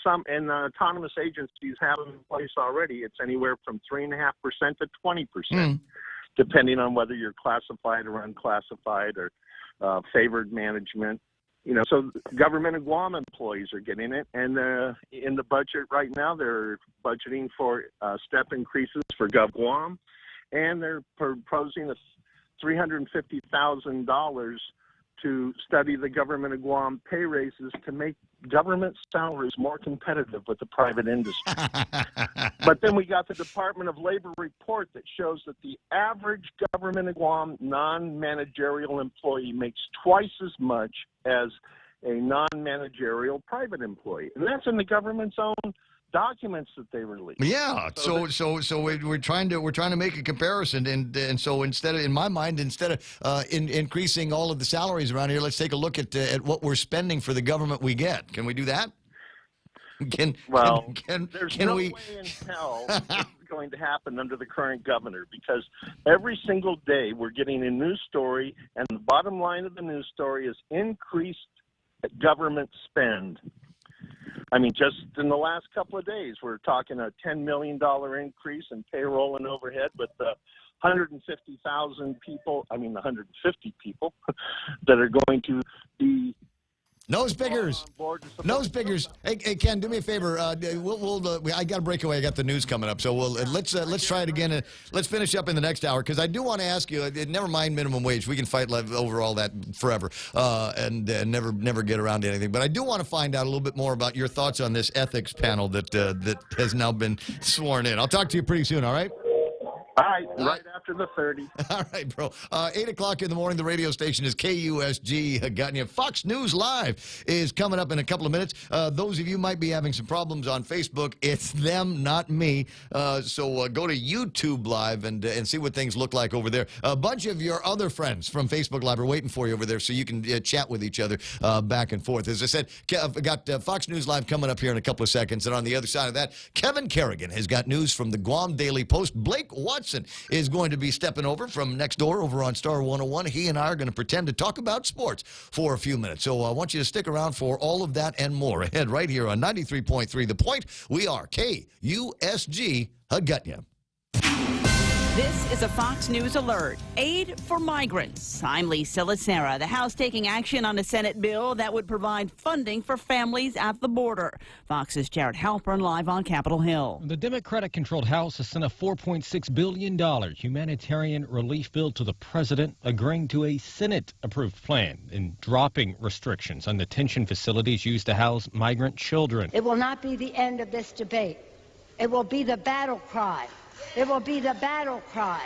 autonomous agencies have them in place already. It's anywhere from 3.5% to 20%, depending on whether you're classified or unclassified or favored management. So government of Guam employees are getting it, and in the budget right now, they're budgeting for step increases for Gov Guam, and they're proposing $350,000 to study the government of Guam pay raises to make government salaries more competitive with the private industry. But then we got the Department of Labor report that shows that the average government of Guam non-managerial employee makes twice as much as a non-managerial private employee. And that's in the government's own documents that they release. Yeah, so we're trying to make a comparison, and so instead of increasing all of the salaries around here, let's take a look at what we're spending for the government we get. Can we do that? There's no way in hell this is going to happen under the current governor, because every single day we're getting a news story, and the bottom line of the news story is increased government spend. I mean, just in the last couple of days, we're talking a $10 million increase in payroll and overhead with 150 people that are going to be Nose pickers. Hey, Ken, do me a favor. I got to break away. I got the news coming up, so let's try it again. Let's finish up in the next hour, because I do want to ask you. Never mind minimum wage. We can fight over all that forever, and never get around to anything. But I do want to find out a little bit more about your thoughts on this ethics panel that has now been sworn in. I'll talk to you pretty soon. All right. All right, right after the 30. All right, bro. 8 o'clock in the morning, the radio station is KUSG. Gotten you. Fox News Live is coming up in a couple of minutes. Those of you might be having some problems on Facebook. It's them, not me. So go to YouTube Live and see what things look like over there. A bunch of your other friends from Facebook Live are waiting for you over there, so you can chat with each other back and forth. As I said, I've got Fox News Live coming up here in a couple of seconds. And on the other side of that, Kevin Kerrigan has got news from the Guam Daily Post. Blake Watson is going to be stepping over from next door over on Star 101. He and I are going to pretend to talk about sports for a few minutes. So I want you to stick around for all of that and more ahead right here on 93.3 The Point. We are KUSG. Hagutnya. This is a Fox News alert. Aid for migrants. I'm Lisa Lacera. The House taking action on a Senate bill that would provide funding for families at the border. Fox's Jared Halpern live on Capitol Hill. The Democratic-controlled House has sent a $4.6 billion humanitarian relief bill to the president, agreeing to a Senate-approved plan in dropping restrictions on detention facilities used to house migrant children. It will not be the end of this debate. It will be the battle cry. It will be the battle cry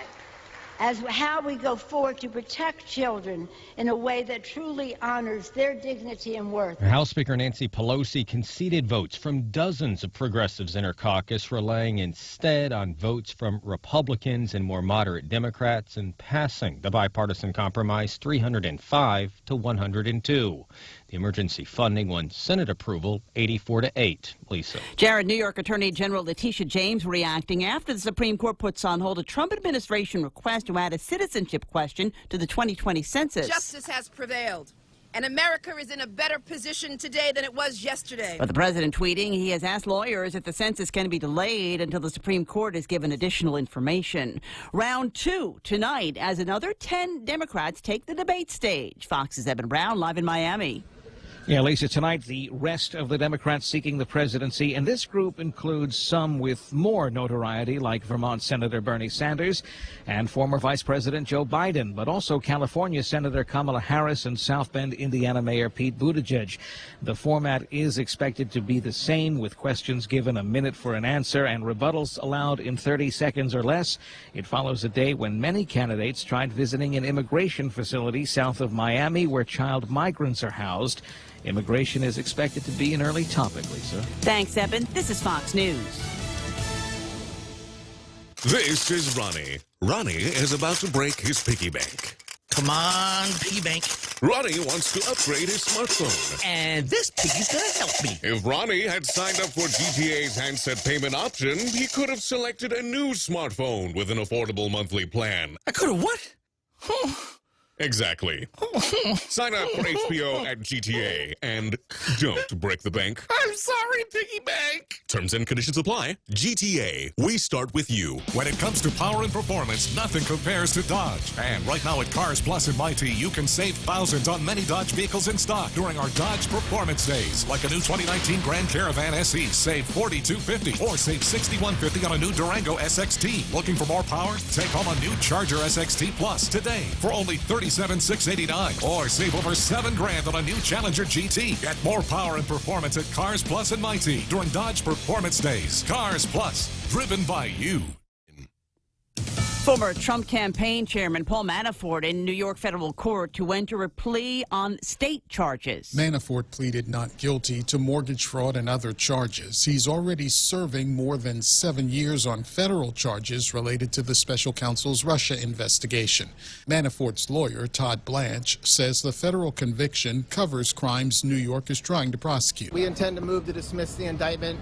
as how we go forward to protect children in a way that truly honors their dignity and worth. House Speaker Nancy Pelosi conceded votes from dozens of progressives in her caucus, relying instead on votes from Republicans and more moderate Democrats, and passing the bipartisan compromise 305 to 102. The emergency funding won Senate approval 84-8. Lisa. Jared, New York Attorney General Letitia James reacting after the Supreme Court puts on hold a Trump administration request to add a citizenship question to the 2020 census. Justice has prevailed, and America is in a better position today than it was yesterday. But the president tweeting he has asked lawyers if the census can be delayed until the Supreme Court is given additional information. Round 2 tonight as another 10 Democrats take the debate stage. Fox's Evan Brown live in Miami. Yeah, Lisa, tonight the rest of the Democrats seeking the presidency, and this group includes some with more notoriety like Vermont Senator Bernie Sanders and former Vice President Joe Biden, but also California Senator Kamala Harris and South Bend, Indiana Mayor Pete Buttigieg. The format is expected to be the same, with questions given a minute for an answer and rebuttals allowed in 30 seconds or less. It follows a day when many candidates tried visiting an immigration facility south of Miami where child migrants are housed. Immigration is expected to be an early topic, Lisa. Thanks, Evan. This is Fox News. This is Ronnie. Ronnie is about to break his piggy bank. Come on, piggy bank. Ronnie wants to upgrade his smartphone. And this piggy's gonna help me. If Ronnie had signed up for GTA's handset payment option, he could have selected a new smartphone with an affordable monthly plan. I could have what? Exactly. Sign up for HBO at GTA and don't break the bank. I'm sorry, piggy bank. Terms and conditions apply. GTA, we start with you. When it comes to power and performance, nothing compares to Dodge. And right now at Cars Plus and Mighty, you can save thousands on many Dodge vehicles in stock during our Dodge Performance Days. Like a new 2019 Grand Caravan SE, save $4,250 or save $6,150 on a new Durango SXT. Looking for more power? Take home a new Charger SXT Plus today for only $37,689 or save over $7,000 on a new Challenger GT. Get more power and performance at Cars Plus and Mighty during Dodge Performance Days. Cars Plus, driven by you. Former Trump campaign chairman Paul Manafort in New York federal court to enter a plea on state charges. Manafort pleaded not guilty to mortgage fraud and other charges. He's already serving more than 7 years on federal charges related to the special counsel's Russia investigation. Manafort's lawyer, Todd Blanche, says the federal conviction covers crimes New York is trying to prosecute. We intend to move to dismiss the indictment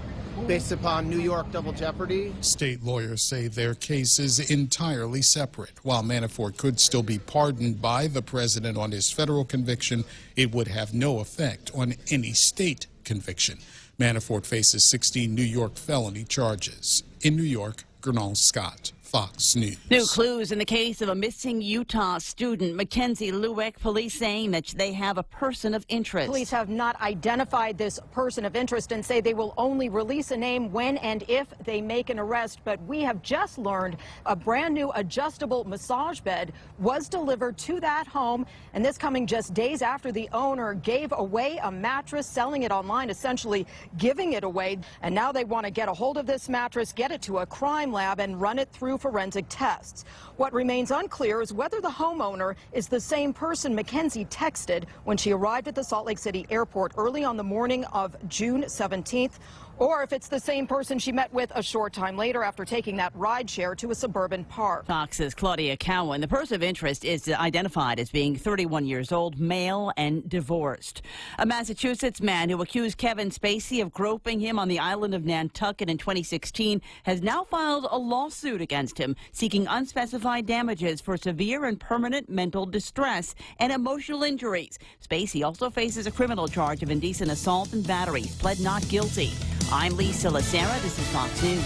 based upon New York double jeopardy. State lawyers say their case is entirely separate. While Manafort could still be pardoned by the president on his federal conviction, it would have no effect on any state conviction. Manafort faces 16 New York felony charges. In New York, Gernal Scott, Fox News. New clues in the case of a missing Utah student, Mackenzie Lueck. Police saying that they have a person of interest. Police have not identified this person of interest and say they will only release a name when and if they make an arrest. But we have just learned a brand new adjustable massage bed was delivered to that home, and this coming just days after the owner gave away a mattress, selling it online, essentially giving it away. And now they want to get a hold of this mattress, get it to a crime lab, and run it through forensic tests. What remains unclear is whether the homeowner is the same person Mackenzie texted when she arrived at the Salt Lake City airport early on the morning of June 17th, or if it's the same person she met with a short time later after taking that ride share to a suburban park. Fox's Claudia Cowan. The person of interest is identified as being 31 years old, male, and divorced. A Massachusetts man who accused Kevin Spacey of groping him on the island of Nantucket in 2016 has now filed a lawsuit against him, seeking unspecified damages for severe and permanent mental distress and emotional injuries. Spacey also faces a criminal charge of indecent assault and battery. He's pled not guilty. I'm Lisa Lacera. This is Fox News.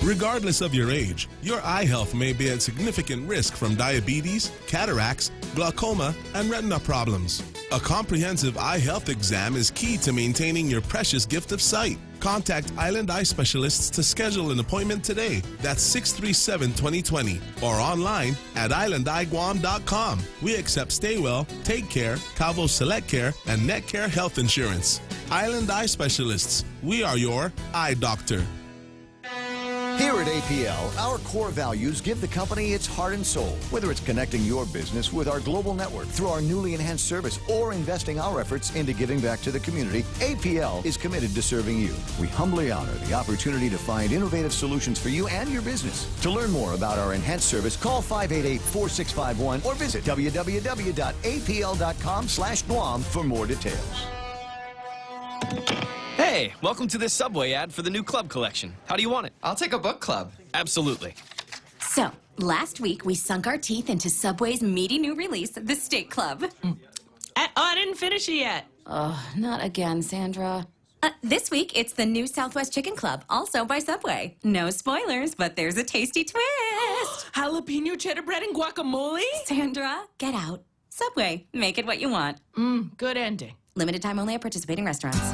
Regardless of your age, your eye health may be at significant risk from diabetes, cataracts, glaucoma, and retina problems. A comprehensive eye health exam is key to maintaining your precious gift of sight. Contact Island Eye Specialists to schedule an appointment today. That's 637-2020 or online at islandeyeguam.com. We accept Stay Well, Take Care, Calvo Select Care, and Net Care Health Insurance. Island Eye Specialists. We are your eye doctor. Here at APL, our core values give the company its heart and soul. Whether it's connecting your business with our global network through our newly enhanced service or investing our efforts into giving back to the community, APL is committed to serving you. We humbly honor the opportunity to find innovative solutions for you and your business. To learn more about our enhanced service, call 588-4651 or visit www.apl.com/Guam for more details. Hey, welcome to this Subway ad for the new club collection. How do you want it? I'll take a book club. Absolutely. So, last week we sunk our teeth into Subway's meaty new release, The Steak Club. I didn't finish it yet. Oh, not again, Sandra. This week, it's the new Southwest Chicken Club, also by Subway. No spoilers, but there's a tasty twist. Jalapeno cheddar bread and guacamole? Sandra, get out. Subway, make it what you want. Good ending. Limited time only at participating restaurants.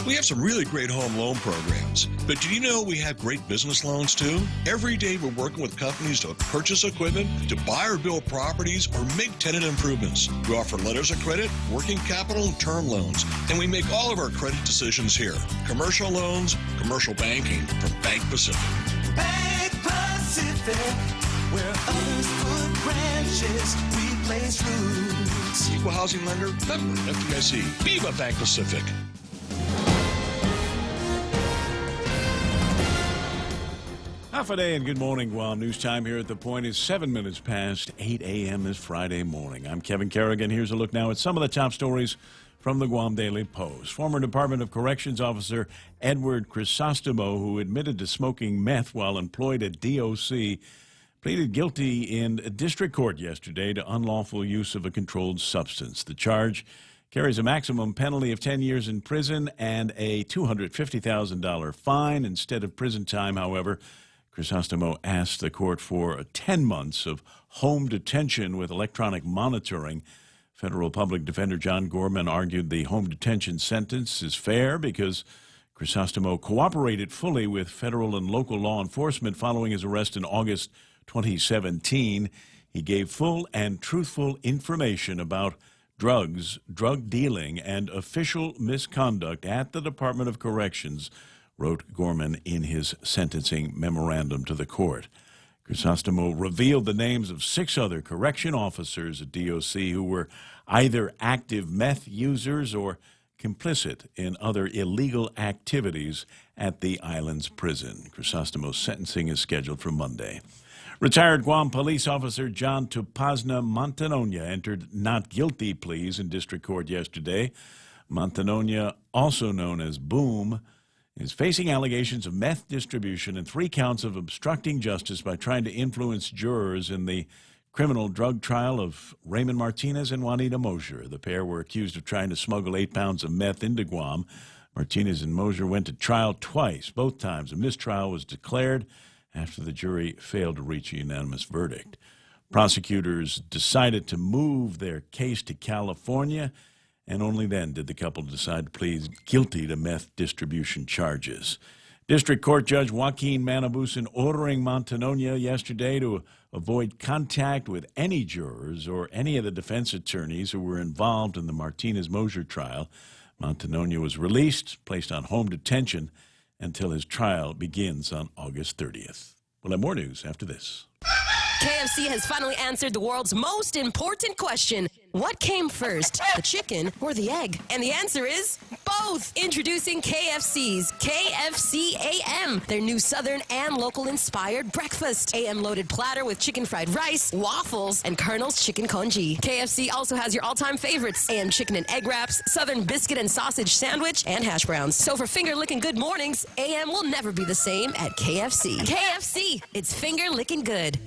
We have some really great home loan programs, but did you know we have great business loans too? Every day we're working with companies to purchase equipment, to buy or build properties, or make tenant improvements. We offer letters of credit, working capital, and term loans, and we make all of our credit decisions here. Commercial loans, commercial banking from Bank Pacific. Bank Pacific, where others put branches, we place roots. Equal housing lender, member FDIC. Viva Bank Pacific. Half a day and good morning, Guam. News time here at The Point is 7 minutes past 8 a.m. this Friday morning. I'm Kevin Kerrigan. Here's a look now at some of the top stories from the Guam Daily Post. Former Department of Corrections officer Edward Crisostomo, who admitted to smoking meth while employed at DOC, pleaded guilty in a district court yesterday to unlawful use of a controlled substance. The charge carries a maximum penalty of 10 years in prison and a $250,000 fine. Instead of prison time, however, Crisostomo asked the court for 10 months of home detention with electronic monitoring. Federal Public Defender John Gorman argued the home detention sentence is fair because Crisostomo cooperated fully with federal and local law enforcement following his arrest in August 2017. He gave full and truthful information about drugs, drug dealing, and official misconduct at the Department of Corrections, wrote Gorman in his sentencing memorandum to the court. Crisostomo revealed the names of 6 other correction officers at DOC who were either active meth users or complicit in other illegal activities at the island's prison. Crisostomo's sentencing is scheduled for Monday. Retired Guam police officer John Tupazna Montanonia entered not guilty pleas in district court yesterday. Montanonia, also known as Boom, is facing allegations of meth distribution and 3 counts of obstructing justice by trying to influence jurors in the criminal drug trial of Raymond Martinez and Juanita Mosier. The pair were accused of trying to smuggle 8 pounds of meth into Guam. Martinez and Mosier went to trial twice. Both times a mistrial was declared after the jury failed to reach a unanimous verdict. Prosecutors decided to move their case to California, and only then did the couple decide to plead guilty to meth distribution charges. District Court Judge Joaquin Manabusan ordering Montanonia yesterday to avoid contact with any jurors or any of the defense attorneys who were involved in the Martinez-Mosier trial. Montanonia was released, placed on home detention until his trial begins on August 30th. We'll have more news after this. KFC has finally answered the world's most important question. What came first, the chicken or the egg? And the answer is both. Introducing KFC's KFC AM, their new Southern and local-inspired breakfast. AM-loaded platter with chicken fried rice, waffles, and Colonel's chicken congee. KFC also has your all-time favorites, AM chicken and egg wraps, Southern biscuit and sausage sandwich, and hash browns. So for finger-licking good mornings, AM will never be the same at KFC. KFC, it's finger-licking good.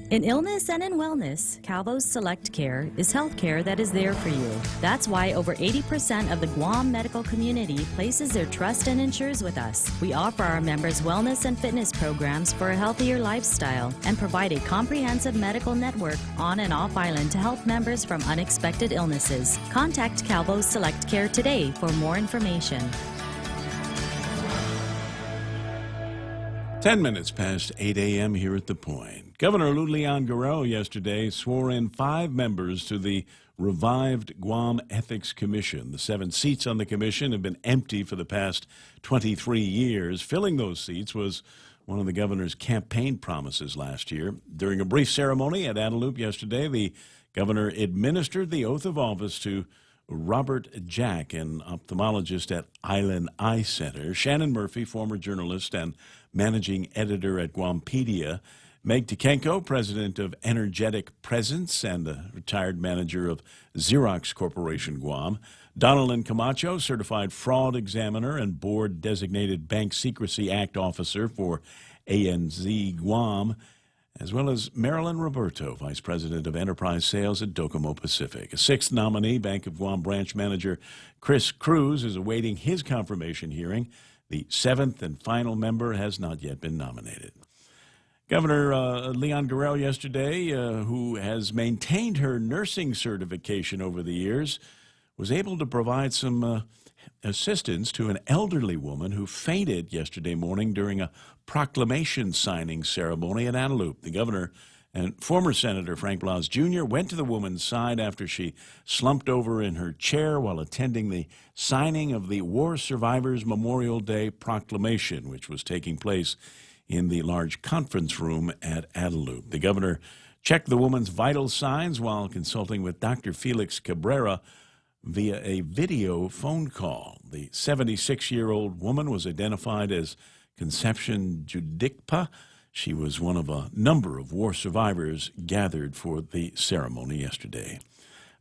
In illness and in wellness, Calvo's Select Care is health care that is there for you. That's why over 80% of the Guam medical community places their trust and insures with us. We offer our members wellness and fitness programs for a healthier lifestyle and provide a comprehensive medical network on and off island to help members from unexpected illnesses. Contact Calvo's Select Care today for more information. 10 minutes past 8 a.m. here at The Point. Governor Lou Leon Guerrero yesterday swore in 5 members to the revived Guam Ethics Commission. The 7 seats on the commission have been empty for the past 23 years. Filling those seats was one of the governor's campaign promises last year. During a brief ceremony at Adelup yesterday, the governor administered the oath of office to Robert Jack, an ophthalmologist at Island Eye Center, Shannon Murphy, former journalist and managing editor at Guampedia, Meg Tikenko, president of Energetic Presence and the retired manager of Xerox Corporation Guam, Donalyn Camacho, certified fraud examiner and board-designated Bank Secrecy Act officer for ANZ Guam, as well as Marilyn Roberto, vice president of enterprise sales at Docomo Pacific. A 6th nominee, Bank of Guam branch manager Chris Cruz, is awaiting his confirmation hearing. The 7th and final member has not yet been nominated. Governor Leon Guerrero yesterday, who has maintained her nursing certification over the years, was able to provide some assistance to an elderly woman who fainted yesterday morning during a proclamation signing ceremony at Adelup. The governor and former Senator Frank Blas Jr. went to the woman's side after she slumped over in her chair while attending the signing of the War Survivors Memorial Day proclamation, which was taking place in the large conference room at Adelup. The governor checked the woman's vital signs while consulting with Dr. Felix Cabrera via a video phone call. The 76-year-old woman was identified as Conception Judikpa. She was one of a number of war survivors gathered for the ceremony yesterday.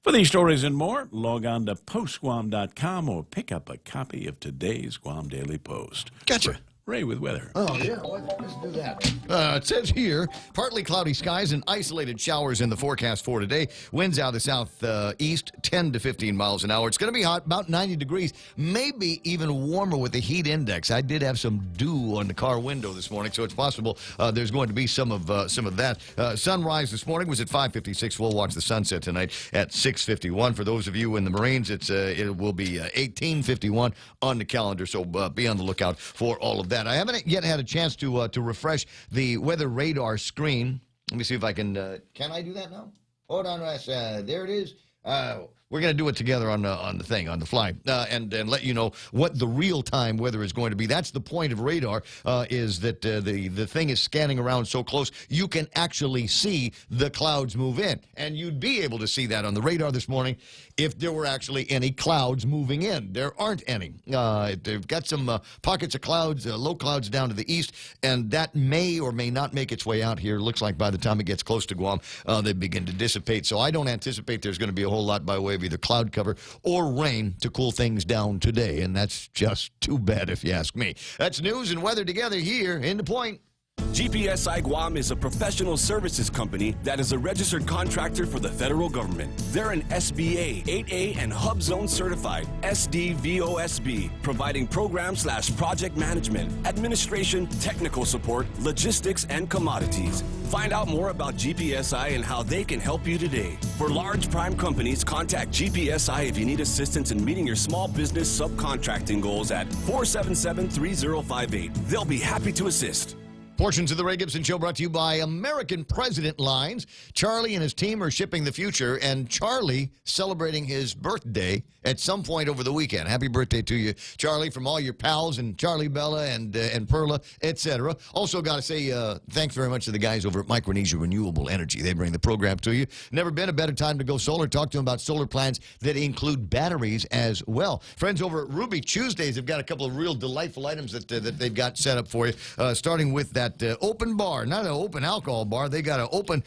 For these stories and more, log on to postguam.com or pick up a copy of today's Guam Daily Post. Gotcha. Ray with weather. Oh, yeah. Let's do that. It says here, partly cloudy skies and isolated showers in the forecast for today. Winds out of the southeast, 10 to 15 miles an hour. It's going to be hot, about 90 degrees, maybe even warmer with the heat index. I did have some dew on the car window this morning, so it's possible there's going to be some of that. Sunrise this morning was at 5:56. We'll watch the sunset tonight at 6:51. For those of you in the Marines, it will be 18:51 on the calendar, so be on the lookout for all of that. I haven't yet had a chance to refresh the weather radar screen. Let me see if I can I do that now? Hold on, there it is. We're going to do it together on the fly, and let you know what the real-time weather is going to be. That's the point of radar, is that the thing is scanning around so close, you can actually see the clouds move in. And you'd be able to see that on the radar this morning if there were actually any clouds moving in. There aren't any. They've got some pockets of clouds, low clouds down to the east, and that may or may not make its way out here. Looks like by the time it gets close to Guam, they begin to dissipate. So I don't anticipate there's going to be a whole lot by way of either cloud cover or rain to cool things down today, and that's just too bad if you ask me. That's news and weather together here in The Point. GPSI Guam is a professional services company that is a registered contractor for the federal government. They're an SBA, 8A, and HubZone certified SDVOSB, providing program/project management, administration, technical support, logistics, and commodities. Find out more about GPSI and how they can help you today. For large prime companies, contact GPSI if you need assistance in meeting your small business subcontracting goals at 477-3058. They'll be happy to assist. Portions of the Ray Gibson Show brought to you by American President Lines. Charlie and his team are shipping the future, and Charlie celebrating his birthday at some point over the weekend. Happy birthday to you, Charlie, from all your pals and Charlie Bella and Perla, etc. Also got to say thanks very much to the guys over at Micronesia Renewable Energy. They bring the program to you. Never been a better time to go solar. Talk to them about solar plans that include batteries as well. Friends over at Ruby Tuesdays have got a couple of real delightful items that they've got set up for you, starting with that open bar, not an open alcohol bar. They got an open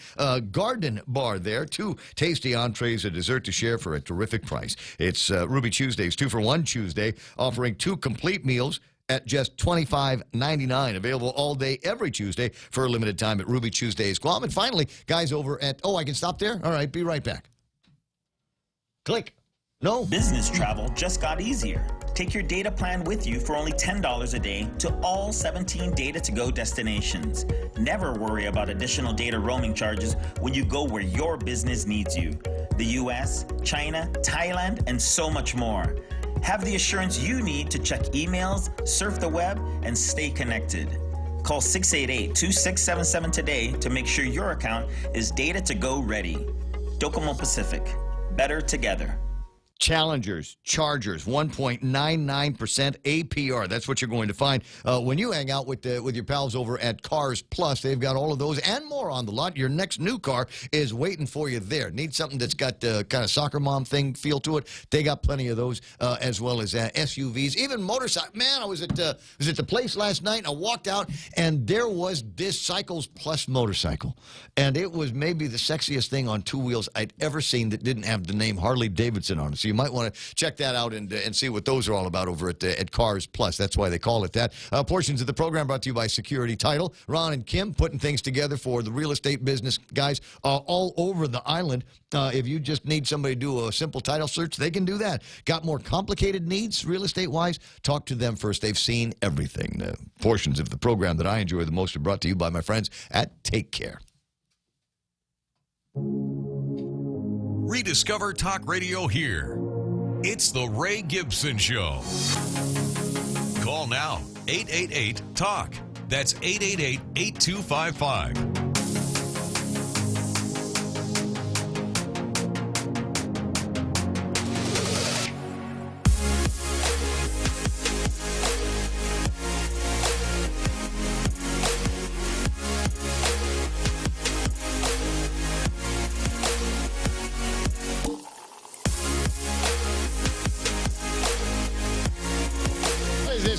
garden bar there. 2 tasty entrees, a dessert to share for a terrific price. It's Ruby Tuesdays, 2-for-1 Tuesday, offering 2 complete meals at just $25.99. Available all day, every Tuesday for a limited time at Ruby Tuesdays Guam. And finally, guys over at, I can stop there? All right, be right back. Click. No. Business travel just got easier. Take your data plan with you for only $10 a day to all 17 Data2Go destinations. Never worry about additional data roaming charges when you go where your business needs you. The US, China, Thailand, and so much more. Have the assurance you need to check emails, surf the web, and stay connected. Call 688-2677 today to make sure your account is Data2Go ready. Docomo Pacific. Better together. Challengers, Chargers, 1.99% APR. That's what you're going to find when you hang out with your pals over at Cars Plus. They've got all of those and more on the lot. Your next new car is waiting for you there. Need something that's got kind of soccer mom thing feel to it? They got plenty of those, as well as SUVs, even motorcycles. Man, I was at the place last night. And I walked out, and there was this Cycles Plus motorcycle, and it was maybe the sexiest thing on 2 wheels I'd ever seen that didn't have the name Harley Davidson on it. So you might want to check that out and see what those are all about over at Cars Plus. That's why they call it that. Portions of the program brought to you by Security Title. Ron and Kim putting things together for the real estate business guys all over the island. If you just need somebody to do a simple title search, they can do that. Got more complicated needs real estate-wise? Talk to them first. They've seen everything. Portions of the program that I enjoy the most are brought to you by my friends at Take Care. Rediscover talk radio here. It's the Ray Gibson Show. Call now, 888-TALK. That's 888-8255.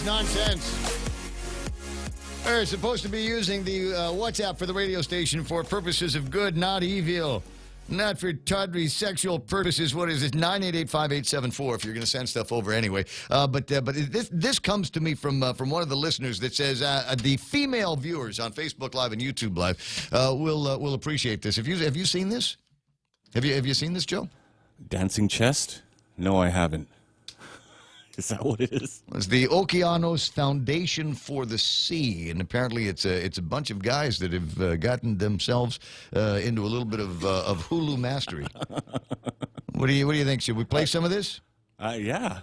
Nonsense. They're supposed to be using the WhatsApp for the radio station for purposes of good, not evil. Not for tawdry sexual purposes. What is it? 988-5874 if you're going to send stuff over anyway. But this comes to me from one of the listeners that says the female viewers on Facebook Live and YouTube Live will appreciate this. Have you seen this? Have you seen this, Joe? Dancing chest? No, I haven't. Is that what it is? It's the Okeanos Foundation for the Sea, and apparently it's a bunch of guys that have gotten themselves into a little bit of Hulu mastery. What do you think? Should we play some of this? Yeah.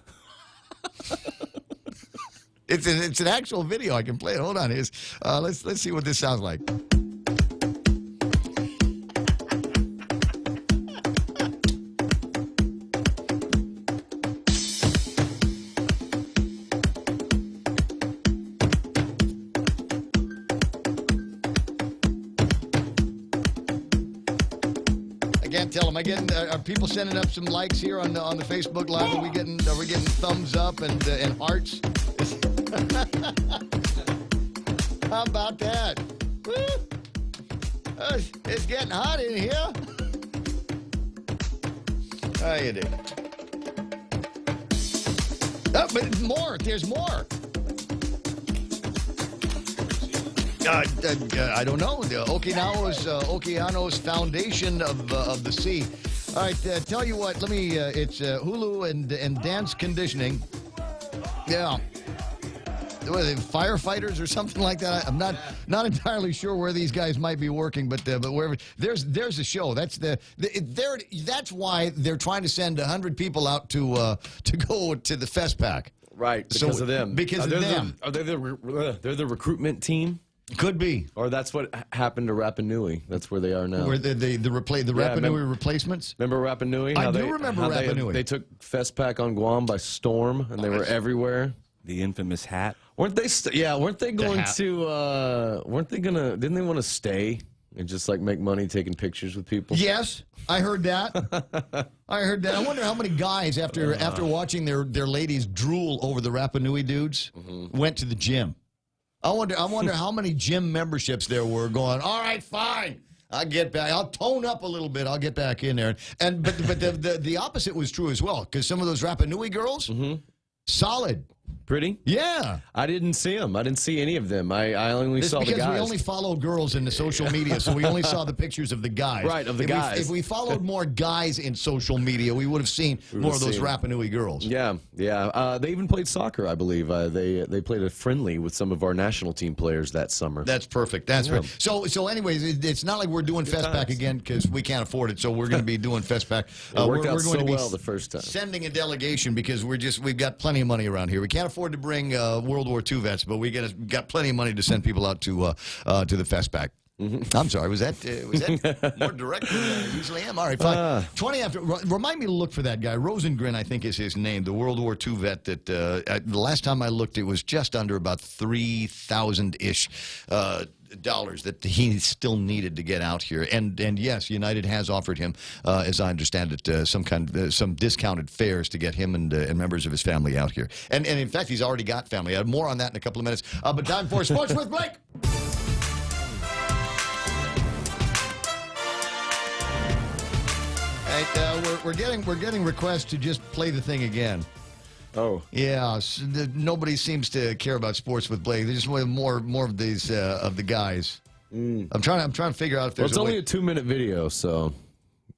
It's an actual video. I can play it. Hold on, let's see what this sounds like. Tell them. Are people sending up some likes here on the Facebook Live? Are we getting thumbs up and hearts? How about that? Woo! It's getting hot in here. How you doing? Oh, but more. There's more. I don't know. The Okeanos Foundation of the Sea. All right, tell you what. Let me. It's Hulu and dance conditioning. Yeah. What are they, firefighters or something like that? I'm not entirely sure where these guys might be working, but wherever there's a show. That's that's why they're trying to send 100 people out to go to the FestPac. Right, because of them. Because of them. They're the recruitment team. Could be. Or that's what happened to Rapa Nui. That's where they are now. Where the Rapa Nui replacements? Remember Rapa Nui? I do remember Rapa Nui. They took FestPac on Guam by storm, and they were everywhere. The infamous hat. Weren't they? Weren't they going to? Weren't they gonna? Didn't they want to stay and just like make money taking pictures with people? Yes, I heard that. I wonder how many guys after watching their ladies drool over the Rapa Nui dudes went to the gym. I wonder how many gym memberships there were going, all right, fine. I'll get back. I'll tone up a little bit. I'll get back in there. But the opposite was true as well, because some of those Rapa Nui girls, solid. Pretty? Yeah. I didn't see them. I didn't see any of them. I only saw the guys. Because we only follow girls in the social media, so we only saw the pictures of the guys. Right, of the guys. If we followed more guys in social media, we would have seen more of those Rapa Nui girls. Yeah, yeah. They even played soccer, I believe. They played a friendly with some of our national team players that summer. That's perfect. That's right. So anyways, it's not like we're doing FestPac again because we can't afford it, so we're going to be doing FestPac. It worked out so well the first time. Sending a delegation because we've got plenty of money around here. We can't afford to bring World War II vets, but we got plenty of money to send people out to the FestPac. I'm sorry, was that more direct than I usually am? All right, fine. 20 after. Remind me to look for that guy. Rosengren, I think, is his name. The World War II vet that the last time I looked, it was just under about $3,000-ish. Dollars that he still needed to get out here, and yes, United has offered him, as I understand it, some discounted fares to get him and members of his family out here. And in fact, he's already got family. More on that in a couple of minutes. But time for Sports with Blake. Right, we're getting requests to just play the thing again. Oh yeah, nobody seems to care about Sports with Blake. They just want more of these of the guys. I'm trying to figure out if there's. Well, it's only a 2-minute video, so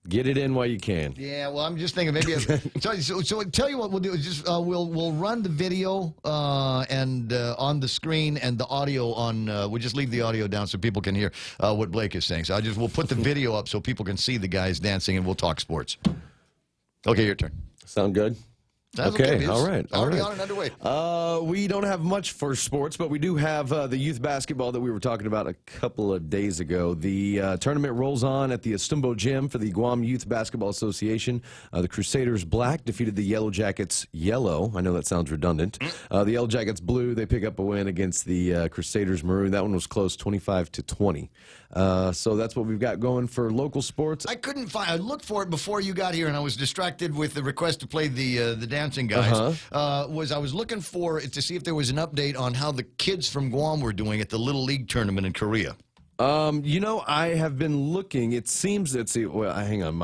get it in while you can. Yeah, well, I'm just thinking maybe. So tell you what we'll do is just we'll run the video and on the screen and the audio on. We'll just leave the audio down so people can hear what Blake is saying. So we'll put the video up so people can see the guys dancing, and we'll talk sports. Okay, your turn. Sound good? Okay, all right. Already on and underway. We don't have much for sports, but we do have the youth basketball that we were talking about a couple of days ago. The tournament rolls on at the Estumbo Gym for the Guam Youth Basketball Association. The Crusaders Black defeated the Yellow Jackets Yellow. I know that sounds redundant. The Yellow Jackets Blue, they pick up a win against the Crusaders Maroon. That one was close, 25-20. So that's what we've got going for local sports. I couldn't find. I looked for it before you got here, and I was distracted with the request to play the dance dancing guys, I was looking to see if there was an update on how the kids from Guam were doing at the Little League tournament in Korea. I have been looking. It seems, let's see, well, hang on,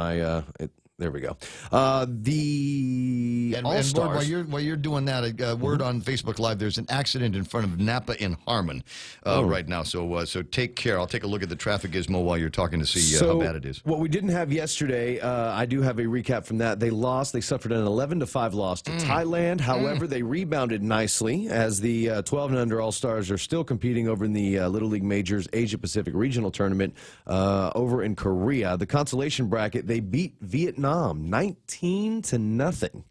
there we go. The All-Stars. While you're doing that, word on Facebook Live, there's an accident in front of Napa in Harmon right now. So take care. I'll take a look at the traffic gizmo while you're talking to see how bad it is. What we didn't have yesterday, I do have a recap from that. They suffered an 11-5 loss to Thailand. However, they rebounded nicely as the 12 and under All-Stars are still competing over in the Little League Majors Asia Pacific Regional Tournament over in Korea. The consolation bracket, they beat Vietnam 19-0.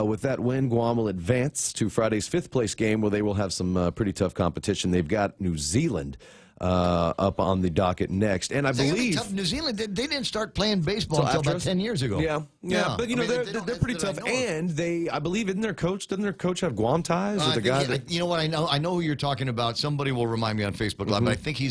With that win, Guam will advance to Friday's 5th place game where they will have some pretty tough competition. They've got New Zealand up on the docket next. And I believe tough. New Zealand, they didn't start playing baseball until about 10 years ago. Yeah. But they're pretty tough. And I believe, doesn't their coach have Guam ties? Or the guy you know what? I know who you're talking about. Somebody will remind me on Facebook Live, but I think he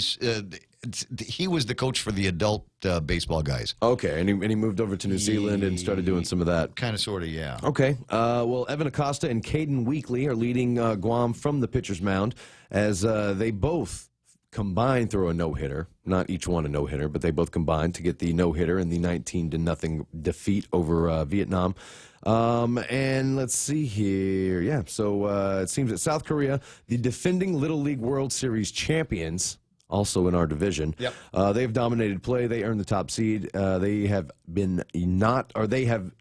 was the coach for the adult baseball guys. Okay, and he moved over to New Zealand and started doing some of that. Kind of, sort of, yeah. Okay. Well, Evan Acosta and Caden Weekly are leading Guam from the pitcher's mound as they both combined throw a no-hitter. Not each one a no-hitter, but they both combined to get the no-hitter in the 19-0 defeat over Vietnam. And let's see here. Yeah, so it seems that South Korea, the defending Little League World Series champions, also in our division. Yep. They've dominated play. They earned the top seed. They have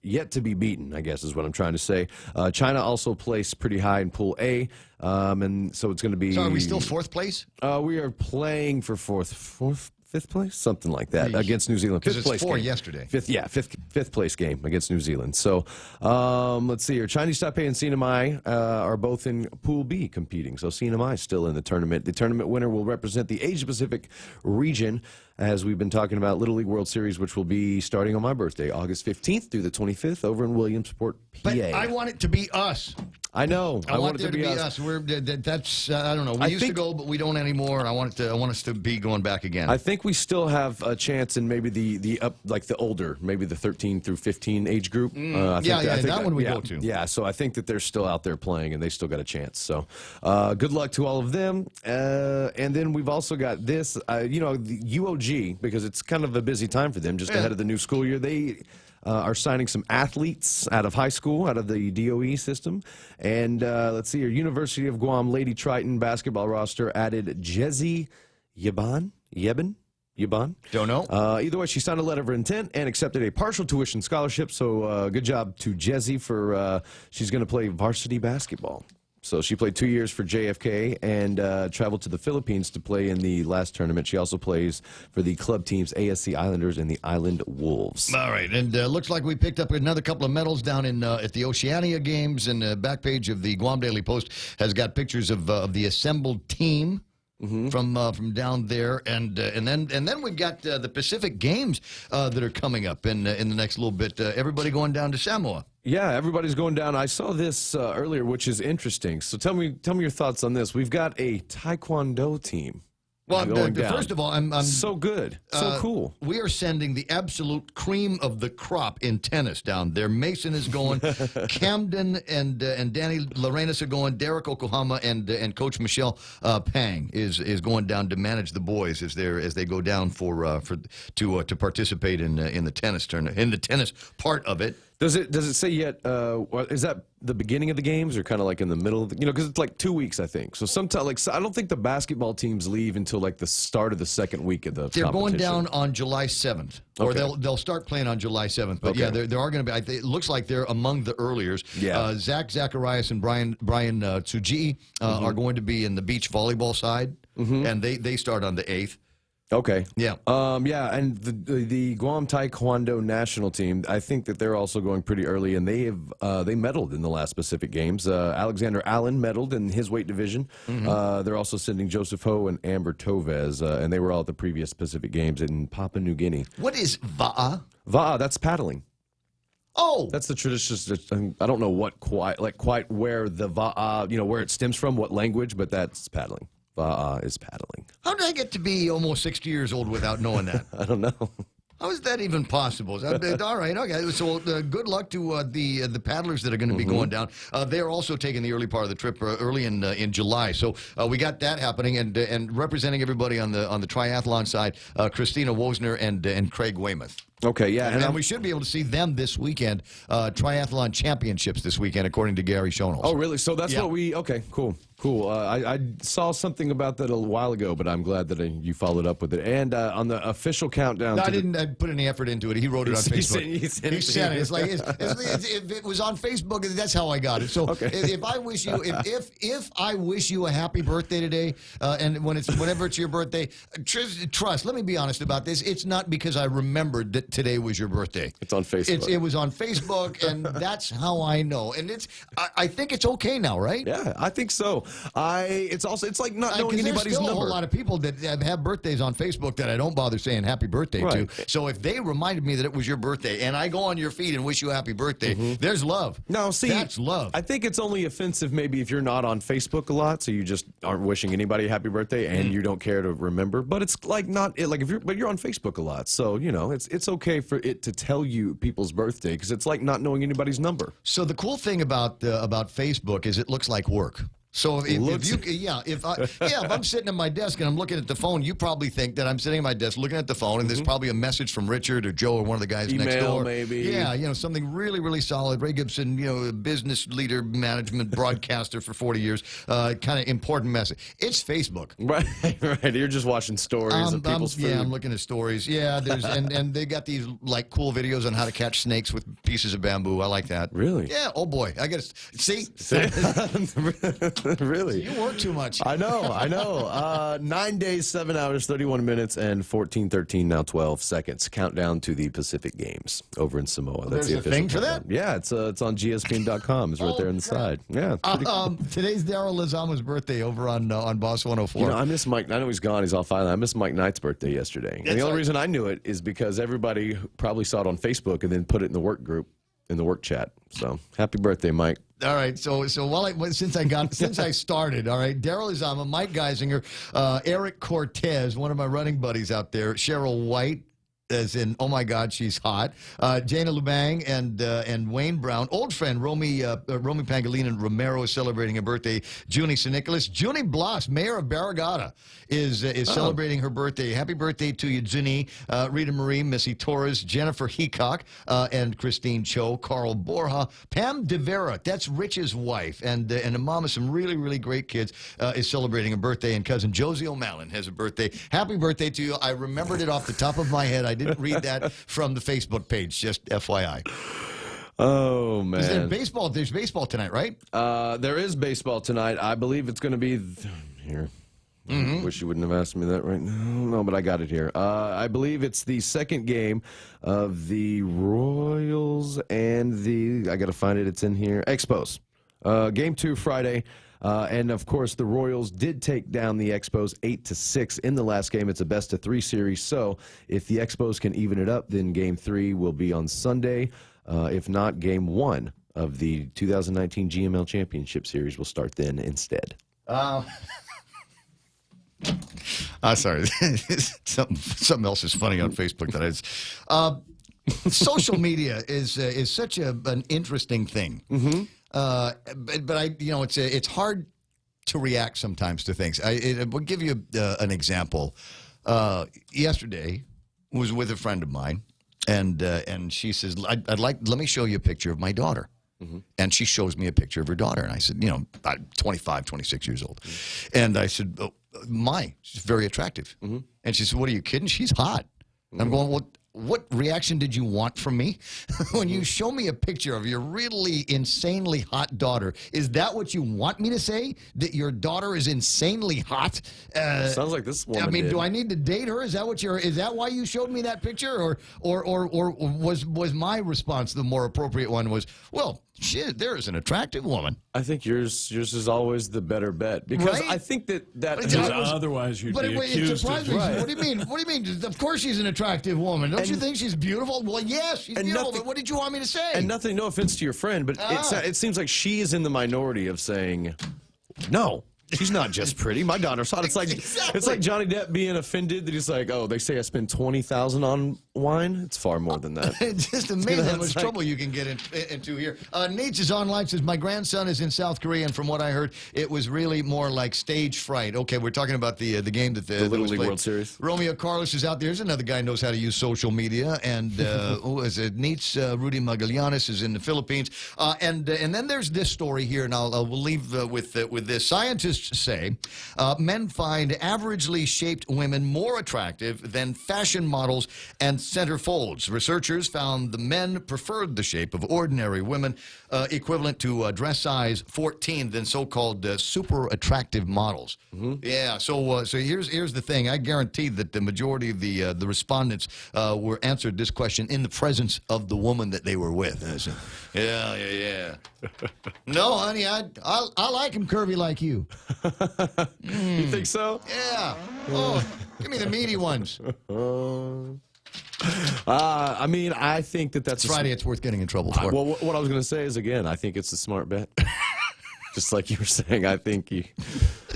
yet to be beaten, I guess is what I'm trying to say. China also placed pretty high in Pool A. And so it's going to be... So are we still 4th place? We are playing for 5th place? Something like that, against New Zealand. 5th place 4 game. yesterday. Fifth place game against New Zealand. So let's see here. Chinese Taipei and CNMI are both in Pool B competing. So CNMI is still in the tournament. The tournament winner will represent the Asia-Pacific region, as we've been talking about Little League World Series, which will be starting on my birthday, August 15th through the 25th over in Williamsport, PA. But I want it to be us. I know. I want there to be us. That's I don't know. We used to go, but we don't anymore. I want us to be going back again. I think we still have a chance in maybe the older, maybe the 13 through 15 age group. I think that one we go to. Yeah, so I think that they're still out there playing and they still got a chance. So good luck to all of them. And then we've also got this, the UOG, because it's kind of a busy time for them just ahead of the new school year. They are signing some athletes out of high school, out of the DOE system. And let's see here, University of Guam Lady Triton basketball roster added Jezi Yebon? Don't know. Either way, she signed a letter of intent and accepted a partial tuition scholarship. So good job to Jezi for she's going to play varsity basketball. So she played 2 years for JFK and traveled to the Philippines to play in the last tournament. She also plays for the club teams ASC Islanders and the Island Wolves. All right, and looks like we picked up another couple of medals down in at the Oceania Games, and the back page of the Guam Daily Post has got pictures of the assembled team. From down there, and then we've got the Pacific Games that are coming up in the next little bit. Everybody going down to Samoa. Yeah, everybody's going down. I saw this earlier, which is interesting. So tell me your thoughts on this. We've got a Taekwondo team. Well, first of all, I'm so good, so cool. We are sending the absolute cream of the crop in tennis down there. Mason is going, Camden and Danny Lorenas are going, Derek Oklahoma and Coach Michelle Pang is going down to manage the boys as they go down to participate in the tennis tournament, in the tennis part of it. Does it say yet? Is that the beginning of the games, or kind of like in the middle of because it's like 2 weeks, I think. So sometimes, I don't think the basketball teams leave until like the start of the second week of the. They're competition. going down on July 7th, or they'll start playing on July 7th. But yeah, there are going to be. It looks like they're among the earliers. Yeah. Zach Zacharias and Brian Tsuji are going to be in the beach volleyball side, and they start on the 8th. Okay. Yeah. And the Guam Taekwondo national team, I think that they're also going pretty early, and they medaled in the last Pacific Games. Alexander Allen medaled in his weight division. They're also sending Joseph Ho and Amber Tovez, and they were all at the previous Pacific Games in Papua New Guinea. What is Va'a? Va'a, that's paddling. Oh, that's the tradition. I don't know quite where the Va'a, where it stems from, what language, but that's paddling. Va'a is paddling. How did I get to be almost 60 years old without knowing that? I don't know. How is that even possible? All right, okay. So good luck to the paddlers that are going to be going down. They are also taking the early part of the trip early in July. So we got that happening, and representing everybody on the triathlon side, Christina Wozner and Craig Weymouth. Okay, yeah. And we should be able to see them this weekend, triathlon championships this weekend, according to Gary Schoenholz. Oh, really? So that's what we... Okay, cool. I saw something about that a while ago, but I'm glad that you followed up with it. And on the official countdown... No, I didn't put any effort into it. He wrote it on Facebook. He sent it. It's like, if it was on Facebook, that's how I got it. So if I wish you... If I wish you a happy birthday today, and whenever it's your birthday, trust, let me be honest about this. It's not because I remembered that today was your birthday. It's on Facebook. It was on Facebook, and that's how I know. And I think it's okay now, right? Yeah, I think so. It's like not knowing anybody's there's still number. a whole lot of people that have birthdays on Facebook that I don't bother saying happy birthday to. So if they reminded me that it was your birthday, and I go on your feed and wish you a happy birthday, there's love. Now, see, that's love. I think it's only offensive maybe if you're not on Facebook a lot, so you just aren't wishing anybody a happy birthday, and you don't care to remember. But it's like but you're on Facebook a lot, so it's okay for it to tell you people's birthday because it's like not knowing anybody's number. So the cool thing about Facebook is it looks like work. So if I'm sitting at my desk and I'm looking at the phone, you probably think that I'm sitting at my desk looking at the phone, and there's probably a message from Richard or Joe or one of the guys next door. Maybe. Yeah, something really, really solid. Ray Gibson, business leader, management, broadcaster for 40 years. Kind of important message. It's Facebook. Right. You're just watching stories of people's food. Yeah, I'm looking at stories. Yeah, there's and they got these like cool videos on how to catch snakes with pieces of bamboo. I like that. Really? Yeah. Oh boy, I got to see. Really? You work too much. I know. 9 days, 7 hours, 31 minutes, and 14:13 now 12 seconds. Countdown to the Pacific Games over in Samoa. That's There's the a official thing for countdown. that? Yeah, it's on GSPN.com. It's right there on the side. Yeah. Pretty cool. Today's Daryl Lozama's birthday over on Boss 104. I miss Mike. I know he's gone. He's off island. I missed Mike Knight's birthday yesterday. And the only reason I knew it is because everybody probably saw it on Facebook and then put it in the work group, in the work chat. So happy birthday, Mike. All right, so since I started, all right, Daryl Lozama, Mike Geisinger, Eric Cortez, one of my running buddies out there, Cheryl White, as in, oh my God, she's hot. Jana Lubang and Wayne Brown. Old friend Romy Pangolin and Romero is celebrating her birthday. Junie St. Nicholas. Junie Bloss, mayor of Barragata, is celebrating her birthday. Happy birthday to you, Junie. Rita Marie, Missy Torres, Jennifer Heacock, and Christine Cho, Carl Borja, Pam DeVera, that's Rich's wife, and a mom of some really, really great kids is celebrating a birthday, and cousin Josie O'Malley has a birthday. Happy birthday to you. I remembered it off the top of my head. I didn't read that from the Facebook page, just FYI. Oh, man. Is there baseball? There's baseball tonight, right? There is baseball tonight. I believe it's going to be here. Wish you wouldn't have asked me that right now. No, but I got it here. I believe it's the second game of the Royals and I got to find it. It's in here. Expos. Game 2 Friday. And, of course, the Royals did take down the Expos 8-6 in the last game. It's a best-of-3 series. So if the Expos can even it up, then Game 3 will be on Sunday. If not, Game 1 of the 2019 GML Championship Series will start then instead. Sorry. something else is funny on Facebook that social media is such an interesting thing. But it's hard to react sometimes to things. I will give you an example. Yesterday was with a friend of mine, and she says, let me show you a picture of my daughter. And she shows me a picture of her daughter, and I said, I'm 25, 26 years old, and I said, she's very attractive. And she said, what, are you kidding? She's hot. And I'm going, well, what reaction did you want from me? When you show me a picture of your really insanely hot daughter, is that what you want me to say? That your daughter is insanely hot? Sounds like this woman did. Do I need to date her? Is that why you showed me that picture? Or was my response the more appropriate one was, well, shit, there is an attractive woman. I think yours is always the better bet because I think that otherwise you'd be accused of. Right. What do you mean? What do you mean? Of course she's an attractive woman. Don't you think she's beautiful? Well, yes, she's beautiful. But what did you want me to say? And nothing. No offense to your friend, but it seems like she is in the minority of saying no. She's not just pretty. My daughter's hot. It's like it's like Johnny Depp being offended that he's like, oh, they say I spend $20,000 on wine. It's far more than that. Just amazing how much trouble you can get into here. Nate is online, says, my grandson is in South Korea, and from what I heard, it was really more like stage fright. Okay, we're talking about the game that the Little League World Series. Romeo Carlos is out there. There's another guy who knows how to use social media. And who is it? Nate's Rudy Magallanes is in the Philippines. And then there's this story here, and we'll leave with this. Scientists say men find averagely shaped women more attractive than fashion models and centerfolds. Researchers found the men preferred the shape of ordinary women, equivalent to dress size 14, than so-called super attractive models. Yeah. So here's the thing. I guarantee that the majority of the respondents were answered this question in the presence of the woman that they were with. Yeah. No, honey, I like him curvy like you. You think so? Yeah. Oh, give me the meaty ones. I mean, I think that's Friday. It's worth getting in trouble for. Well, what I was going to say is, again, I think it's a smart bet. Just like you were saying, I think you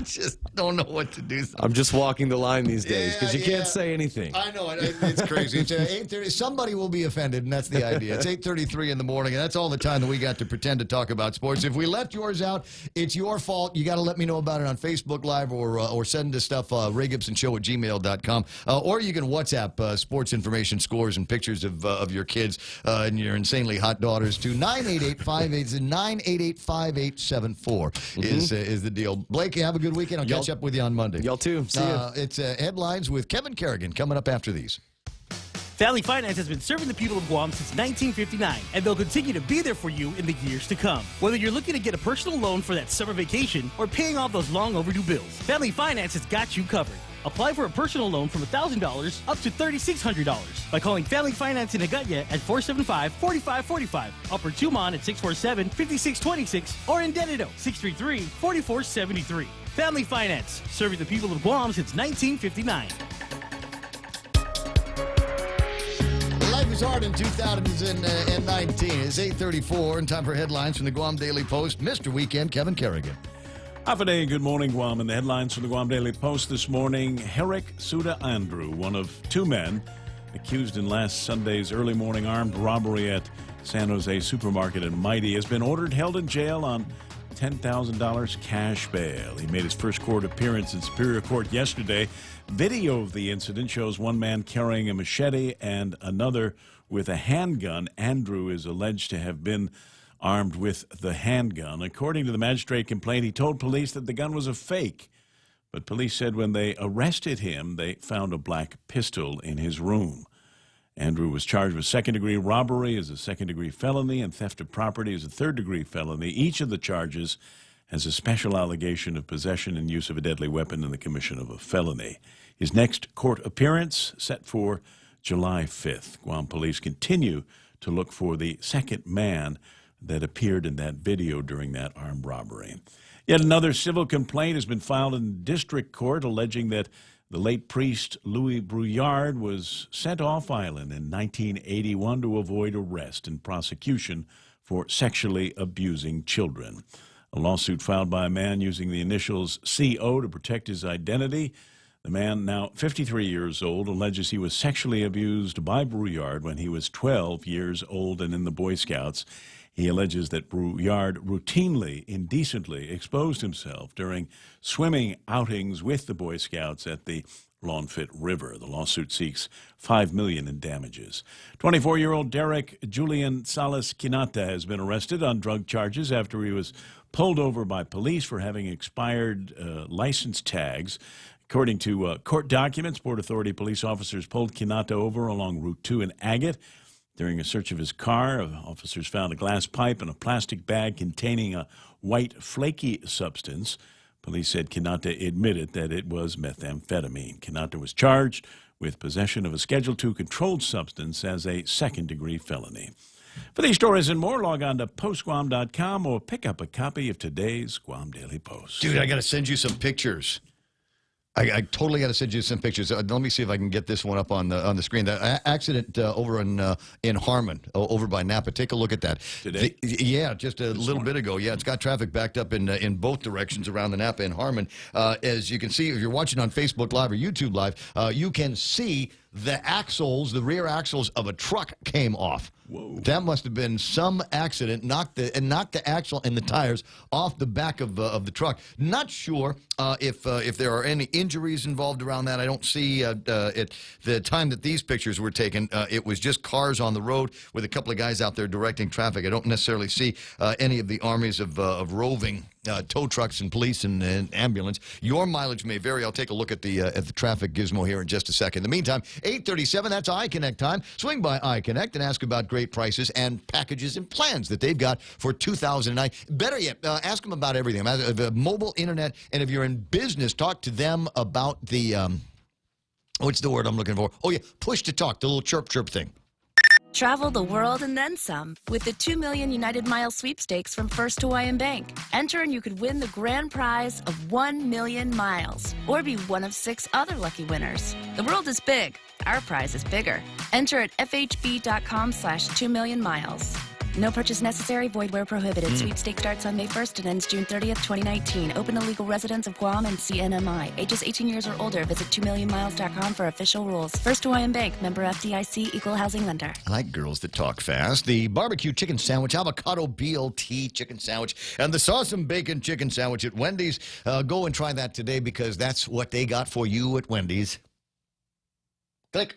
just don't know what to do. I'm just walking the line these days because you can't say anything. I know. It's crazy. It's 8:30. Somebody will be offended, and that's the idea. It's 8:33 in the morning, and that's all the time that we got to pretend to talk about sports. If we left yours out, it's your fault. You got to let me know about it on Facebook Live or send us stuff, RayGibsonShow@gmail.com. Or you can WhatsApp sports information, scores, and pictures of your kids and your insanely hot daughters to 988-5874 is the deal. Blake, have a good weekend. I'll catch up with you on Monday. Y'all too. See ya. It's Headlines with Kevin Kerrigan coming up after these. Family Finance has been serving the people of Guam since 1959, and they'll continue to be there for you in the years to come. Whether you're looking to get a personal loan for that summer vacation or paying off those long overdue bills, Family Finance has got you covered. Apply for a personal loan from $1,000 up to $3,600 by calling Family Finance in Agutya at 475-4545, Upper Tumon at 647-5626, or in Dededo 633-4473. Family Finance, serving the people of Guam since 1959. Life is hard in 2019. It's 8:34 and time for headlines from the Guam Daily Post. Mr. Weekend, Kevin Kerrigan. Half a day, good morning, Guam. And the headlines from the Guam Daily Post this morning. Herrick Suda Andrew, one of two men accused in last Sunday's early morning armed robbery at San Jose supermarket in Mighty, has been ordered held in jail on $10,000 cash bail. He made his first court appearance in Superior Court yesterday. Video of the incident shows one man carrying a machete and another with a handgun. Andrew is alleged to have been armed with the handgun. According to the magistrate complaint, he told police that the gun was a fake. But police said when they arrested him, they found a black pistol in his room. Andrew was charged with second-degree robbery as a second-degree felony and theft of property as a third-degree felony. Each of the charges has a special allegation of possession and use of a deadly weapon and the commission of a felony. His next court appearance set for July 5th. Guam police continue to look for the second man that appeared in that video during that armed robbery. Yet another civil complaint has been filed in district court alleging that the late priest Louis Brouillard was sent off island in 1981 to avoid arrest and prosecution for sexually abusing children. A lawsuit filed by a man using the initials CO to protect his identity. The man, now 53 years old, alleges he was sexually abused by Brouillard when he was 12 years old and in the Boy Scouts. He alleges that Brouillard routinely, indecently exposed himself during swimming outings with the Boy Scouts at the Lawnfit River. The lawsuit seeks $5 million in damages. 24-year-old Derek Julian Salas Quinata has been arrested on drug charges after he was pulled over by police for having expired license tags. According to court documents, Port Authority police officers pulled Quinata over along Route 2 in Agate. During a search of his car, officers found a glass pipe and a plastic bag containing a white, flaky substance. Police said Quinata admitted that it was methamphetamine. Quinata was charged with possession of a Schedule II controlled substance as a second-degree felony. For these stories and more, log on to postguam.com or pick up a copy of today's Guam Daily Post. Dude, I got to send you some pictures. I totally got to send you some pictures. Let me see if I can get this one up on the screen. That accident over in Harmon, over by Napa. Take a look at that. Today? Yeah, just a little bit ago. Yeah, it's got traffic backed up in both directions around the Napa and Harmon. As you can see, if you're watching on Facebook Live or YouTube Live, you can see the axles, the rear axles of a truck came off. Whoa. That must have been some accident, knocked the axle and the tires off the back of the truck. Not sure if there are any injuries involved around that. I don't see the time that these pictures were taken. It was just cars on the road with a couple of guys out there directing traffic. I don't necessarily see any of the armies of roving tow trucks and police and ambulance. Your mileage may vary. I'll take a look at the traffic gizmo here in just a second. In the meantime, 8:37, that's iConnect time. Swing by iConnect and ask about great prices and packages and plans that they've got for 2009. Better yet, ask them about everything. Mobile, internet, and if you're in business, talk to them about the, what's the word I'm looking for? Oh, yeah, push to talk, the little chirp thing. Travel the world and then some with the 2 million United Miles sweepstakes from First Hawaiian Bank. Enter and you could win the grand prize of 1 million miles or be one of 6 other lucky winners. The world is big. Our prize is bigger. Enter at fhb.com/2 million miles. No purchase necessary. Void where prohibited. Sweepstake starts on May 1st and ends June 30th, 2019. Open to legal residents of Guam and CNMI. Ages 18 years or older. Visit 2millionmiles.com for official rules. First Hawaiian Bank. Member FDIC. Equal housing lender. I like girls that talk fast. The barbecue chicken sandwich, avocado BLT chicken sandwich, and the sauce and bacon chicken sandwich at Wendy's. Go and try that today because that's what they got for you at Wendy's. Click.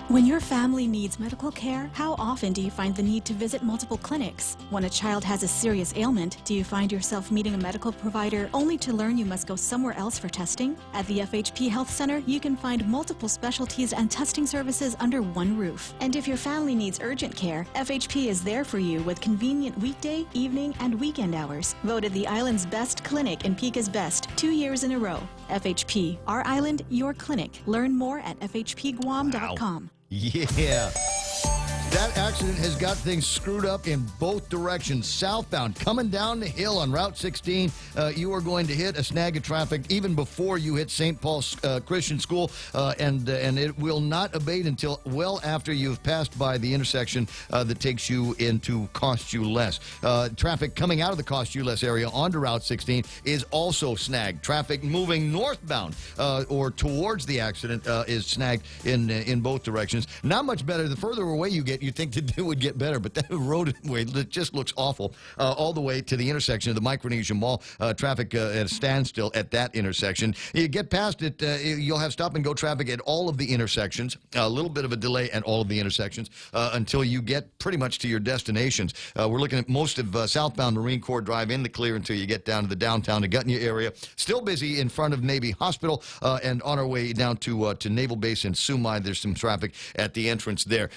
When your family needs medical care, how often do you find the need to visit multiple clinics? When a child has a serious ailment, do you find yourself meeting a medical provider only to learn you must go somewhere else for testing? At the FHP Health Center, you can find multiple specialties and testing services under one roof. And if your family needs urgent care, FHP is there for you with convenient weekday, evening, and weekend hours. Voted the island's best clinic and Pika's best 2 years in a row. FHP, our island, your clinic. Learn more at fhpguam.com. Yeah. That accident has got things screwed up in both directions. Southbound, coming down the hill on Route 16, you are going to hit a snag of traffic even before you hit St. Paul's Christian School, and it will not abate until well after you've passed by the intersection that takes you into Cost You Less. Traffic coming out of the Cost You Less area onto Route 16 is also snagged. Traffic moving northbound or towards the accident is snagged in both directions. Not much better. The further away you get, you'd think that it would get better, but that roadway just looks awful all the way to the intersection of the Micronesia Mall. Traffic at a standstill at that intersection. You get past it, you'll have stop-and-go traffic at all of the intersections, a little bit of a delay at all of the intersections until you get pretty much to your destinations. We're looking at most of southbound Marine Corps Drive in the clear until you get down to the downtown Agutnia area. Still busy in front of Navy Hospital, and on our way down to Naval Base in Sumai. There's some traffic at the entrance there.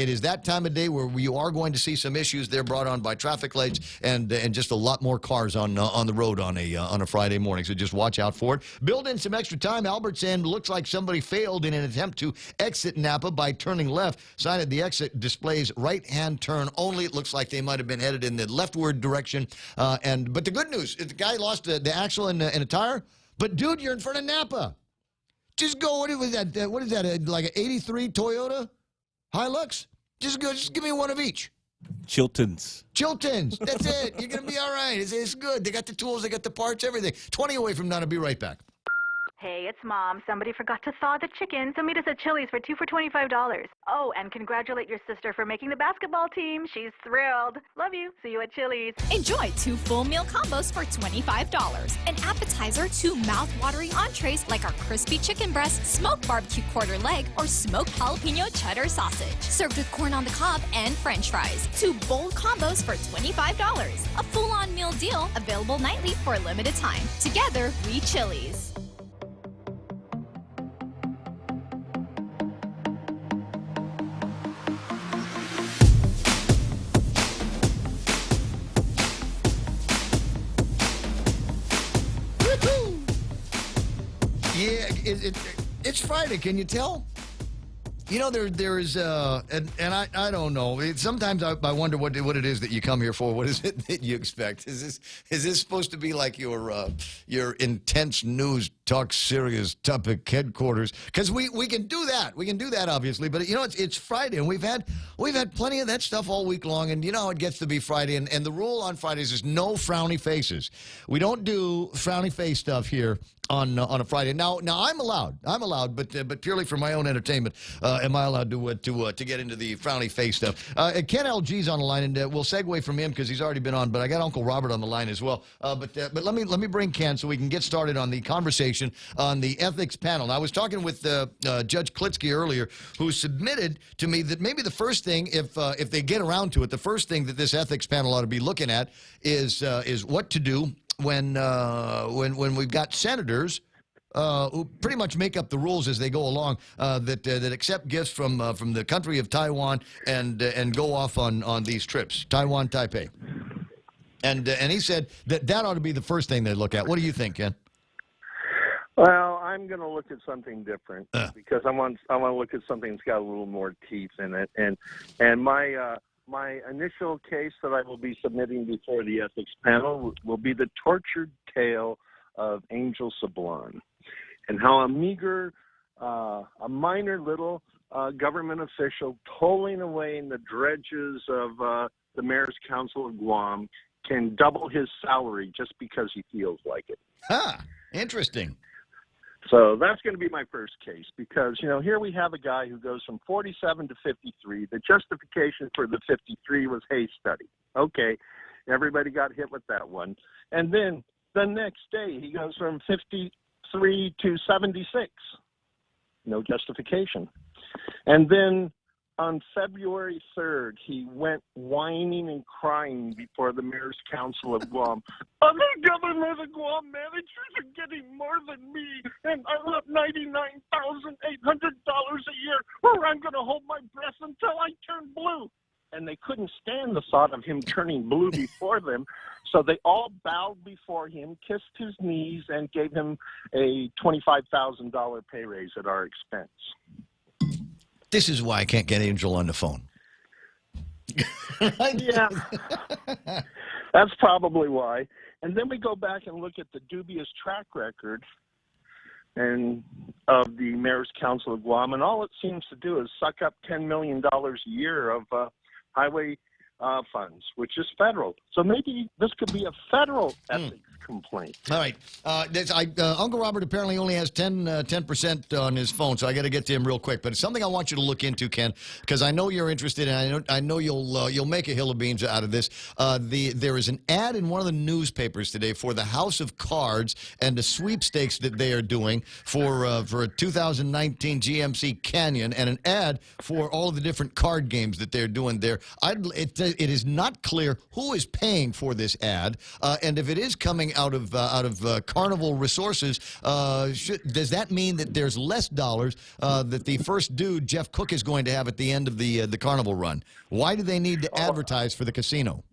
It is that time of day where you are going to see some issues there brought on by traffic lights and just a lot more cars on the road on a Friday morning. So just watch out for it. Build in some extra time. Albert's End looks like somebody failed in an attempt to exit Napa by turning left. Sign at the exit displays right-hand turn only. It looks like they might have been headed in the leftward direction. But the good news is the guy lost the axle and a tire. But dude, you're in front of Napa. Just go. What is that? Like an '83 Toyota Hilux? Just give me one of each. Chilton's. That's it. You're going to be all right. It's good. They got the tools. They got the parts, everything. 20 away from now. I'll be right back. Hey, it's Mom. Somebody forgot to thaw the chicken, so meet us at Chili's for 2 for $25. Oh, and congratulate your sister for making the basketball team. She's thrilled. Love you. See you at Chili's. Enjoy 2 full meal combos for $25. An appetizer, 2 mouth-watering entrees like our crispy chicken breast, smoked barbecue quarter leg, or smoked jalapeno cheddar sausage. Served with corn on the cob and french fries. 2 bold combos for $25. A full-on meal deal available nightly for a limited time. Together, we Chili's. Yeah, it's Friday. Can you tell? You know, there is, and I don't know. Sometimes I wonder what it is that you come here for. What is it that you expect? Is this supposed to be like your intense news Talk Serious Topic headquarters, because we can do that. We can do that, obviously. But it's Friday, and we've had plenty of that stuff all week long. And you know how it gets to be Friday, and the rule on Fridays is no frowny faces. We don't do frowny face stuff here on a Friday. Now I'm allowed, but purely for my own entertainment, am I allowed to get into the frowny face stuff? Ken LG's on the line, and we'll segue from him because he's already been on. But I got Uncle Robert on the line as well. But let me bring Ken so we can get started on the conversation on the ethics panel. Now, I was talking with Judge Klitsky earlier, who submitted to me that maybe the first thing, if they get around to it, the first thing that this ethics panel ought to be looking at is what to do when we've got senators who pretty much make up the rules as they go along, that accept gifts from the country of Taiwan and go off on these trips, Taiwan, Taipei. And he said that ought to be the first thing they look at. What do you think, Ken? Well, I'm going to look at something different because I want to look at something that's got a little more teeth in it. And my initial case that I will be submitting before the ethics panel will be the tortured tale of Angel Sablon, and how a meager, a minor little government official tolling away in the dredges of the Mayor's Council of Guam can double his salary just because he feels like it. Interesting. So that's going to be my first case because, here we have a guy who goes from 47 to 53. The justification for the 53 was Hayes study. Okay, everybody got hit with that one. And then the next day he goes from 53 to 76. No justification. And then on February 3rd, he went whining and crying before the Mayor's Council of Guam. Other government of Guam managers are getting more than me, and I want $99,800 a year, or I'm going to hold my breath until I turn blue. And they couldn't stand the thought of him turning blue before them, so they all bowed before him, kissed his knees, and gave him a $25,000 pay raise at our expense. This is why I can't get Angel on the phone. Yeah, that's probably why. And then we go back and look at the dubious track record and of the Mayor's Council of Guam, and all it seems to do is suck up $10 million a year of highway funds, which is federal. So maybe this could be a federal ethics complaint. All right. Uncle Robert apparently only has 10% on his phone, so I got to get to him real quick. But it's something I want you to look into, Ken, because I know you're interested, and I know you'll make a hill of beans out of this. There is an ad in one of the newspapers today for the House of Cards and the sweepstakes that they are doing for a 2019 GMC Canyon, and an ad for all of the different card games that they're doing there. It is not clear who is paying for this ad, and if it is coming out of Carnival Resources, does that mean that there's less dollars that the first dude, Jeff Cook, is going to have at the end of the Carnival run? Why do they need to advertise for the casino?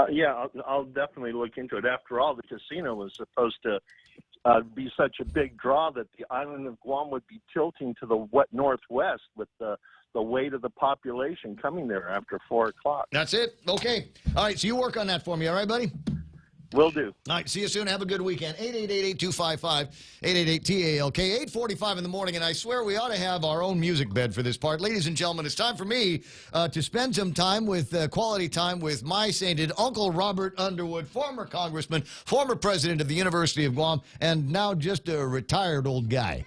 Yeah, I'll definitely look into it. After all, the casino was supposed to be such a big draw that the island of Guam would be tilting to the northwest with the weight of the population coming there after 4 o'clock. That's it? Okay. All right, so you work on that for me, all right, buddy? Will do. All right, see you soon. Have a good weekend. 888-8255-888-TALK. 8:45 in the morning, and I swear we ought to have our own music bed for this part. Ladies and gentlemen, it's time for me to spend some time with quality time with my sainted Uncle Robert Underwood, former congressman, former president of the University of Guam, and now just a retired old guy.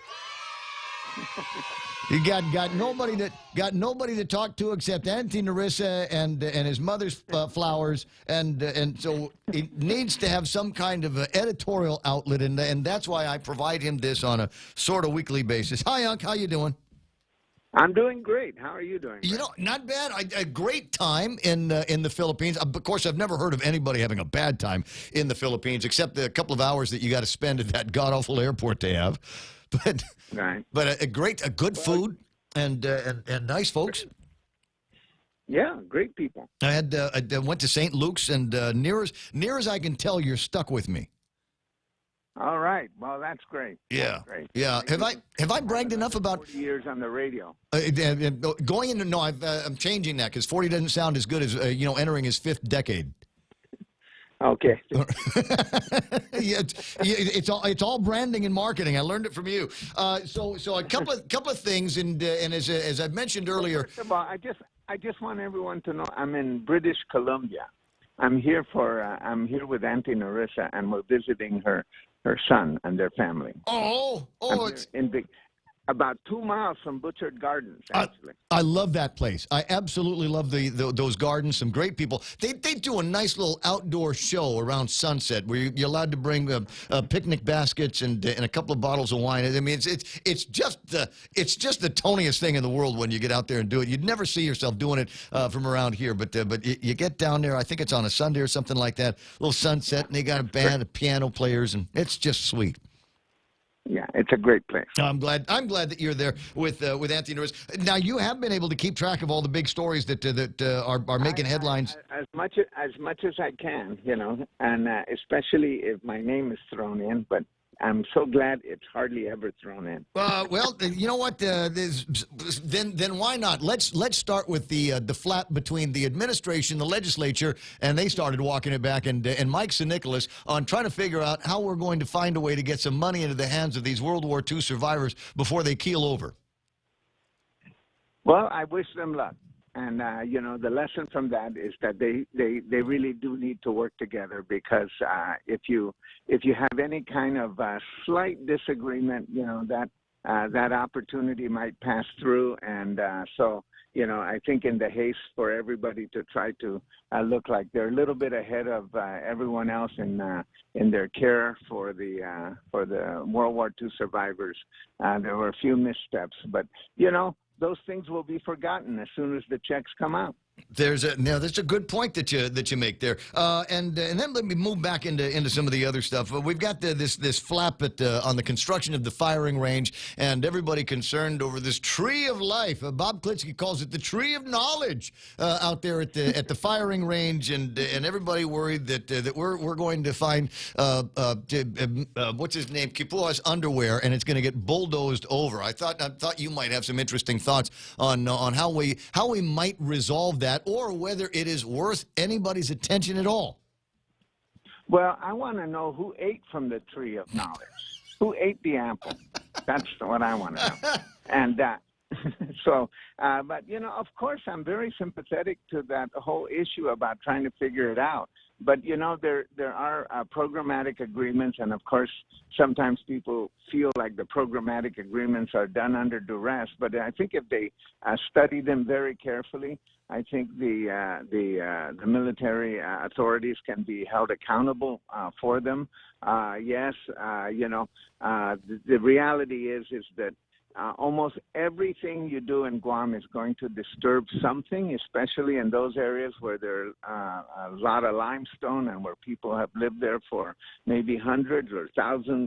You got nobody to talk to except Auntie Narissa and his mother's flowers, and so he needs to have some kind of editorial outlet, and that's why I provide him this on a sort of weekly basis. Hi, Unc, how you doing? I'm doing great. How are you doing? You know, not bad. A great time in the Philippines. Of course, I've never heard of anybody having a bad time in the Philippines, except the couple of hours that you got to spend at that god-awful airport they have. But right. But a good food and nice folks. Yeah, great people. I went to St. Luke's, and near as I can tell, you're stuck with me. All right. Well, that's great. Yeah. That's great. Yeah. Have I bragged enough about 40 years on the radio? Going into I'm changing that because 40 doesn't sound as good as entering his 5th decade. Okay. Yeah, it's all branding and marketing. I learned it from you. So a couple of things, and as I've mentioned earlier. First of all, I just want everyone to know I'm in British Columbia. I'm here with Auntie Narissa, and we're visiting her son and their family. It's about 2 miles from Butchart Gardens, actually. I love that place. I absolutely love those gardens. Some great people. They do a nice little outdoor show around sunset where you're allowed to bring picnic baskets and a couple of bottles of wine. I mean, it's just the toniest thing in the world when you get out there and do it. You'd never see yourself doing it from around here, but you get down there. I think it's on a Sunday or something like that. A little sunset, and they got a band of piano players, and it's just sweet. Yeah, it's a great place. I'm glad that you're there with Auntie Narissa. Now, you have been able to keep track of all the big stories that are making headlines. As much as I can, and especially if my name is thrown in, but I'm so glad it's hardly ever thrown in. Well, you know what? Then why not? Let's start with the flap between the administration, the legislature, and they started walking it back, and Mike Nicholas on trying to figure out how we're going to find a way to get some money into the hands of these World War II survivors before they keel over. Well, I wish them luck. And, the lesson from that is that they really do need to work together, because if you have any kind of slight disagreement, that opportunity might pass through. And so, I think in the haste for everybody to try to look like they're a little bit ahead of everyone else in their care for the World War II survivors, there were a few missteps. But, those things will be forgotten as soon as the checks come out. That's a good point that you make there, and then let me move back into some of the other stuff. We've got this flap on the construction of the firing range, and everybody concerned over this tree of life. Bob Klitsky calls it the tree of knowledge out there at the firing range, and everybody worried that we're going to find what's his name, Kipua's underwear, and it's going to get bulldozed over. I thought you might have some interesting thoughts on how we might resolve that, or whether it is worth anybody's attention at all. Well, I want to know who ate from the tree of knowledge. Who ate the apple? That's what I want to know. And but of course, I'm very sympathetic to that whole issue about trying to figure it out. But there are programmatic agreements, and of course, sometimes people feel like the programmatic agreements are done under duress. But I think if they study them very carefully, I think the military authorities can be held accountable for them. Yes, the reality is that almost everything you do in Guam is going to disturb something, especially in those areas where there's a lot of limestone and where people have lived there for maybe hundreds or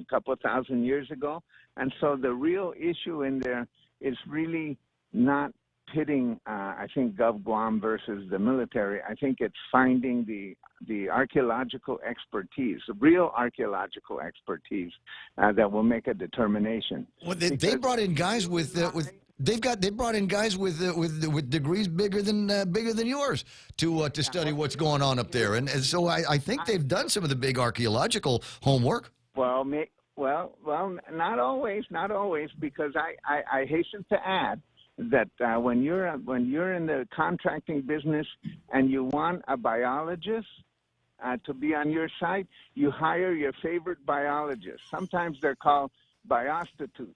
couple thousand years ago. And so the real issue in there is really not pitting, I think, Gov Guam versus the military. I think it's finding the archaeological expertise, real archaeological expertise that will make a determination. Well, they brought in guys they brought in guys with degrees bigger than yours to study what's going on up there, and so I think they've done some of the big archaeological homework. Well, not always, because I hasten to add that when you're in the contracting business and you want a biologist to be on your site, you hire your favorite biologist. Sometimes they're called biostitutes.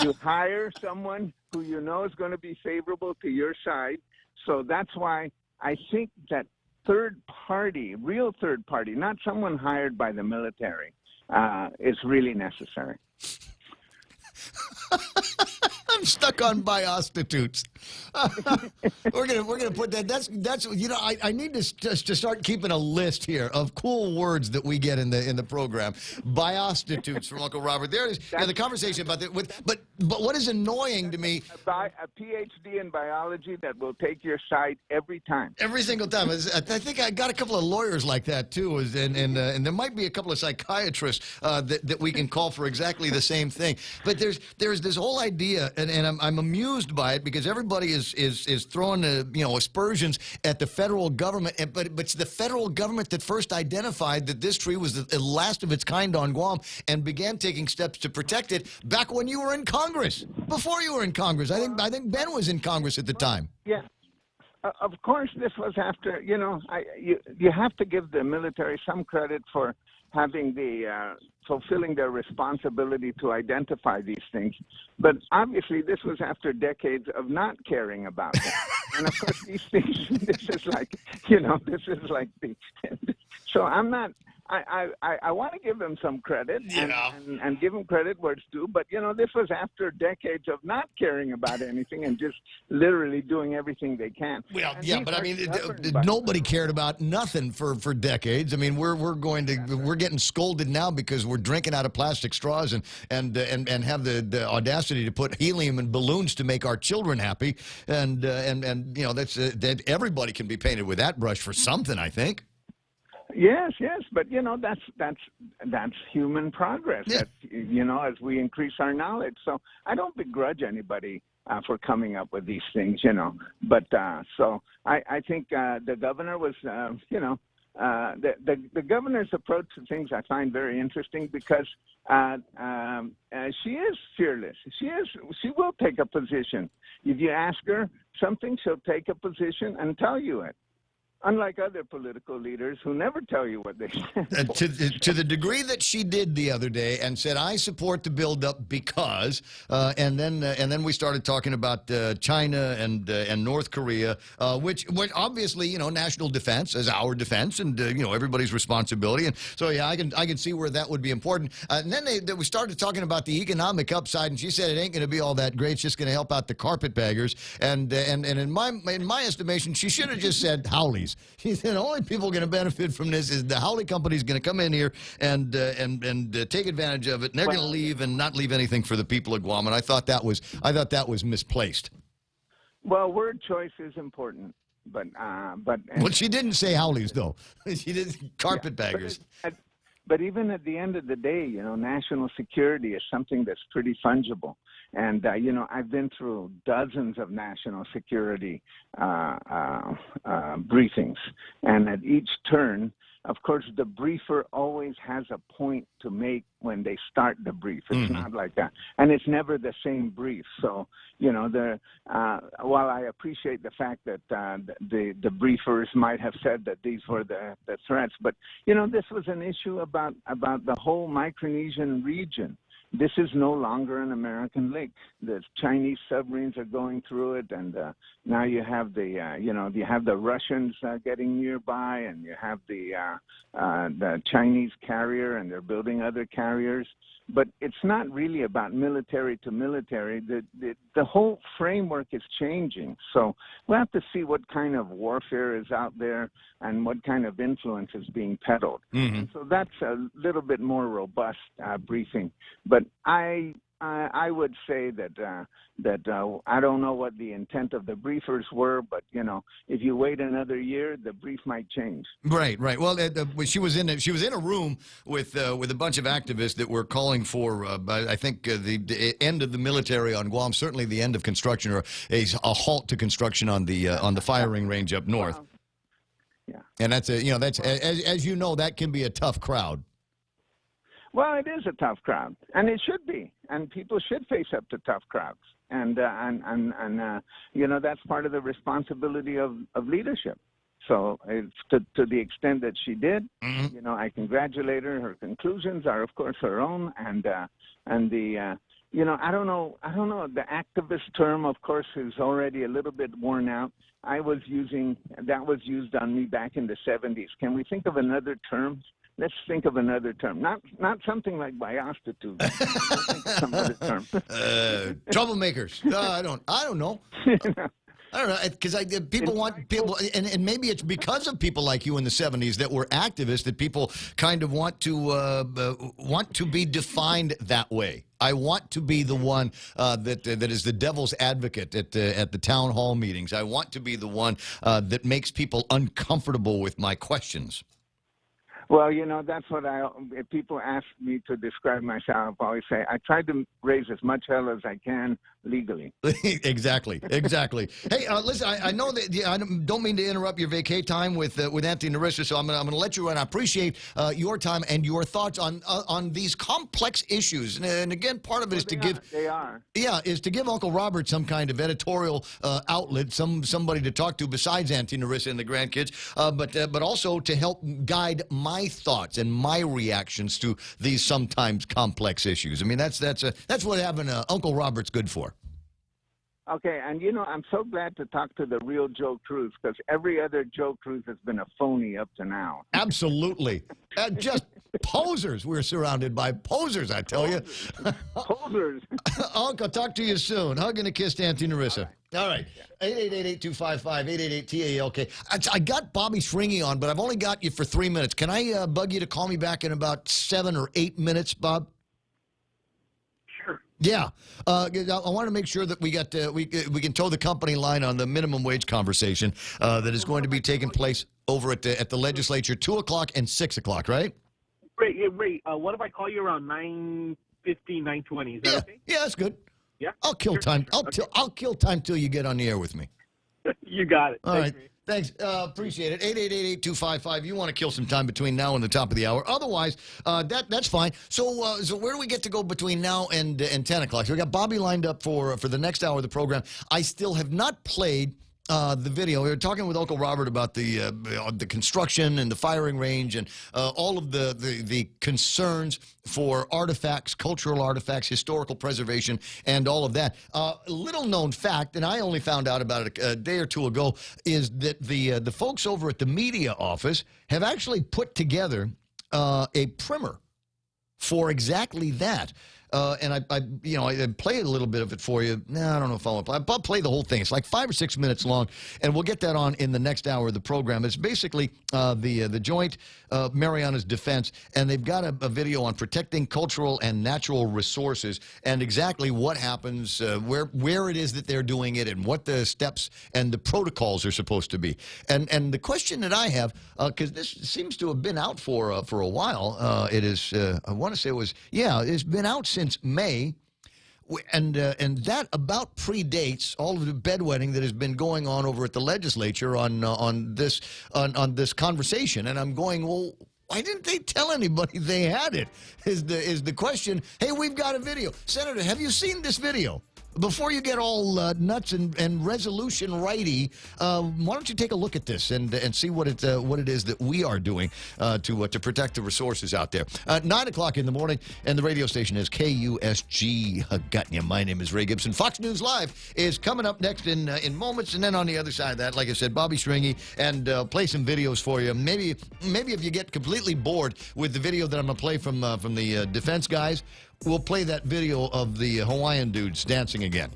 You hire someone who you know is going to be favorable to your side. So that's why I think that real third party, not someone hired by the military, is really necessary. I'm stuck on biostitutes. We're gonna put that. That's I need to start keeping a list here of cool words that we get in the program. Biostitutes from Uncle Robert. There is the conversation about that. But what is annoying to me? A PhD in biology that will take your side every time. Every single time. I think I got a couple of lawyers like that too, and there might be a couple of psychiatrists that we can call for exactly the same thing. But there's this whole idea, and I'm amused by it because everybody everybody is throwing aspersions at the federal government, but it's the federal government that first identified that this tree was the last of its kind on Guam and began taking steps to protect it back when you were in Congress. Before you were in Congress, I think Ben was in Congress at the time. Yeah. Of course, this was after, you have to give the military some credit for having fulfilling their responsibility to identify these things. But obviously, this was after decades of not caring about them. And of course, these things, this is like the, so I'm not, I want to give them some credit and give them credit where it's due. But, this was after decades of not caring about anything and just literally doing everything they can. Well, yeah, but I mean, nobody cared about nothing for decades. I mean, we're getting scolded now because we're drinking out of plastic straws and have the audacity to put helium in balloons to make our children happy. And that's that everybody can be painted with that brush for something, I think. Yes, but that's human progress. Yeah. That's, as we increase our knowledge. So I don't begrudge anybody for coming up with these things, But so I think the governor was, the governor's approach to things I find very interesting because she is fearless. She will take a position. If you ask her something, she'll take a position and tell you it. Unlike other political leaders who never tell you what they stand for. To the degree that she did the other day and said, I support the buildup because, and then we started talking about China and North Korea, which obviously, national defense is our defense and, everybody's responsibility. And so, yeah, I can see where that would be important. And then we started talking about the economic upside, and she said it ain't going to be all that great. It's just going to help out the carpetbaggers. And in my estimation, she should have just said Howleys. She said the only people going to benefit from this is the Howley company's going to come in here and take advantage of it, and they're going to leave and not leave anything for the people of Guam. And I thought that was misplaced. Well, word choice is important, but well, she didn't say Howleys though. She did carpetbaggers. But even at the end of the day, national security is something that's pretty fungible. And, I've been through dozens of national security briefings. And at each turn, of course, the briefer always has a point to make when they start the brief. It's not like that. And it's never the same brief. So, while I appreciate the fact that the briefers might have said that these were the threats, but, this was an issue about the whole Micronesian region. This is no longer an American lake. The Chinese submarines are going through it, and now you have the Russians getting nearby, and you have the Chinese carrier, and they're building other carriers. But it's not really about military to military. The whole framework is changing. So we'll have to see what kind of warfare is out there and what kind of influence is being peddled. So that's a little bit more robust briefing. But I would say that I don't know what the intent of the briefers were, but if you wait another year, the brief might change. Right. Well, she was in a room with a bunch of activists that were calling for I think the end of the military on Guam, certainly the end of construction or a halt to construction on the firing range up north. Yeah. And that's as you know, that can be a tough crowd. Well, it is a tough crowd, and it should be, and people should face up to tough crowds, and that's part of the responsibility of leadership. So it's to the extent that she did, I congratulate her. Her conclusions are, of course, her own, and the I don't know. The activist term, of course, is already a little bit worn out. That was used on me back in the 70s. Can we think of another term? Let's think of another term. Not something like biostitute. Let's think of some other term. Troublemakers. I don't know. I don't know, because people want people, and maybe it's because of people like you in the 70s that were activists that people kind of want to be defined that way. I want to be the one that is the devil's advocate at the town hall meetings. I want to be the one that makes people uncomfortable with my questions. Well, you know, that's what if people ask me to describe myself, I always say I try to raise as much hell as I can legally. Exactly. Hey, listen, I know that I don't mean to interrupt your vacay time with Anthony Narissa, so I'm going to let you run. I appreciate your time and your thoughts on these complex issues. And again, part of it is to give. They are. Yeah, is to give Uncle Robert some kind of editorial outlet, somebody to talk to besides Anthony Narissa and the grandkids, but also to help guide my thoughts and my reactions to these sometimes complex issues. I mean, that's what having Uncle Robert's good for. Okay, and you know, I'm so glad to talk to the real Joe Cruz, because every other Joe Cruz has been a phony up to now. Absolutely. Just posers. We're surrounded by posers, I tell you. Posers. Uncle, talk to you soon. Hug and a kiss to Anthony Narissa. All right. 888-8255-8880-TALK. I got Bobby Schringy on, but I've only got you for 3 minutes. Can I bug you to call me back in about 7 or 8 minutes, Bob? Yeah, I want to make sure that we got we can toe the company line on the minimum wage conversation that is going to be taking place over at the legislature, 2 o'clock and 6 o'clock, right? Great. What if I call you around 9:50, 9:20? Is that okay? Yeah, that's good. Yeah, I'll kill time. I'll kill time till you get on the air with me. You got it. All right. Thanks. Appreciate it. 888-8255. You want to kill some time between now and the top of the hour. Otherwise, that's fine. So where do we get to go between now and 10 o'clock? So we got Bobby lined up for the next hour of the program. I still have not played the video. We were talking with Uncle Robert about the construction and the firing range and all of the concerns for artifacts, cultural artifacts, historical preservation, and all of that. Little known fact, and I only found out about it a day or two ago, is that the folks over at the media office have actually put together a primer for exactly that. And I played a little bit of it for you. I don't know if I'll play the whole thing. It's like 5 or 6 minutes long, and we'll get that on in the next hour of the program. It's basically the Joint Marianas Defense, and they've got a video on protecting cultural and natural resources and exactly what happens, where it is that they're doing it, and what the steps and the protocols are supposed to be. And the question that I have, because this seems to have been out for a while, it is. I want to say it's been out since May, and that about predates all of the bedwetting that has been going on over at the legislature on this conversation. And I'm going, well, why didn't they tell anybody they had it? Is the question? Hey, we've got a video, Senator. Have you seen this video? Before you get all nuts and resolution righty, why don't you take a look at this and see what it is that we are doing to protect the resources out there. 9 o'clock in the morning, and the radio station is KUSG. Got you. My name is Ray Gibson. Fox News Live is coming up next in moments, and then on the other side of that, like I said, Bobby Schringy, and play some videos for you. Maybe if you get completely bored with the video that I'm going to play from the defense guys, we'll play that video of the Hawaiian dudes dancing again.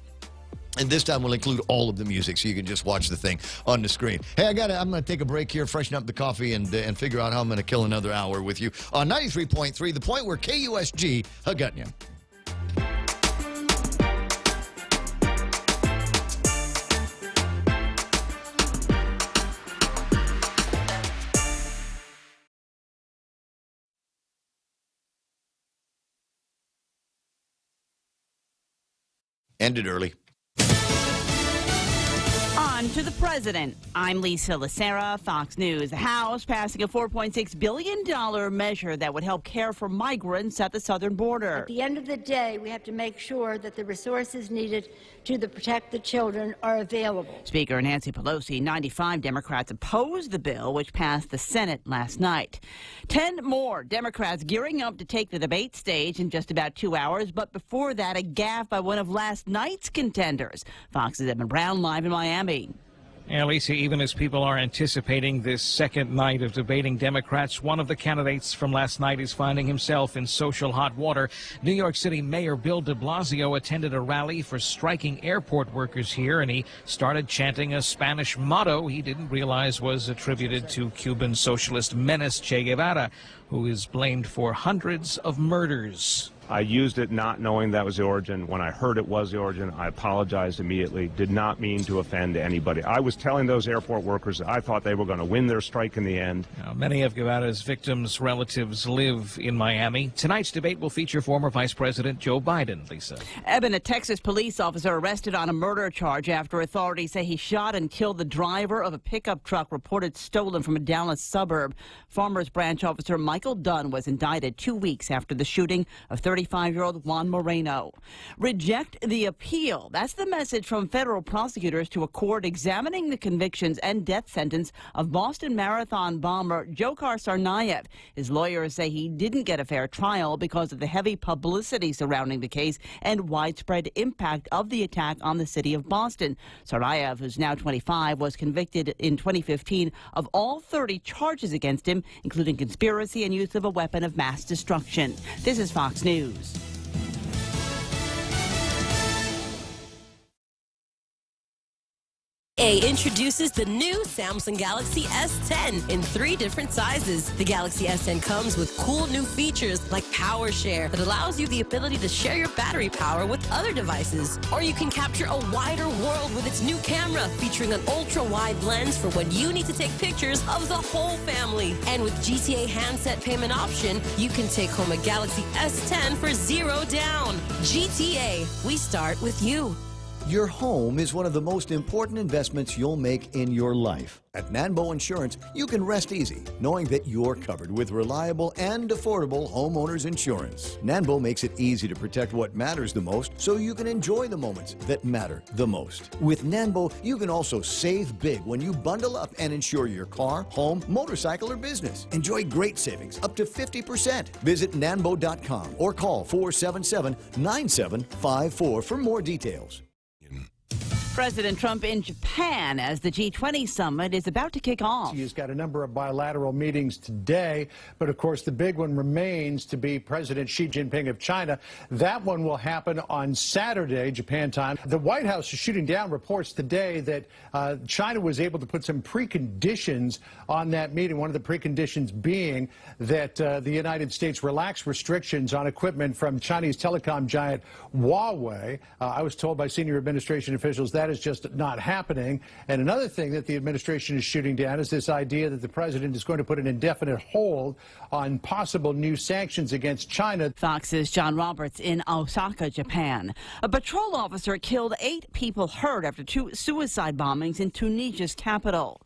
And this time we'll include all of the music so you can just watch the thing on the screen. Hey, I'm going to take a break here, freshen up the coffee, and figure out how I'm going to kill another hour with you on 93.3, the point where KUSG got you. Ended early. On to the president. I'm Lisa Lacera, Fox News. The House passing a $4.6 billion measure that would help care for migrants at the southern border. At the end of the day, we have to make sure that the resources needed to protect the children are available. Speaker Nancy Pelosi, 95 Democrats opposed the bill, which passed the Senate last night. 10 more Democrats gearing up to take the debate stage in just about 2 hours. But before that, a gaffe by one of last night's contenders. Fox's Edmund Brown live in Miami. And Lisa, even as people are anticipating this second night of debating Democrats, one of the candidates from last night is finding himself in social hot water. New York City Mayor Bill de Blasio attended a rally for striking airport workers here, and he started chanting a Spanish motto he didn't realize was attributed to Cuban socialist menace Che Guevara, who is blamed for hundreds of murders. I used it not knowing that was the origin. When I heard it was the origin, I apologized immediately. Did not mean to offend anybody. I was telling those airport workers that I thought they were going to win their strike in the end. Now, many of Guevaра's victims' relatives live in Miami. Tonight's debate will feature former Vice President Joe Biden. Lisa. Eben, a Texas police officer arrested on a murder charge after authorities say he shot and killed the driver of a pickup truck reported stolen from a Dallas suburb. Farmers Branch officer Michael Dunn was indicted 2 weeks after the shooting of 35-year-old Juan Moreno. Reject the appeal. That's the message from federal prosecutors to a court examining the convictions and death sentence of Boston Marathon bomber Dzhokhar Tsarnaev. His lawyers say he didn't get a fair trial because of the heavy publicity surrounding the case and widespread impact of the attack on the city of Boston. Tsarnaev, who's now 25, was convicted in 2015 of all 30 charges against him, including conspiracy and use of a weapon of mass destruction. This is Fox News. Introduces the new Samsung Galaxy S10 in 3 different sizes. The Galaxy S10 comes with cool new features like Power Share that allows you the ability to share your battery power with other devices. Or you can capture a wider world with its new camera featuring an ultra-wide lens for when you need to take pictures of the whole family. And with GTA handset payment option, you can take home a Galaxy S10 for $0 down. GTA, we start with you. Your home is one of the most important investments you'll make in your life. At Nanbo Insurance, you can rest easy knowing that you're covered with reliable and affordable homeowners insurance. Nanbo makes it easy to protect what matters the most so you can enjoy the moments that matter the most. With Nanbo, you can also save big when you bundle up and insure your car, home, motorcycle, or business. Enjoy great savings up to 50%. Visit nanbo.com or call 477-9754 for more details. President Trump in Japan as the G20 summit is about to kick off. He's got a number of bilateral meetings today, but of course the big one remains to be President Xi Jinping of China. That one will happen on Saturday, Japan time. The White House is shooting down reports today that China was able to put some preconditions on that meeting, one of the preconditions being that the United States relax restrictions on equipment from Chinese telecom giant Huawei. I was told by senior administration officials that is just not happening. And another thing that the administration is shooting down is this idea that the president is going to put an indefinite hold on possible new sanctions against China. Fox's John Roberts in Osaka, Japan. A patrol officer killed 8 people hurt after 2 suicide bombings in Tunisia's capital.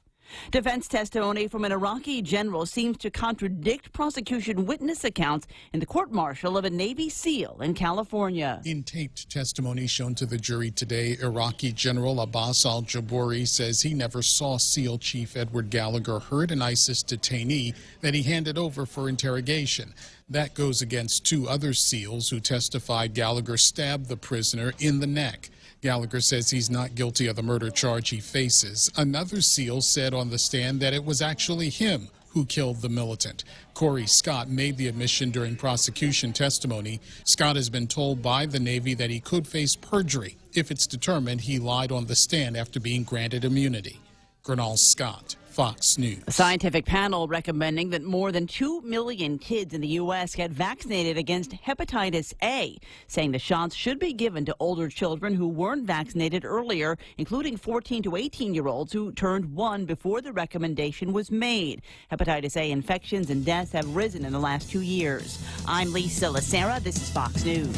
Defense testimony from an Iraqi general seems to contradict prosecution witness accounts in the court-martial of a Navy SEAL in California. In taped testimony shown to the jury today, Iraqi General Abbas al-Jabouri says he never saw SEAL Chief Edward Gallagher hurt an ISIS detainee that he handed over for interrogation. That goes against 2 other SEALs who testified Gallagher stabbed the prisoner in the neck. Gallagher says he's not guilty of the murder charge he faces. Another SEAL said on the stand that it was actually him who killed the militant. Corey Scott made the admission during prosecution testimony. Scott has been told by the Navy that he could face perjury if it's determined he lied on the stand after being granted immunity. Gernal Scott, Fox News. A scientific panel recommending that more than 2 million kids in the U.S. get vaccinated against hepatitis A, saying the shots should be given to older children who weren't vaccinated earlier, including 14 to 18-year-olds who turned 1 before the recommendation was made. Hepatitis A infections and deaths have risen in the last 2 years. I'm Lisa Lacera. This is Fox News.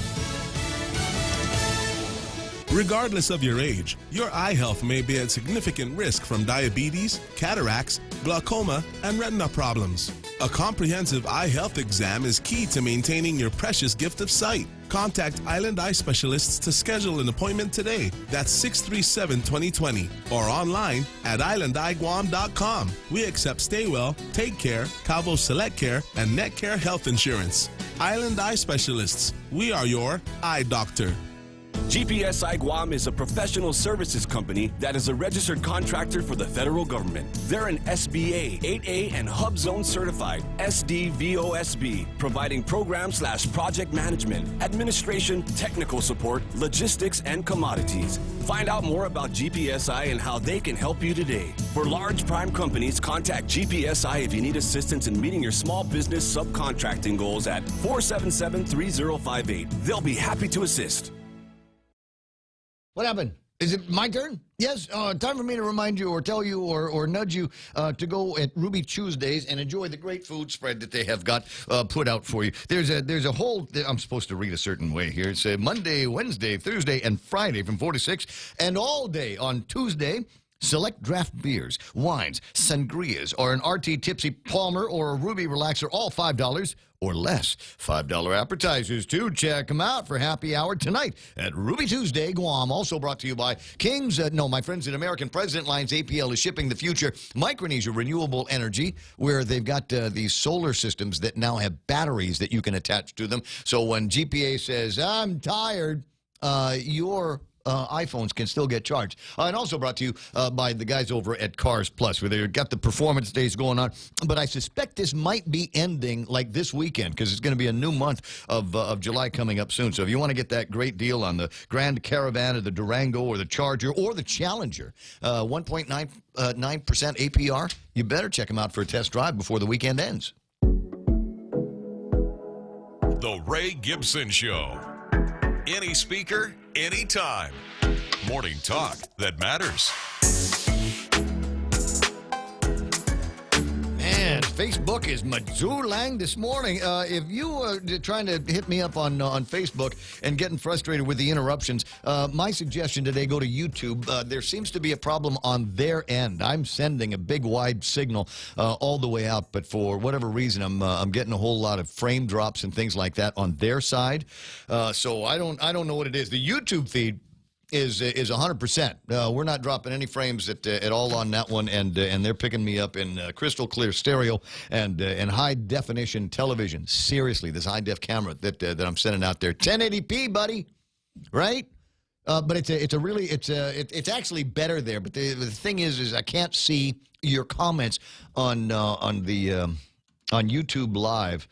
Regardless of your age, your eye health may be at significant risk from diabetes, cataracts, glaucoma, and retina problems. A comprehensive eye health exam is key to maintaining your precious gift of sight. Contact Island Eye Specialists to schedule an appointment today. That's 637-2020 or online at islandeyeguam.com. We accept Stay Well, Take Care, Calvo Select Care, and NetCare Health Insurance. Island Eye Specialists. We are your eye doctor. GPSI Guam is a professional services company that is a registered contractor for the federal government. They're an SBA, 8A, and Hub Zone certified SDVOSB, providing program/project management, administration, technical support, logistics, and commodities. Find out more about GPSI and how they can help you today. For large prime companies, contact GPSI if you need assistance in meeting your small business subcontracting goals at 477-3058. They'll be happy to assist. What happened? Is it my turn? Yes. Time for me to remind you or tell you or nudge you to go at Ruby Tuesdays and enjoy the great food spread that they have got put out for you. There's a whole, I'm supposed to read a certain way here. It's Monday, Wednesday, Thursday, and Friday from 4 to 6, and all day on Tuesday. Select draft beers, wines, sangrias, or an RT Tipsy Palmer or a Ruby Relaxer, all $5 or less. $5 appetizers, too. Check them out for happy hour tonight at Ruby Tuesday, Guam. Also brought to you by King's. My friends at American President Lines APL is shipping the future Micronesia Renewable Energy, where they've got these solar systems that now have batteries that you can attach to them. So when GPA says, I'm tired, your iPhones can still get charged. And also brought to you by the guys over at Cars Plus, where they've got the performance days going on. But I suspect this might be ending like this weekend, because it's going to be a new month of July coming up soon. So if you want to get that great deal on the Grand Caravan or the Durango or the Charger or the Challenger, 1.9% APR, you better check them out for a test drive before the weekend ends. The Ray Gibson Show. Any speaker, anytime. Morning talk that matters. Man, Facebook is Mazulang this morning. If you are trying to hit me up on Facebook and getting frustrated with the interruptions, my suggestion today, go to YouTube. There seems to be a problem on their end. I'm sending a big wide signal all the way out, but for whatever reason, I'm getting a whole lot of frame drops and things like that on their side. So I don't know what it is. The YouTube feed is 100%. We're not dropping any frames at all on that one, and they're picking me up in crystal clear stereo and high definition television. Seriously, this high def camera that I'm sending out there, 1080p, buddy, right? But it's actually better there. But the thing is I can't see your comments on YouTube Live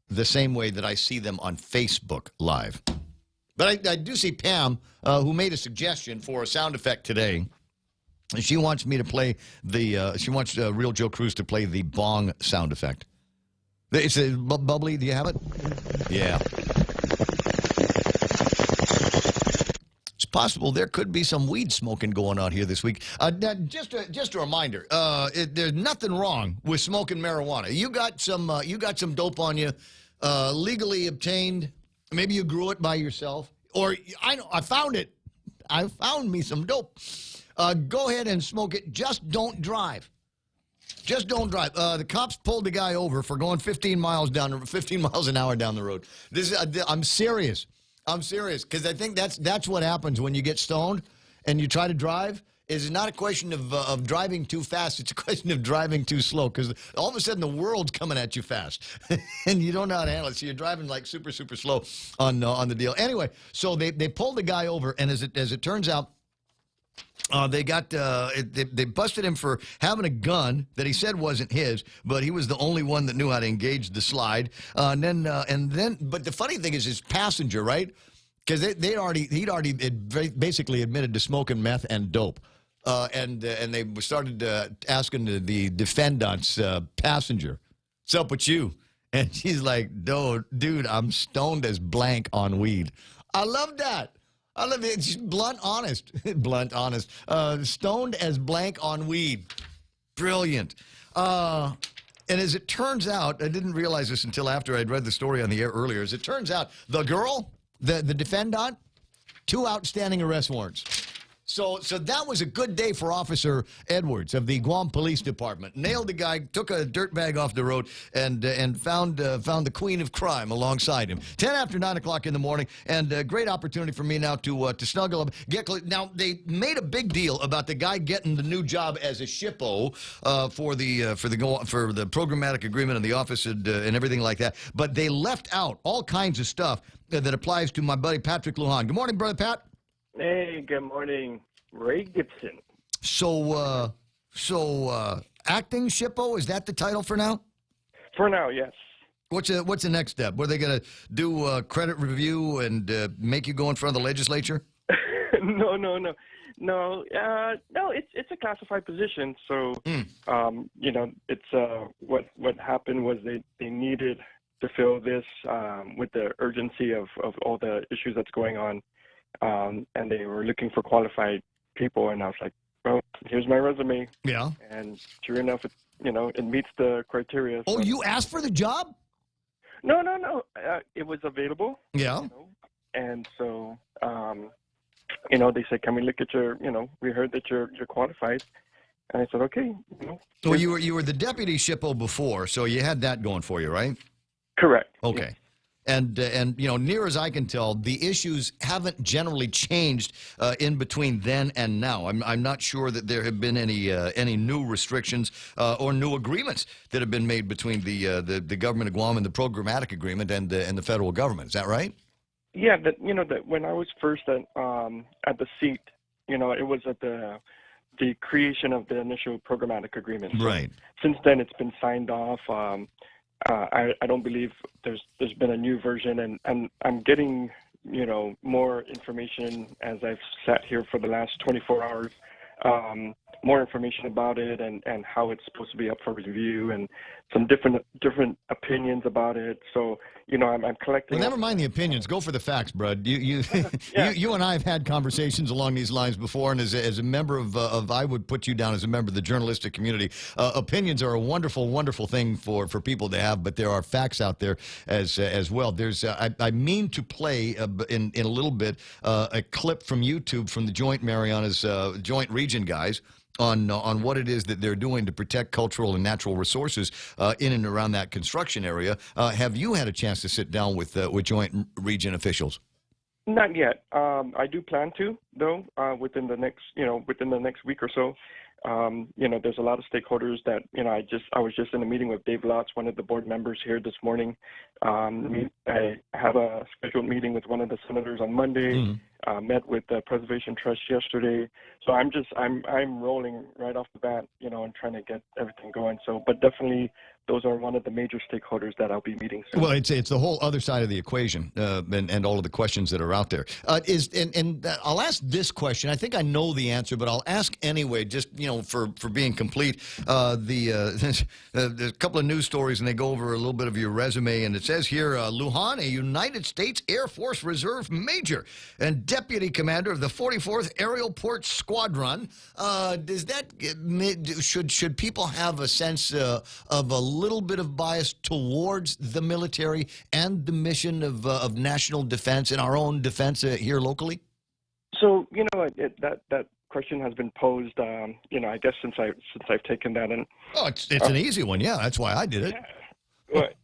the same way that I see them on Facebook Live. But I do see Pam, who made a suggestion for a sound effect today. She wants me to play she wants Real Joe Cruz to play the bong sound effect. It's a bubbly. Do you have it? Yeah. It's possible there could be some weed smoking going on here this week. Just a reminder, there's nothing wrong with smoking marijuana. You got some dope on you, legally obtained. Maybe you grew it by yourself, or I found it. I found me some dope. Go ahead and smoke it. Just don't drive. Just don't drive. The cops pulled the guy over for going 15 miles an hour down the road. I'm serious. I'm serious, because I think that's what happens when you get stoned and you try to drive. It's not a question of driving too fast. It's a question of driving too slow, because all of a sudden the world's coming at you fast, and you don't know how to handle it. So you're driving like super, super slow on the deal. Anyway, so they pulled the guy over, and as it turns out, they busted him for having a gun that he said wasn't his, but he was the only one that knew how to engage the slide. But the funny thing is his passenger, right? Because he'd already basically admitted to smoking meth and dope. And they started asking the defendant's passenger, "What's up with you?" And she's like, "Dude, I'm stoned as blank on weed." I love that. I love it. It's just blunt, honest. Blunt, honest. Stoned as blank on weed. Brilliant. And as it turns out, I didn't realize this until after I'd read the story on the air earlier. As it turns out, the girl, the defendant, 2 outstanding arrest warrants. So that was a good day for Officer Edwards of the Guam Police Department. Nailed the guy, took a dirt bag off the road, and found the queen of crime alongside him. 10 after 9 o'clock in the morning, and a great opportunity for me now to snuggle up. Now, they made a big deal about the guy getting the new job as a shippo for the programmatic agreement and the office and everything like that. But they left out all kinds of stuff that applies to my buddy Patrick Lujan. Good morning, Brother Pat. Hey, good morning, Ray Gibson. So, acting Shippo, is that the title for now? For now, yes. What's the next step? Were they going to do a credit review and make you go in front of the legislature? No. No, it's a classified position. So, it's what happened was they needed to fill this with the urgency of all the issues that's going on, and they were looking for qualified people. And I was like, well, here's my resume. Yeah. And sure enough, it meets the criteria. Oh, you asked for the job? No. It was available. Yeah. And so, they said, can we look at your, we heard that you're qualified. And I said, okay. So you were the deputy Shippo before, so you had that going for you, right? Correct. Okay. And near as I can tell, the issues haven't generally changed in between then and now. I'm not sure that there have been any new restrictions or new agreements that have been made between the government of Guam and the programmatic agreement and the federal government. Is that right? Yeah, that when I was first at the seat, it was at the creation of the initial programmatic agreement. So right. Since then, it's been signed off. I don't believe there's been a new version, and I'm getting more information as I've sat here for the last 24 hours. More information about it and how it's supposed to be up for review and some different opinions about it. So, I'm collecting. Well, never mind the opinions. Go for the facts, Brud. You and I have had conversations along these lines before, and as a member of I would put you down as a member of the journalistic community. Opinions are a wonderful, wonderful thing for people to have, but there are facts out there as well. There's I mean to play in a little bit a clip from YouTube from the Joint Marianas Joint Region guys on what it is that they're doing to protect cultural and natural resources in and around that construction area. Have you had a chance to sit down with Joint Region officials? Not yet. I do plan to, though, within the next week or so. There's a lot of stakeholders that I was just in a meeting with Dave Lotz, one of the board members here this morning. I have a scheduled meeting with one of the senators on Monday. Met with the Preservation Trust yesterday. So I'm rolling right off the bat, and trying to get everything going. So, but definitely those are one of the major stakeholders that I'll be meeting soon. Well, it's the whole other side of the equation, and all of the questions that are out there. I'll ask this question. I think I know the answer, but I'll ask anyway, just for being complete. There's a couple of news stories, and they go over a little bit of your resume, and it says here, Lujan, a United States Air Force Reserve Major and Deputy Commander of the 44th Aerial Port Squadron. Does that should people have a sense of a little bit of bias towards the military and the mission of national defense and our own defense here locally? So that question has been posed. I guess since I've taken that, and it's an easy one. Yeah, that's why I did it. Right.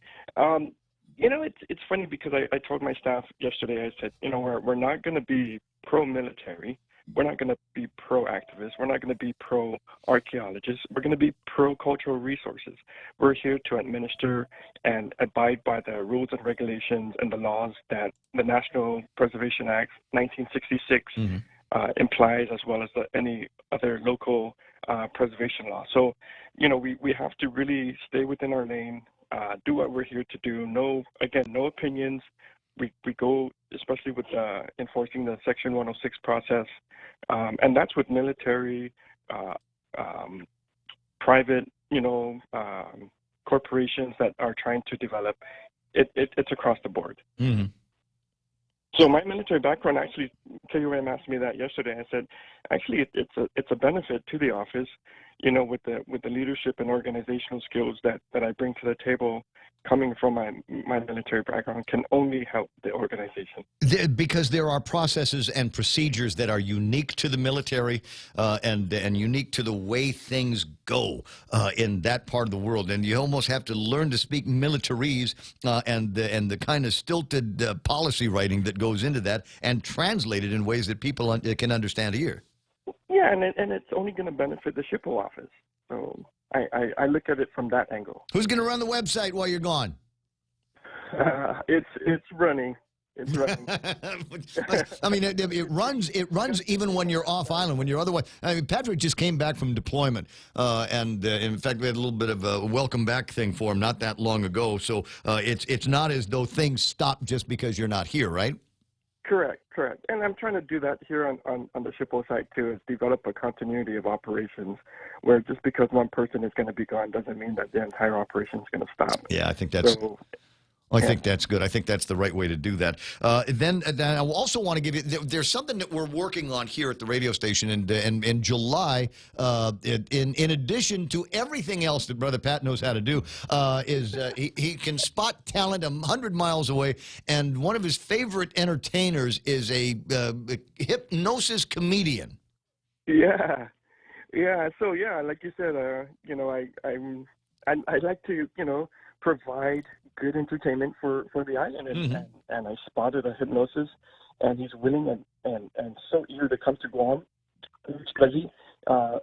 It's funny because I told my staff yesterday. I said, we're not going to be pro-military. We're not going to be pro-activists. We're not going to be pro-archaeologists. We're going to be pro-cultural resources. We're here to administer and abide by the rules and regulations and the laws that the National Preservation Act 1966 implies, as well as any other local preservation law. So, we have to really stay within our lane, do what we're here to do. No opinions. We go, especially with enforcing the Section 106 process, and that's with military, private, corporations that are trying to develop. It's across the board. Mm-hmm. So my military background, actually, KUM asked me that yesterday. I said, actually, it's a benefit to the office, with the leadership and organizational skills that I bring to the table, coming from my military background, can only help the organization. Because there are processes and procedures that are unique to the military and unique to the way things go in that part of the world. And you almost have to learn to speak militarese and the kind of stilted policy writing that goes into that and translate it in ways that people can understand here. Yeah, and it's only going to benefit the SHPO office. So I look at it from that angle. Who's going to run the website while you're gone? It's running. Interesting. I mean, it runs even when you're off island, when you're otherwise. I mean, Patrick just came back from deployment, and in fact, we had a little bit of a welcome back thing for him not that long ago. So it's not as though things stop just because you're not here, right? Correct. And I'm trying to do that here on the SHPO side too, is develop a continuity of operations where just because one person is going to be gone doesn't mean that the entire operation is going to stop. Yeah, I think that's. I think that's good. I think that's the right way to do that. Then I also want to give you, there's something that we're working on here at the radio station in July, in addition to everything else that Brother Pat knows how to do, he can spot talent 100 miles away, and one of his favorite entertainers is a hypnosis comedian. Yeah. So, like you said, I like to, provide good entertainment for the island, and I spotted a hypnosis, and he's willing and so eager to come to Guam.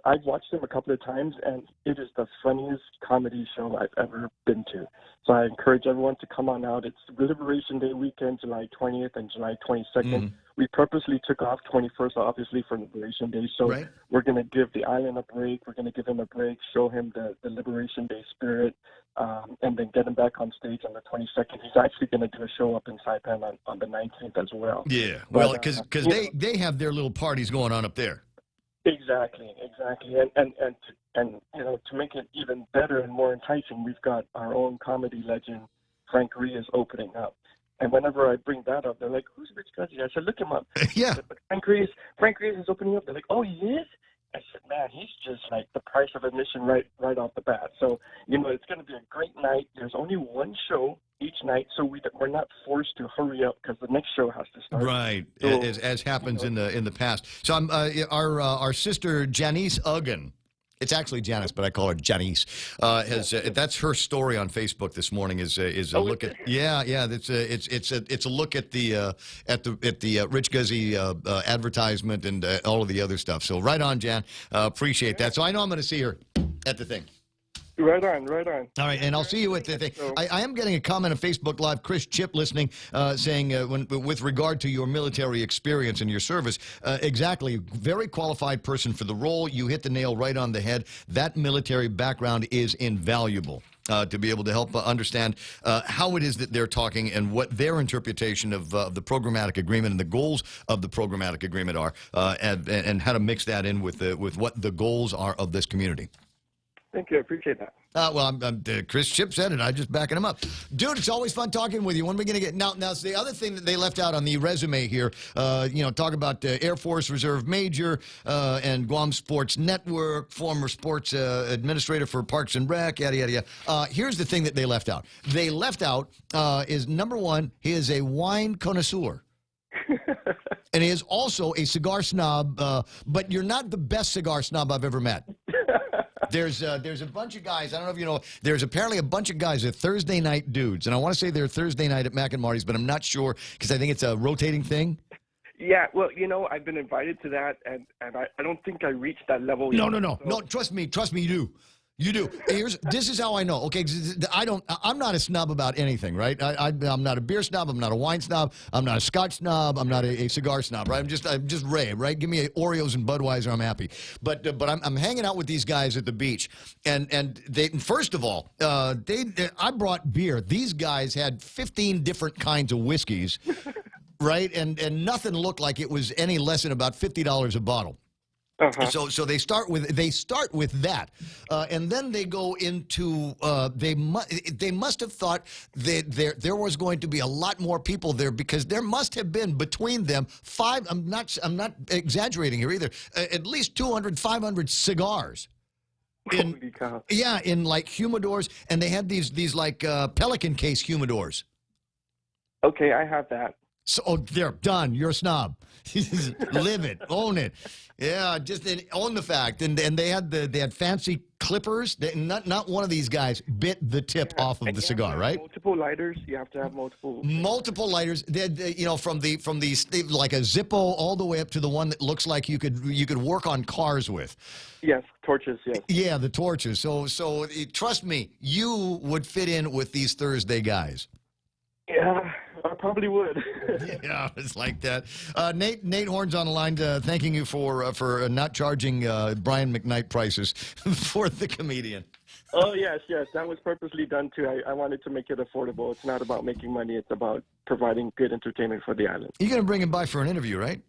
I've watched him a couple of times, and it is the funniest comedy show I've ever been to. So I encourage everyone to come on out. It's Liberation Day weekend, July 20th and July 22nd. We purposely took off 21st, obviously, for Liberation Day. So we're going to give the island a break. We're going to give him a break, show him the Liberation Day spirit, and then get him back on stage on the 22nd. He's actually going to do a show up in Saipan on the 19th as well. Yeah, well, because they have their little parties going on up there. Exactly, and to make it even better and more enticing, we've got our own comedy legend, Frank Rios, opening up. And whenever I bring that up, they're like, "Who's Rich Guzzi?" I said, "Look him up." Yeah. But Frank Rios is opening up. They're like, "Oh, he is?" I said, "Man, he's just like the price of admission right off the bat." So it's going to be a great night. There's only one show each night, so we're not forced to hurry up because the next show has to start. Right, so, as happens in the past. So our sister Janice Uggan. It's actually Janice, but I call her Janice. That's her story on Facebook this morning. Is a look at it's a look at the Rich Guzzi advertisement and all of the other stuff. So right on, Jan. Appreciate that. So I know I'm going to see her at the thing. Right on. All right, and I'll see you at the thing. I am getting a comment on Facebook Live, Chris Chip listening, saying with regard to your military experience and your service, exactly, very qualified person for the role. You hit the nail right on the head. That military background is invaluable. To be able to help understand how it is that they're talking and what their interpretation of the programmatic agreement and the goals of the programmatic agreement are, and how to mix that in with what the goals are of this community. Thank you. I appreciate that. Well, Chris Chip said it. I'm just backing him up. Dude, it's always fun talking with you. When are we going to get... Now, the other thing that they left out on the resume here, talk about Air Force Reserve Major and Guam Sports Network, former sports administrator for Parks and Rec, yada, yada, yada. Here's the thing that they left out. They left out is, number one, he is a wine connoisseur. And he is also a cigar snob, but you're not the best cigar snob I've ever met. There's a bunch of guys, I don't know if you know, there's apparently a bunch of guys that Thursday night dudes, and I want to say they're Thursday night at Mac and Marty's, but I'm not sure because I think it's a rotating thing. Yeah, well, I've been invited to that, and I don't think I reached that level yet. No, trust me, you do. You do. This is how I know. Okay, I'm not a snob about anything, right? I'm not a beer snob. I'm not a wine snob. I'm not a Scotch snob. I'm not a cigar snob, right? I'm just Ray, right? Give me Oreos and Budweiser, I'm happy. But I'm hanging out with these guys at the beach, and they first of all, I brought beer. These guys had 15 different kinds of whiskeys, right? And nothing looked like it was any less than about $50 a bottle. Uh-huh. So they start with that, and then they go into they must have thought that there was going to be a lot more people there because there must have been between them I'm not exaggerating here either, at least 200, 500 cigars. Holy cow. Yeah, in like humidors, and they had these like Pelican case humidors. Okay, I have that. So they're done. You're a snob. Live it, own it. Yeah, just own the fact. And they had fancy clippers. Not one of these guys bit the tip off of the cigar, right? Multiple lighters. You have to have multiple lighters. From the like a Zippo all the way up to the one that looks like you could work on cars with. Yes, torches. Yes. Yeah, the torches. So trust me, you would fit in with these Thursday guys. Yeah, I probably would. Yeah, it's like that. Nate Horn's on the line, thanking you for not charging Brian McKnight prices for the comedian. Oh, yes. That was purposely done, too. I wanted to make it affordable. It's not about making money. It's about providing good entertainment for the island. You're going to bring him by for an interview, right?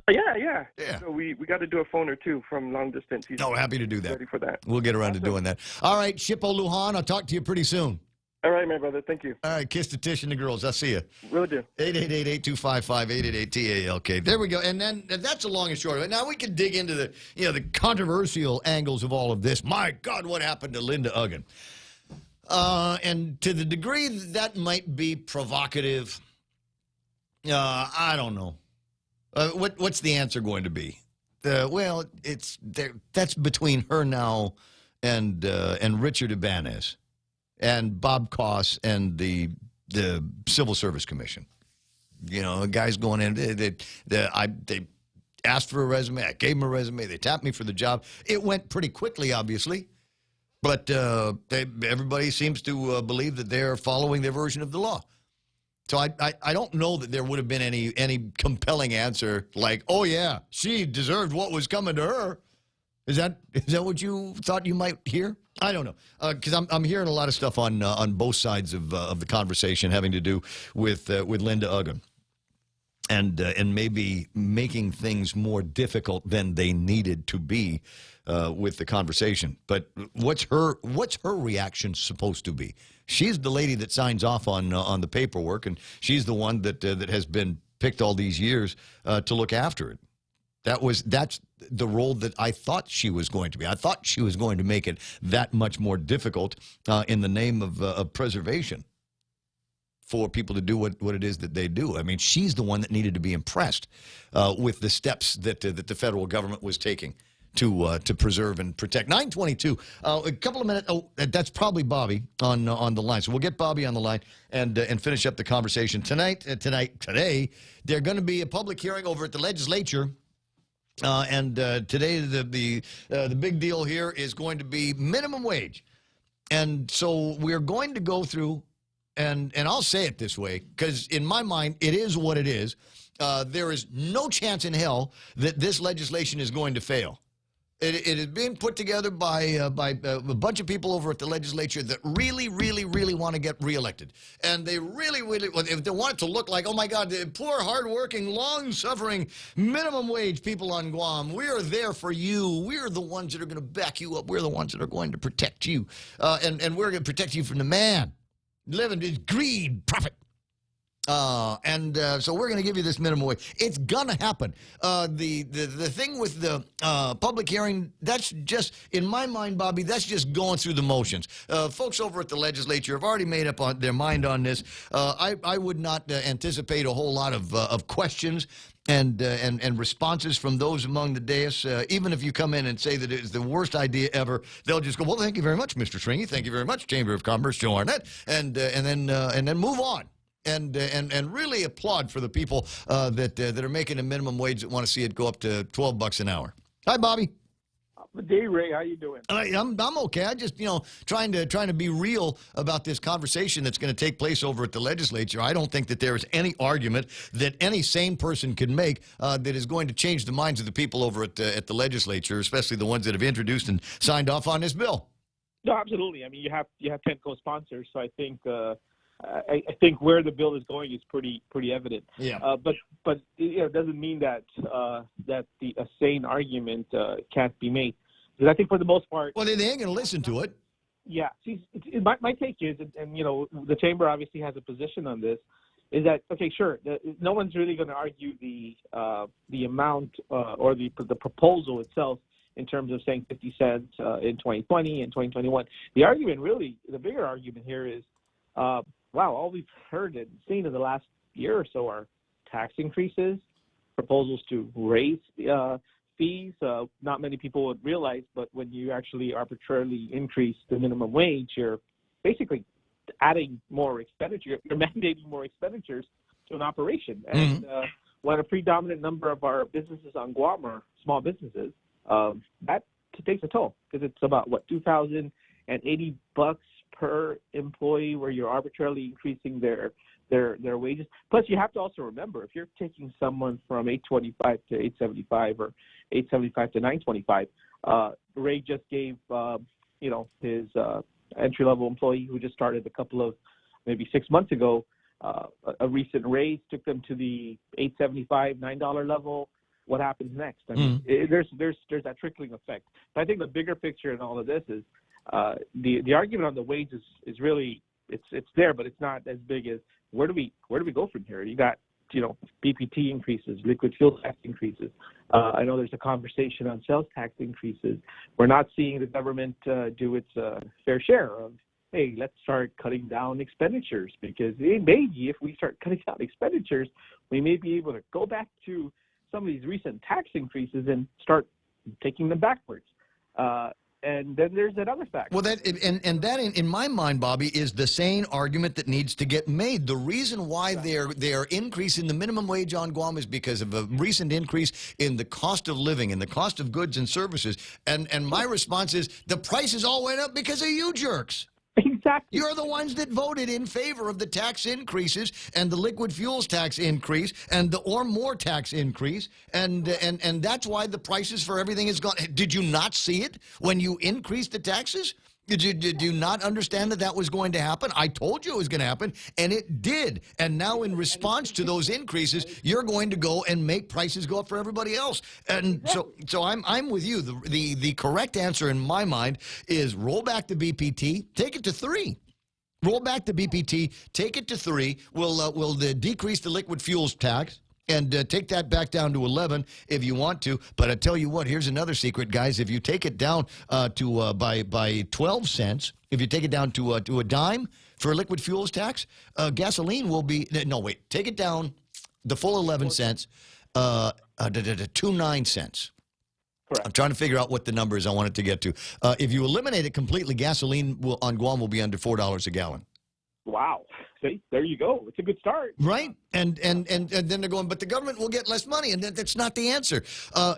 Yeah. So we got to do a phone or two from long distance. He's happy to do that. Ready for that. We'll get around to doing that. All right, Shippo Lujan, I'll talk to you pretty soon. All right, my brother. Thank you. All right, kiss the Tish and the girls. I'll see you. Will do. 888-8255-888-TALK. There we go. And then that's the long and short of it. Now we can dig into the controversial angles of all of this. My God, what happened to Linda Uggan? And to the degree that might be provocative, I don't know. What's the answer going to be? Well, it's there. That's between her now and Richard Ibanez and Bob Koss and the Civil Service Commission. You know, guys going in. They asked for a resume. I gave them a resume. They tapped me for the job. It went pretty quickly, obviously, but everybody seems to believe that they're following their version of the law. So I don't know that there would have been any compelling answer like, oh yeah, she deserved what was coming to her. Is that what you thought you might hear? I don't know, because I'm hearing a lot of stuff on both sides of the conversation having to do with Linda Uggan, and maybe making things more difficult than they needed to be with the conversation. But what's her reaction supposed to be? She's the lady that signs off on the paperwork, and she's the one that has been picked all these years to look after it. That's the role that I thought she was going to be. I thought she was going to make it that much more difficult in the name of preservation for people to do what it is that they do. I mean, she's the one that needed to be impressed with the steps that the federal government was taking to preserve and protect. 9:22. A couple of minutes. Oh, that's probably Bobby on the line. So we'll get Bobby on the line and finish up the conversation today. There's going to be a public hearing over at the legislature. And today, the big deal here is going to be minimum wage. And so we're going to go through, and I'll say it this way, because in my mind, it is what it is. There is no chance in hell that this legislation is going to fail. It is being put together by a bunch of people over at the legislature that really, really, really want to get reelected. And they really, if they want it to look like, oh, my God, the poor, hardworking, long-suffering, minimum wage people on Guam, we are there for you. We're the ones that are going to back you up. We're the ones that are going to protect you. And we're going to protect you from the man. Living is greed, profit. So we're going to give you this minimum wage. It's going to happen. The thing with the public hearing, that's just, in my mind, Bobby, that's just going through the motions. Folks over at the legislature have already made up their mind on this. I would not anticipate a whole lot of questions and responses from those among the dais. Even if you come in and say that it's the worst idea ever, they'll just go, well, thank you very much, Mr. Stringy. Thank you very much, Chamber of Commerce, Joe Arnett, and then move on. And really applaud for the people that are making a minimum wage that want to see it go up to $12 an hour. Hi, Bobby. Good day, Ray. How you doing? I'm okay. I just trying to be real about this conversation that's going to take place over at the legislature. I don't think that there is any argument that any sane person can make that is going to change the minds of the people over at the legislature, especially the ones that have introduced and signed off on this bill. No, absolutely. I mean, you have 10 co-sponsors, so I think. I think where the bill is going is pretty evident. Yeah. But it doesn't mean that a sane argument can't be made. Because I think for the most part. Well, they ain't going to listen to it. Yeah. See, my take is, and the chamber obviously has a position on this, is that okay? Sure, no one's really going to argue the amount or the proposal itself in terms of saying 50 cents in 2020 and 2021. The bigger argument here is. Wow, all we've heard and seen in the last year or so are tax increases, proposals to raise fees. Not many people would realize, but when you actually arbitrarily increase the minimum wage, you're basically adding more expenditure. You're mandating more expenditures to an operation. And when a predominant number of our businesses on Guam are small businesses, that takes a toll because it's about, $2,080 per employee where you're arbitrarily increasing their wages. Plus, you have to also remember, if you're taking someone from 825 to 875 or 875 to 925, Ray just gave his entry-level employee who just started a couple of maybe 6 months ago a recent raise, took them to the $8.75, $9 level. What happens next? I mean, there's that trickling effect. But I think the bigger picture in all of this is the argument on the wages is really it's there, but it's not as big as where do we go from here? You got BPT increases, liquid fuel tax increases. I know there's a conversation on sales tax increases. We're not seeing the government do its fair share of, hey, let's start cutting down expenditures, because maybe if we start cutting down expenditures, we may be able to go back to some of these recent tax increases and start taking them backwards. And then there's that other factor. Well, that in my mind, Bobby, is the sane argument that needs to get made. The reason why they're increasing the minimum wage on Guam is because of a recent increase in the cost of living and the cost of goods and services. And my response is the prices all went up because of you jerks. Exactly. You're the ones that voted in favor of the tax increases and the liquid fuels tax increase and the or more tax increase, and that's why the prices for everything has gone. Did you not see it when you increased the taxes? Did you not understand that was going to happen? I told you it was going to happen, and it did. And now in response to those increases, you're going to go and make prices go up for everybody else. And so I'm with you. The correct answer in my mind is roll back the BPT, take it to 3. Roll back the BPT, take it to 3. We'll decrease the liquid fuels tax. And take that back down to 11 if you want to. But I tell you what, here's another secret, guys. If you take it down to by 12 cents, if you take it down to a dime for a liquid fuels tax, gasoline will be take it down the full 11 cents to 9 cents. Correct. I'm trying to figure out what the number is I wanted to get to. If you eliminate it completely, gasoline on Guam will be under $4 a gallon. Wow. See, there you go. It's a good start. Right? And then they're going, but the government will get less money, and that's not the answer.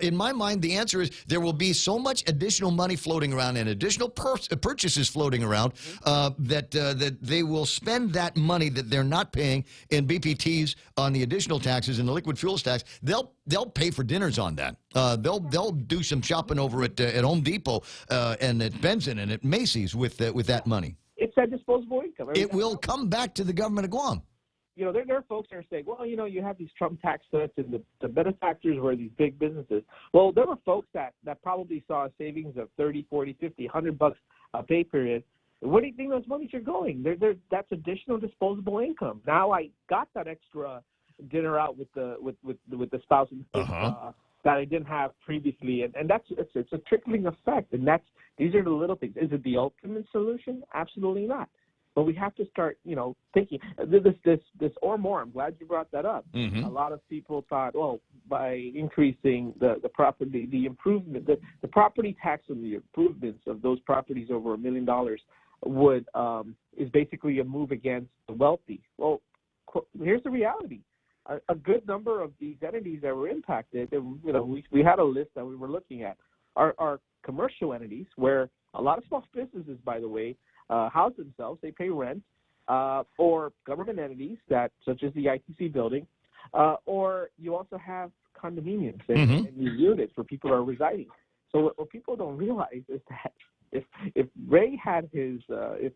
In my mind, the answer is there will be so much additional money floating around and additional purchases floating around that they will spend that money that they're not paying in BPTs on the additional taxes and the liquid fuels tax. They'll pay for dinners on that. They'll do some shopping over at Home Depot and at Benson and at Macy's with that money. It's that disposable income. It will come back to the government of Guam. There are folks that are saying, well, you have these Trump tax cuts and the benefactors were these big businesses. Well, there were folks that probably saw a savings of $30, $40, $50, $100 a pay period. Where do you think those monies are going? That's additional disposable income. Now I got that extra dinner out with the spouse and kids, that I didn't have previously, and it's a trickling effect, and these are the little things. Is it the ultimate solution? Absolutely not. But we have to start, thinking this or more. I'm glad you brought that up. Mm-hmm. A lot of people thought, well, by increasing the property, the improvement, the property tax and the improvements of those properties over $1 million is basically a move against the wealthy. Well, here's the reality. A good number of these entities that were impacted, we had a list that we were looking at, are commercial entities where a lot of small businesses, by the way, house themselves, they pay rent, or government entities such as the ITC building, or you also have condominiums and units where people are residing. So what people don't realize is that if Ray had his, if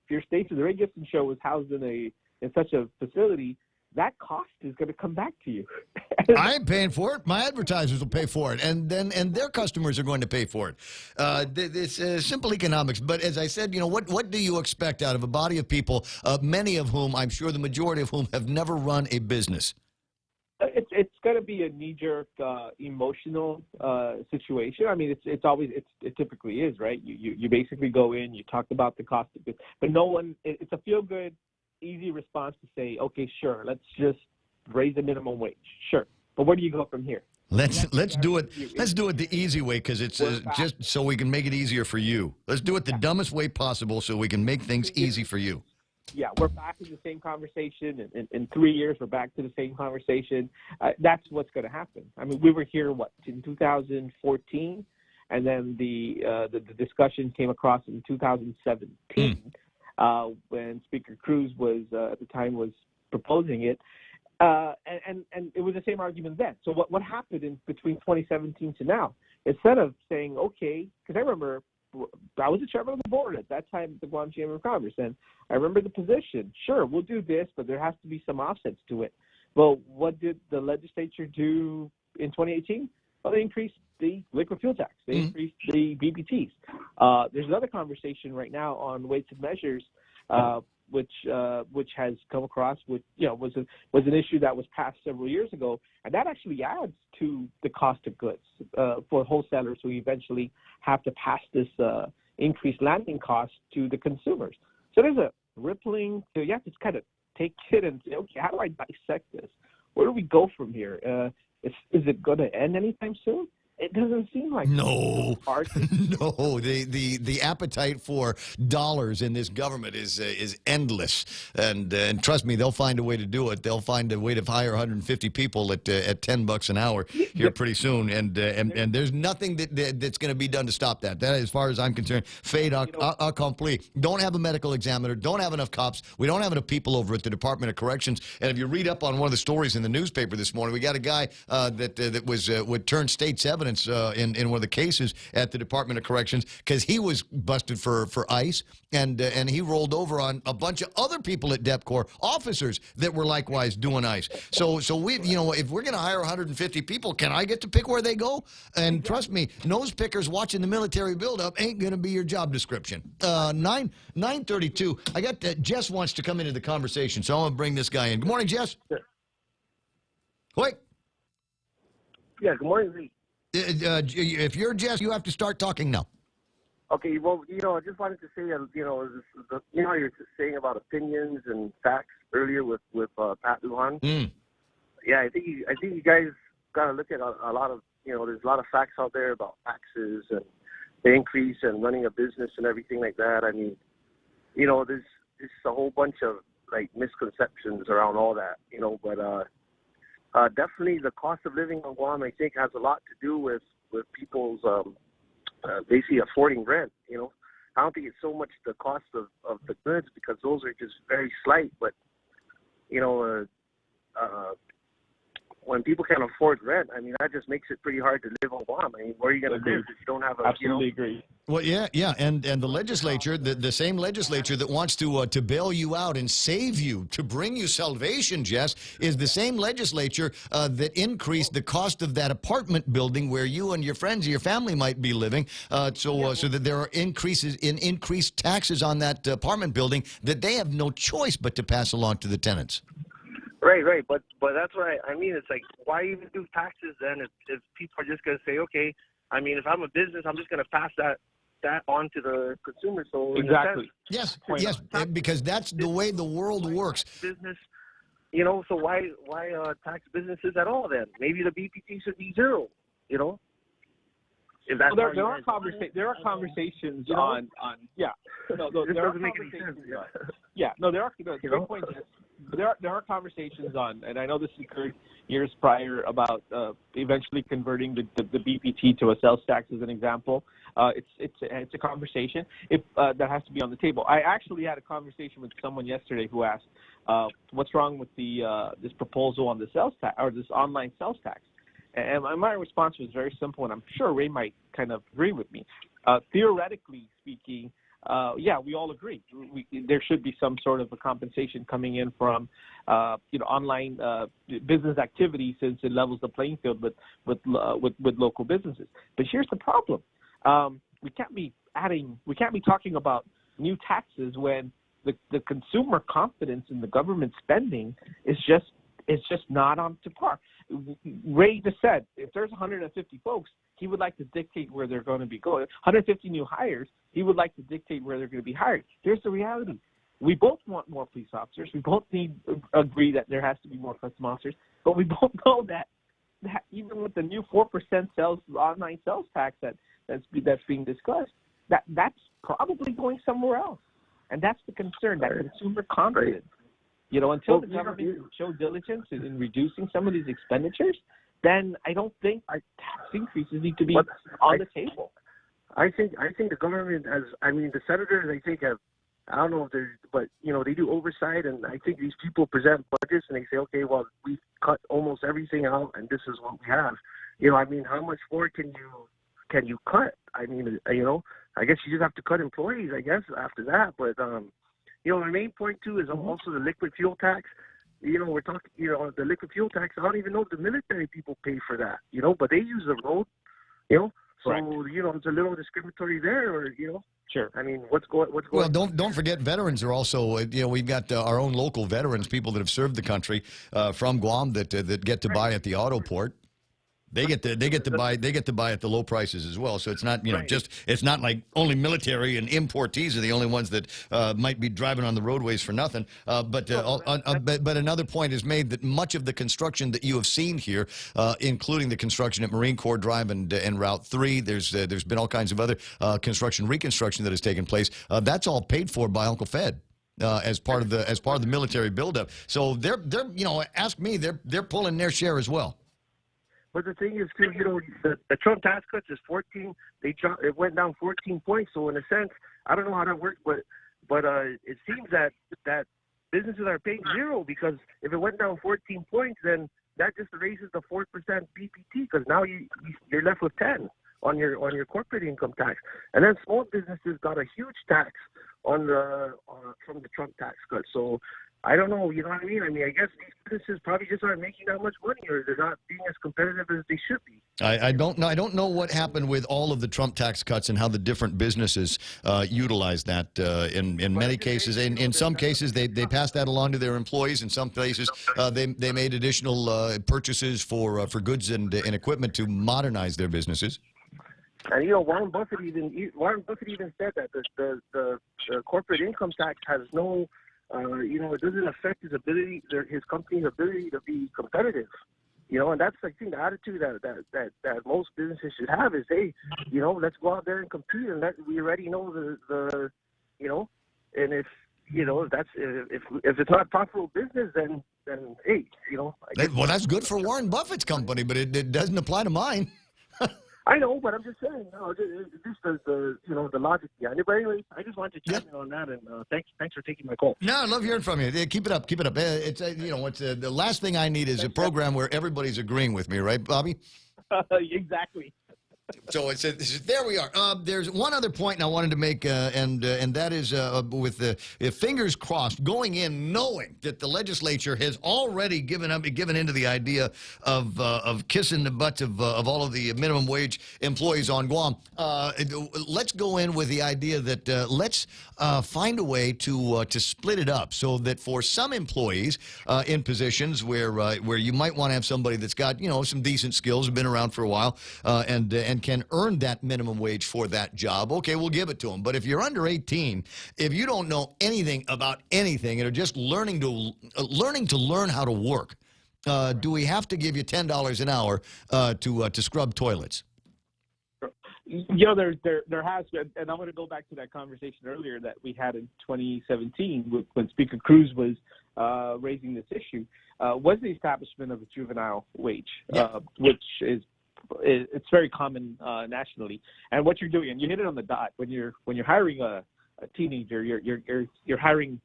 your station, the Ray Gibson Show was housed in such a facility, that cost is going to come back to you. I ain't paying for it. My advertisers will pay for it, and their customers are going to pay for it. It's simple economics. But as I said, what do you expect out of a body of people, many of whom, I'm sure the majority of whom, have never run a business? It's going to be a knee-jerk, emotional situation. I mean, it typically is, right? You basically go in, you talk about the cost of it, but no one. It's a feel-good, easy response to say, okay, sure, let's just raise the minimum wage. Sure. But where do you go from here? Let's do it. Let's do it the easy way, because it's just so we can make it easier for you. Let's do it the dumbest way possible so we can make things easy for you. Yeah, we're back in the same conversation. In 3 years, we're back to the same conversation. That's what's going to happen. I mean, we were here, in 2014? and then the discussion came across in 2017 when Speaker Cruz was at the time was proposing it, and it was the same argument then. So what happened in between 2017 to now? Instead of saying okay, because I remember I was the chairman of the board at that time at the Guam Chamber of Commerce, and I remember the position. Sure, we'll do this, but there has to be some offsets to it. Well, what did the legislature do in 2018? Well, they increased the liquid fuel tax. They increased the BBTs. There's another conversation right now on weights and measures, which has come across, which was an issue that was passed several years ago, and that actually adds to the cost of goods for wholesalers who eventually have to pass this increased landing cost to the consumers. So there's a rippling. So you have to kind of take it and say, okay, how do I dissect this? Where do we go from here? Is it going to end anytime soon? It doesn't seem like no. No, the appetite for dollars in this government is endless, and trust me, they'll find a way to do it. They'll find a way to hire 150 people at $10 an hour here pretty soon, and there's nothing that's going to be done to stop that. That, as far as I'm concerned, fait accompli. Don't have a medical examiner. Don't have enough cops. We don't have enough people over at the Department of Corrections. And if you read up on one of the stories in the newspaper this morning, we got a guy that would turn state's evidence in one of the cases at the Department of Corrections because he was busted for ICE, and he rolled over on a bunch of other people at DEPCOR, officers that were likewise doing ICE. So we, if we're going to hire 150 people, can I get to pick where they go? And trust me, nose pickers watching the military buildup ain't going to be your job description. 9:32. I got Jess wants to come into the conversation, so I'm going to bring this guy in. Good morning, Jess. Sure. Wait. Yeah. Good morning, Lee. If you're Jess, you have to start talking now. Okay, well, I just wanted to say, how you're saying about opinions and facts earlier with Pat Lujan. Yeah, I think you guys got to look at a lot of, there's a lot of facts out there about taxes and the increase and running a business and everything like that. I mean, there's a whole bunch of misconceptions around all that, but definitely the cost of living on Guam, I think, has a lot to do with people's basically affording rent. I don't think it's so much the cost of the goods, because those are just very slight. But when people can't afford rent, I mean, that just makes it pretty hard to live on Guam. I mean, where are you going to live if you don't have a Absolutely agree. Well, yeah, and the legislature, the same legislature that wants to bail you out and save you, to bring you salvation, Jess, is the same legislature that increased the cost of that apartment building where you and your friends or your family might be living, so that there are increased taxes on that apartment building that they have no choice but to pass along to the tenants. Right, but that's what I mean. It's like, why even do taxes then if people are just going to say, okay, I mean, if I'm a business, I'm just going to pass that on to the consumer. So exactly. Yes, because that's the way the world works. Business, so why tax businesses at all then? Maybe the BPT should be zero, If that's there are conversations on yeah. No, there are conversations. Yeah, no, there are. Good point. There are conversations on, and I know this occurred years prior, about eventually converting the BPT to a sales tax as an example. It's a conversation that has to be on the table. I actually had a conversation with someone yesterday who asked, "What's wrong with this proposal on the sales tax or this online sales tax?" And my response was very simple, and I'm sure Ray might kind of agree with me. Theoretically speaking, we all agree. There should be some sort of a compensation coming in from, online business activity, since it levels the playing field with local businesses. But here's the problem: we can't be talking about new taxes when the consumer confidence in the government spending is just not on to par. Ray just said, if there's 150 folks, he would like to dictate where they're going to be going. 150 new hires, he would like to dictate where they're going to be hired. Here's the reality. We both want more police officers. We both agree that there has to be more custom officers. But we both know that even with the new 4% online sales tax that's being discussed, that's probably going somewhere else. And that's the concern, that consumer confidence. Until the government can show diligence in reducing some of these expenditures, then I don't think tax increases need to be on the table. I think the government the senators, I think, have, I don't know if they're, but, they do oversight, and I think these people present budgets and they say, okay, well, we've cut almost everything out and this is what we have. How much more can you cut? I guess you just have to cut employees, I guess, after that. But, my main point, too, is also the liquid fuel tax. We're talking, the liquid fuel tax, I don't even know if the military people pay for that, but they use the road, so, it's a little discriminatory there, or, Sure. What's going Well, don't forget veterans are also, we've got our own local veterans, people that have served the country from Guam that get to buy at the auto port. They get to buy at the low prices as well. So it's not it's not like only military and importees are the only ones that might be driving on the roadways for nothing. But another point is made that much of the construction that you have seen here, including the construction at Marine Corps Drive and Route 3, there's been all kinds of other reconstruction that has taken place. That's all paid for by Uncle Fed. As part of the military buildup. So they're ask me, they're pulling their share as well. But the thing is, too, the Trump tax cuts is 14. It went down 14 points. So in a sense, I don't know how that works, but it seems that businesses are paying zero, because if it went down 14 points, then that just raises the 4% BPT, because now you're left with 10 on your corporate income tax, and then small businesses got a huge tax from the Trump tax cut. So I don't know, you know what I mean? I guess these businesses probably just aren't making that much money, or they're not being as competitive as they should be. I don't know. I don't know what happened with all of the Trump tax cuts and how the different businesses utilize that. In many cases, in some cases, they passed that along to their employees. In some places, they made additional purchases for goods and equipment to modernize their businesses. And Warren Buffett even said that the corporate income tax has no. It doesn't affect his company's ability to be competitive. And that's, I think, the attitude that most businesses should have is, hey, let's go out there and compete, and we already know the and if it's not a profitable business, then hey, well, that's good for Warren Buffett's company, but it doesn't apply to mine. I know, but I'm just saying, just the logic behind it. But anyway, I just wanted to chat on that, and thanks for taking my call. No, I love hearing from you. Keep it up. It's the last thing I need is a program where everybody's agreeing with me, right, Bobby? Exactly. So there we are. There's one other point I wanted to make, and that is with the fingers crossed, going in knowing that the legislature has already given into the idea of kissing the butts of all of the minimum wage employees on Guam. Let's go in with the idea that let's find a way to split it up so that for some employees in positions where you might want to have somebody that's got some decent skills, been around for a while, and can earn that minimum wage for that job, okay, we'll give it to them. But if you're under 18, if you don't know anything about anything and are just learning to learn how to work, do we have to give you $10 an hour to scrub toilets? There has been, and I'm going to go back to that conversation earlier that we had in 2017 when Speaker Cruz was raising this issue, was the establishment of a juvenile wage, which is it's very common nationally. And what you're doing, and you hit it on the dot, when you're hiring a teenager, you're hiring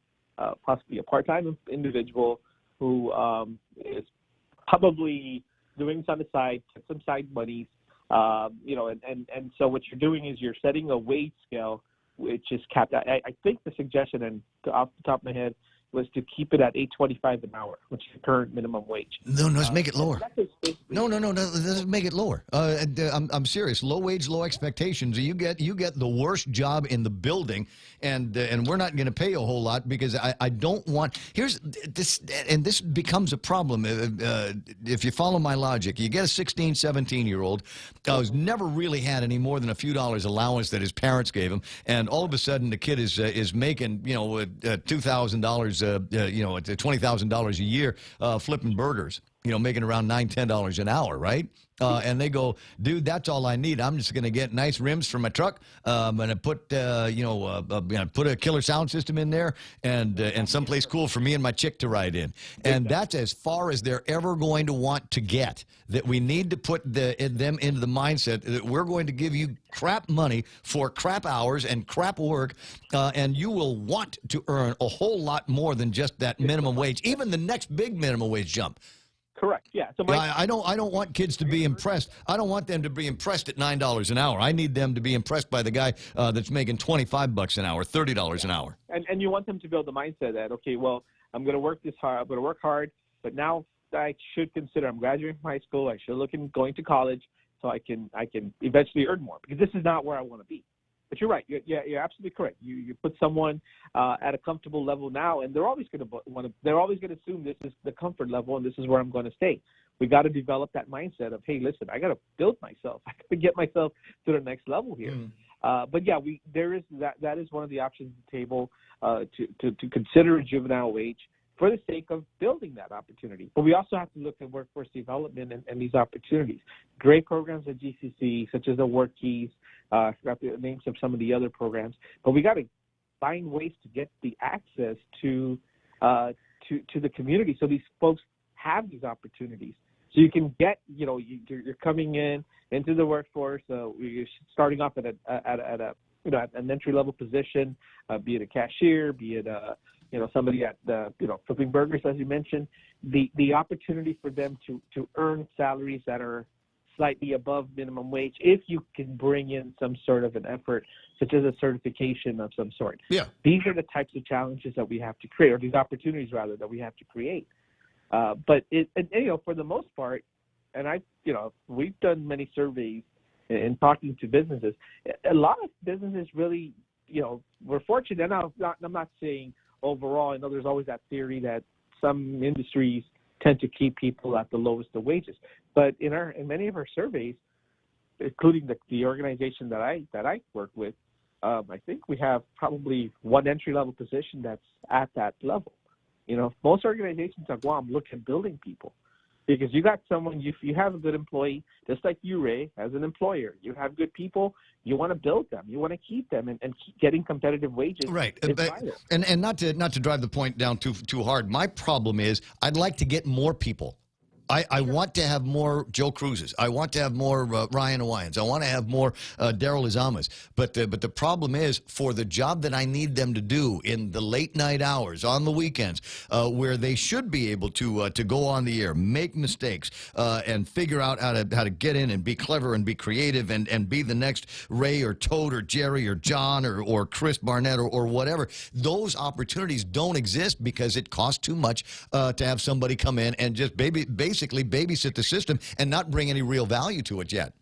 possibly a part-time individual who is probably doing this on the side, some side monies, and so what you're doing is you're setting a wage scale which is capped. I think the suggestion, and off the top of my head, was to keep it at $8.25 an hour, which is the current minimum wage. No, let's make it lower. No, let's make it lower. I'm serious. Low wage, low expectations. You get the worst job in the building, and we're not going to pay you a whole lot because I don't want. Here's this, and this becomes a problem if you follow my logic. You get a 16, 17-year-old who's never really had any more than a few dollars allowance that his parents gave him, and all of a sudden the kid is making $2,000. $20,000 a year flipping burgers. making around $9-10 an hour, right? And they go, dude, that's all I need. I'm just going to get nice rims for my truck. I'm going to put, put a killer sound system in there and someplace cool for me and my chick to ride in. And that's as far as they're ever going to want to get. That we need to put them into the mindset that we're going to give you crap money for crap hours and crap work, and you will want to earn a whole lot more than just that minimum wage, even the next big minimum wage jump. Correct. Yeah. So I don't want kids to be impressed. I don't want them to be impressed at $9 an hour. I need them to be impressed by the guy that's making $25 an hour, $30 an hour. And you want them to build the mindset that, okay, well, I'm going to work this hard. I'm going to work hard, but now I should consider I'm graduating from high school. I should look at going to college so I can eventually earn more, because this is not where I want to be. But you're right. You're absolutely correct. You put someone at a comfortable level now, and they're always going to assume this is the comfort level and this is where I'm going to stay. We got to develop that mindset of, hey, listen, I got to build myself. I got to get myself to the next level here. But yeah, there is that is one of the options on the table to consider a juvenile wage for the sake of building that opportunity. But we also have to look at workforce development and these opportunities. Great programs at GCC, such as the Work Keys. I forgot the names of some of the other programs. But we got to find ways to get the access to the community so these folks have these opportunities. So you can get, you're coming into the workforce. You're starting off at an entry-level position, be it a cashier, be it somebody at flipping burgers, as you mentioned. The opportunity for them to earn salaries that are slightly above minimum wage, if you can bring in some sort of an effort, such as a certification of some sort. Yeah. These are the types of challenges that we have to create, or these opportunities rather that we have to create. But for the most part, and we've done many surveys in talking to businesses. A lot of businesses really, we're fortunate. And I'm not saying overall. I know there's always that theory that some industries tend to keep people at the lowest of wages. But in many of our surveys, including the organization that I work with, I think we have probably one entry-level position that's at that level. Most organizations at Guam look at building people, because you got someone, you have a good employee, just like you, Ray, as an employer. You have good people. You want to build them. You want to keep them, and keep getting competitive wages. Right. And not to drive the point down too hard. My problem is I'd like to get more people. I want to have more Joe Cruzes. I want to have more Ryan Hawaiians. I want to have more Daryl Izamas. But the problem is, for the job that I need them to do in the late night hours, on the weekends, where they should be able to go on the air, make mistakes, and figure out how to get in and be clever and be creative and be the next Ray or Toad or Jerry or John or Chris Barnett or whatever. Those opportunities don't exist because it costs too much to have somebody come in and just basically babysit the system and not bring any real value to it yet.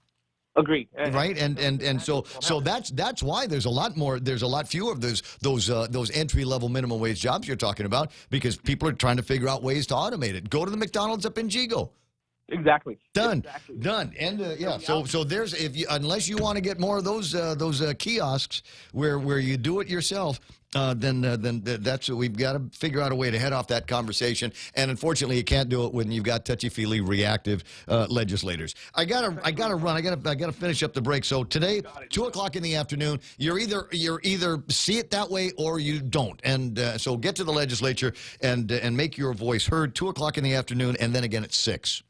Agreed. Right, and so that's why there's a lot fewer of those entry-level minimum wage jobs you're talking about, because people are trying to figure out ways to automate it. Go to the McDonald's up in Jigo. Exactly. Done. And so there's, unless you want to get more of those kiosks where you do it yourself, then that's what we've got to figure out a way to head off that conversation. And unfortunately, you can't do it when you've got touchy-feely, reactive legislators. I gotta run. I gotta finish up the break. So today, 2:00 in the afternoon, you're either see it that way or you don't. And so get to the legislature and make your voice heard. 2:00 in the afternoon, and then again at 6.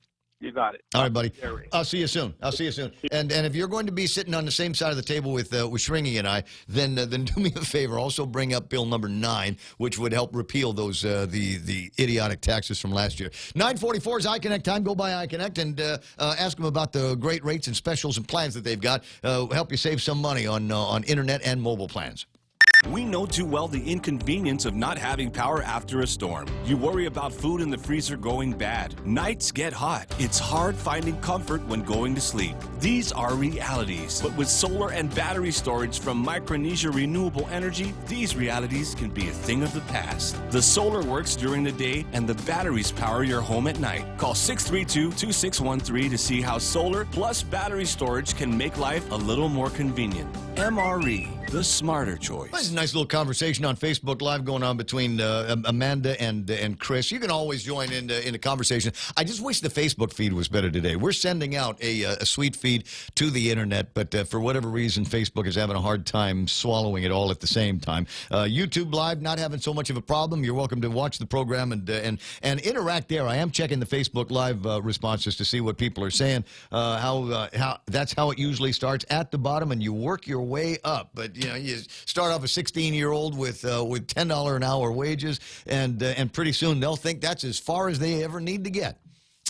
You got it. All right, buddy. I'll see you soon. And if you're going to be sitting on the same side of the table with Shringy and I, then do me a favor. Also bring up Bill number 9, which would help repeal those the idiotic taxes from last year. 9:44 is iConnect time. Go by iConnect and ask them about the great rates and specials and plans that they've got. Help you save some money on internet and mobile plans. We know too well the inconvenience of not having power after a storm. You worry about food in the freezer going bad. Nights get hot. It's hard finding comfort when going to sleep. These are realities. But with solar and battery storage from Micronesia Renewable Energy, these realities can be a thing of the past. The solar works during the day and the batteries power your home at night. Call 632-2613 to see how solar plus battery storage can make life a little more convenient. MRE, the smarter choice. is a nice little conversation on Facebook Live going on between Amanda and Chris. You can always join in the conversation. I just wish the Facebook feed was better today. We're sending out a sweet feed to the internet, but for whatever reason, Facebook is having a hard time swallowing it all at the same time. YouTube Live not having so much of a problem. You're welcome to watch the program and interact there. I am checking the Facebook Live responses to see what people are saying. How that's how it usually starts at the bottom, and you work your way up. But you start off a 16-year-old with $10 an hour wages, and pretty soon they'll think that's as far as they ever need to get.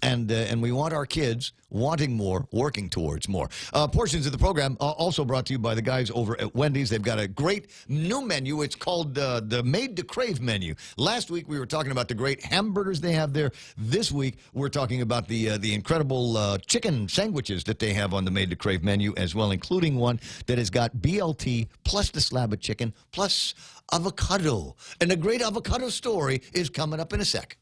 And we want our kids wanting more, working towards more. Portions of the program also brought to you by the guys over at Wendy's. They've got a great new menu. It's called the Made to Crave menu. Last week we were talking about the great hamburgers they have there. This week we're talking about the incredible chicken sandwiches that they have on the Made to Crave menu as well, including one that has got BLT plus the slab of chicken plus avocado. And a great avocado story is coming up in a sec.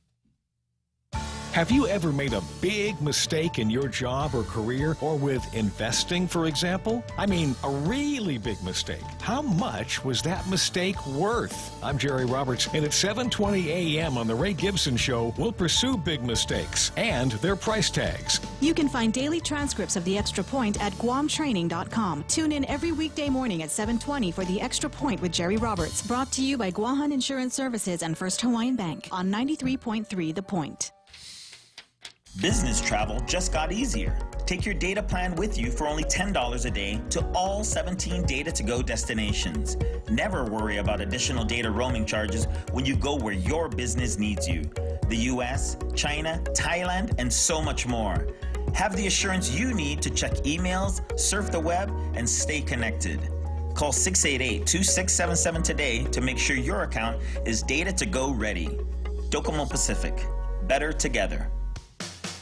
Have you ever made a big mistake in your job or career, or with investing, for example? I mean, a really big mistake. How much was that mistake worth? I'm Jerry Roberts, and at 7:20 a.m. on The Ray Gibson Show, we'll pursue big mistakes and their price tags. You can find daily transcripts of The Extra Point at GuamTraining.com. Tune in every weekday morning at 7:20 for The Extra Point with Jerry Roberts, brought to you by Guahan Insurance Services and First Hawaiian Bank on 93.3 The Point. Business travel just got easier. Take your data plan with you for only $10 a day to all 17 Data2Go destinations. Never worry about additional data roaming charges when you go where your business needs you. The US, China, Thailand, and so much more. Have the assurance you need to check emails, surf the web, and stay connected. Call 688-2677 today to make sure your account is Data2Go ready. Docomo Pacific. Better together.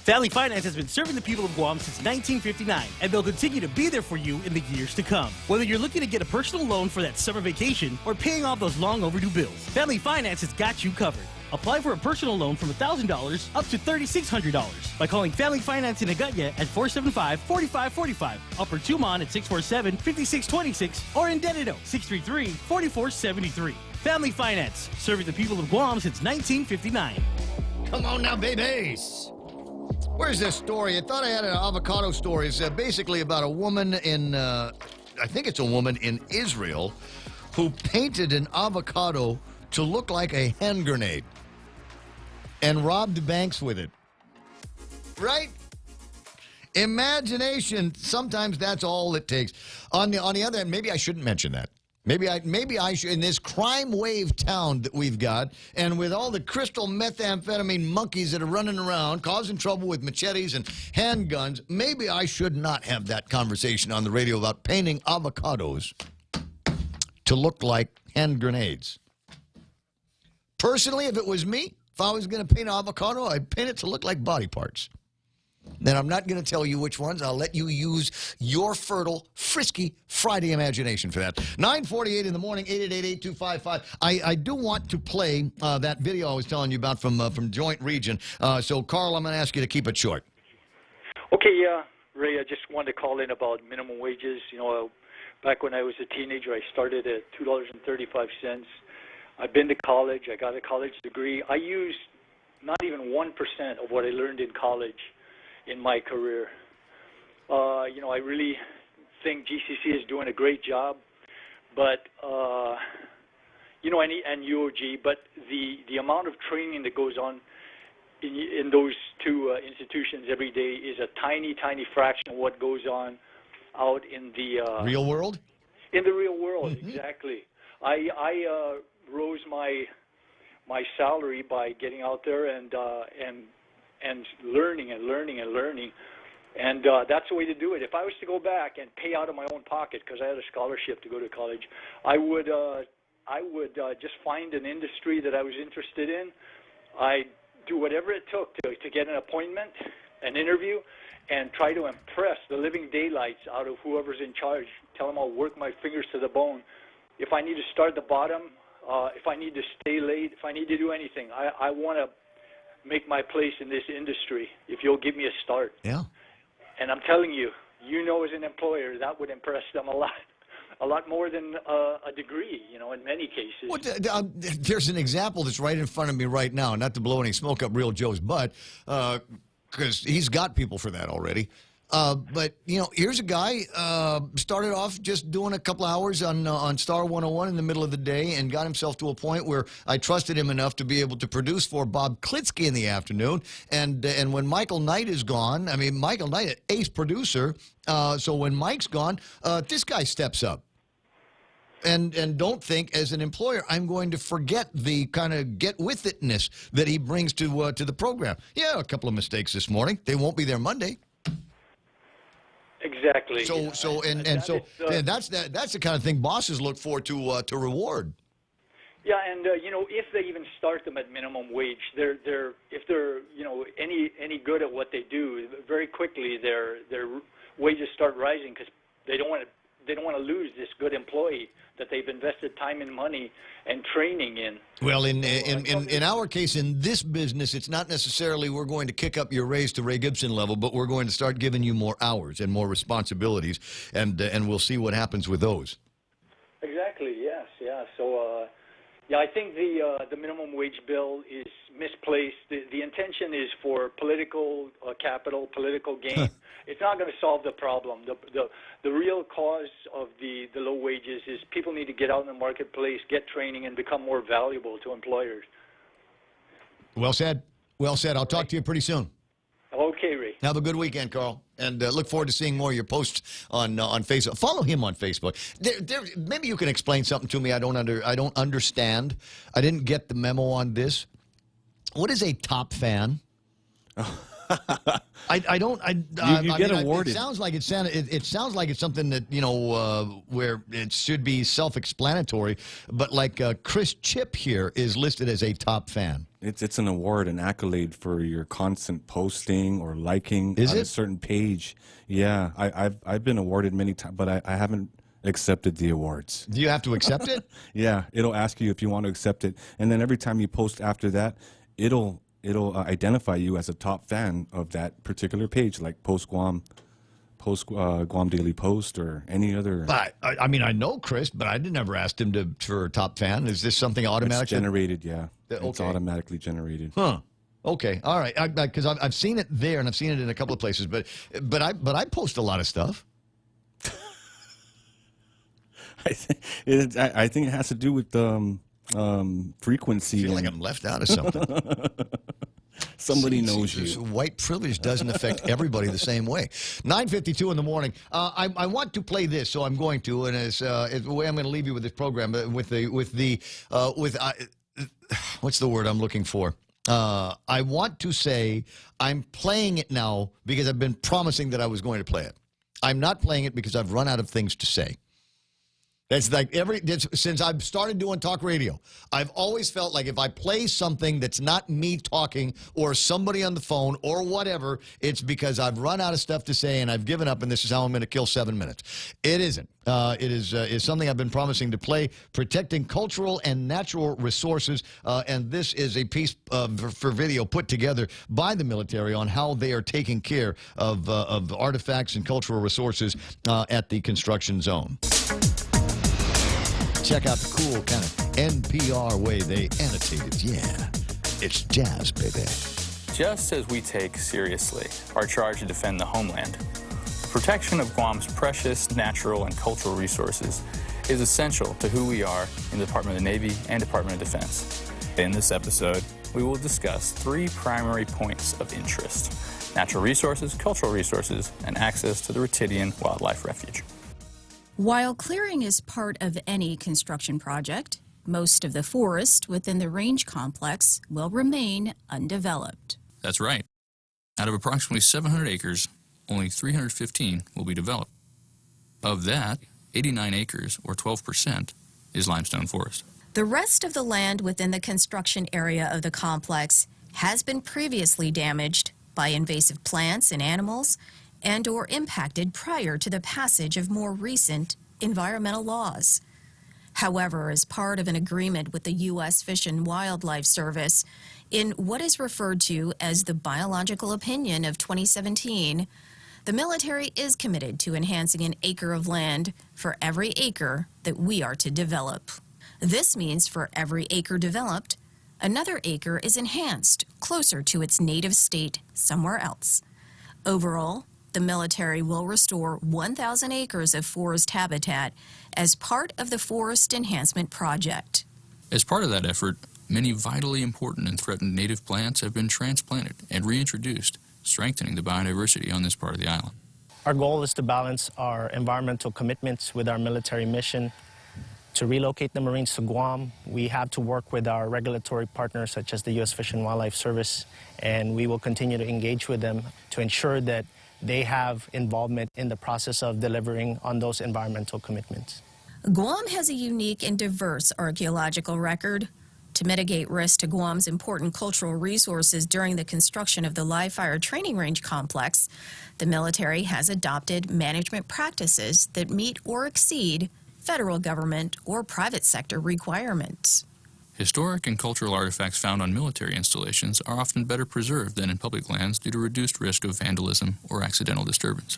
Family Finance has been serving the people of Guam since 1959, and they'll continue to be there for you in the years to come. Whether you're looking to get a personal loan for that summer vacation or paying off those long overdue bills, Family Finance has got you covered. Apply for a personal loan from $1,000 up to $3,600 by calling Family Finance in Agutya at 475-4545, Upper Tumon at 647-5626, or in Dededo, 633-4473. Family Finance, serving the people of Guam since 1959. Come on now, babies. Where's this story? I thought I had an avocado story. It's basically about a woman in, I think it's a woman in Israel, who painted an avocado to look like a hand grenade and robbed banks with it. Right? Imagination, sometimes that's all it takes. On the other hand, maybe I shouldn't mention that. Maybe I should, in this crime wave town that we've got, and with all the crystal methamphetamine monkeys that are running around causing trouble with machetes and handguns, maybe I should not have that conversation on the radio about painting avocados to look like hand grenades. Personally, if it was me, if I was going to paint an avocado, I'd paint it to look like body parts. Then I'm not going to tell you which ones. I'll let you use your fertile, frisky Friday imagination for that. 9:48 in the morning, 888-8255. I do want to play that video I was telling you about from Joint Region. So, Carl, I'm going to ask you to keep it short. Okay, Ray, I just wanted to call in about minimum wages. You know, back when I was a teenager, I started at $2.35. I've been to college. I got a college degree. I used not even 1% of what I learned in college in my career. You know, I really think GCC is doing a great job, but you know, and UOG, but the amount of training that goes on in those two institutions every day is a tiny fraction of what goes on out in the real world. In the real world, exactly. I rose my salary by getting out there and learning, and that's the way to do it. If I was to go back and pay out of my own pocket, because I had a scholarship to go to college, I would just find an industry that I was interested in. I'd do whatever it took to get an appointment, an interview, and try to impress the living daylights out of whoever's in charge. Tell them I'll work my fingers to the bone. If I need to start at the bottom, if I need to stay late, if I need to do anything, I want to make my place in this industry if you'll give me a start. Yeah. And I'm telling you, you know, as an employer, that would impress them a lot. a lot more than a degree, in many cases. Well, there's an example that's right in front of me right now, not to blow any smoke up Real Joe's butt, because he's got people for that already. But, here's a guy, started off just doing a couple hours on Star 101 in the middle of the day and got himself to a point where I trusted him enough to be able to produce for Bob Klitsky in the afternoon. And when Michael Knight is gone, Michael Knight, ace producer, so when Mike's gone, this guy steps up. And don't think, as an employer, I'm going to forget the kind of get-with-itness that he brings to the program. Yeah, a couple of mistakes this morning. They won't be there Monday. Exactly. That's the kind of thing bosses look for to reward. Yeah, and if they even start them at minimum wage, if they're any good at what they do, very quickly their wages start rising because they don't want to lose this good employee that they've invested time and money and training in. Well, in our case, in this business, it's not necessarily we're going to kick up your raise to Ray Gibson level, but we're going to start giving you more hours and more responsibilities, and we'll see what happens with those. Exactly. Yes. Yeah. So, I think the minimum wage bill is misplaced. The intention is for political capital, political gain. It's not going to solve the problem. The real cause of the low wages is people need to get out in the marketplace, get training, and become more valuable to employers. Well said. Well said. I'll talk to you pretty soon. Okay, Ray. Have a good weekend, Carl, and look forward to seeing more of your posts on Facebook. Follow him on Facebook. Maybe you can explain something to me. I don't understand. I didn't get the memo on this. What is a top fan? I don't. You get awarded. It sounds like it sounds like it's something that where it should be self-explanatory. But like Chris Chip here is listed as a top fan. It's an award, an accolade for your constant posting or liking on a certain page. Yeah, I've been awarded many times, but I haven't accepted the awards. Do you have to accept it? Yeah, it'll ask you if you want to accept it, and then every time you post after that, it'll identify you as a top fan of that particular page, like Guam Daily Post or any other. But I know Chris, but I never asked him for a top fan. Is this something automatic? It's generated, yeah. Okay. It's automatically generated. Huh. Okay. All right. Because I've seen it there, and I've seen it in a couple of places. But I post a lot of stuff. I think it has to do with frequency. I feel like I'm left out of something. Somebody knows you. White privilege doesn't affect everybody the same way. 9:52 in the morning. I want to play this, so I'm going to, and it's the way I'm going to leave you with this program. With what's the word I'm looking for? I want to say I'm playing it now because I've been promising that I was going to play it. I'm not playing it because I've run out of things to say. That's like since I've started doing talk radio, I've always felt like if I play something that's not me talking or somebody on the phone or whatever, it's because I've run out of stuff to say and I've given up, and this is how I'm going to kill 7 minutes. It isn't. It is something I've been promising to play, protecting cultural and natural resources, and this is a piece for video put together by the military on how they are taking care of artifacts and cultural resources at the construction zone. Check out the cool kind of NPR way they annotate it. Yeah, it's jazz, baby. Just as we take seriously our charge to defend the homeland, the protection of Guam's precious natural and cultural resources is essential to who we are in the Department of the Navy and Department of Defense. In this episode, we will discuss 3 primary points of interest: natural resources, cultural resources, and access to the Ritidian Wildlife Refuge. While clearing is part of any construction project, most of the forest within the range complex will remain undeveloped. That's right. Out of approximately 700 acres, only 315 will be developed. Of that, 89 acres, or 12%, is limestone forest. The rest of the land within the construction area of the complex has been previously damaged by invasive plants and animals and/or impacted prior to the passage of more recent environmental laws. However, as part of an agreement with the U.S. Fish and Wildlife Service, in what is referred to as the Biological Opinion of 2017, The military is committed to enhancing an acre of land for every acre that we are to develop. This means for every acre developed, another acre is enhanced closer to its native state somewhere else. Overall, the military will restore 1,000 acres of forest habitat as part of the Forest Enhancement Project. As part of that effort, many vitally important and threatened native plants have been transplanted and reintroduced, strengthening the biodiversity on this part of the island. Our goal is to balance our environmental commitments with our military mission. To relocate the Marines to Guam, we have to work with our regulatory partners such as the U.S. Fish and Wildlife Service, and we will continue to engage with them to ensure that they have involvement in the process of delivering on those environmental commitments. Guam has a unique and diverse archaeological record. To mitigate risk to Guam's important cultural resources during the construction of the live fire training range complex, the military has adopted management practices that meet or exceed federal government or private sector requirements. Historic and cultural artifacts found on military installations are often better preserved than in public lands due to reduced risk of vandalism or accidental disturbance.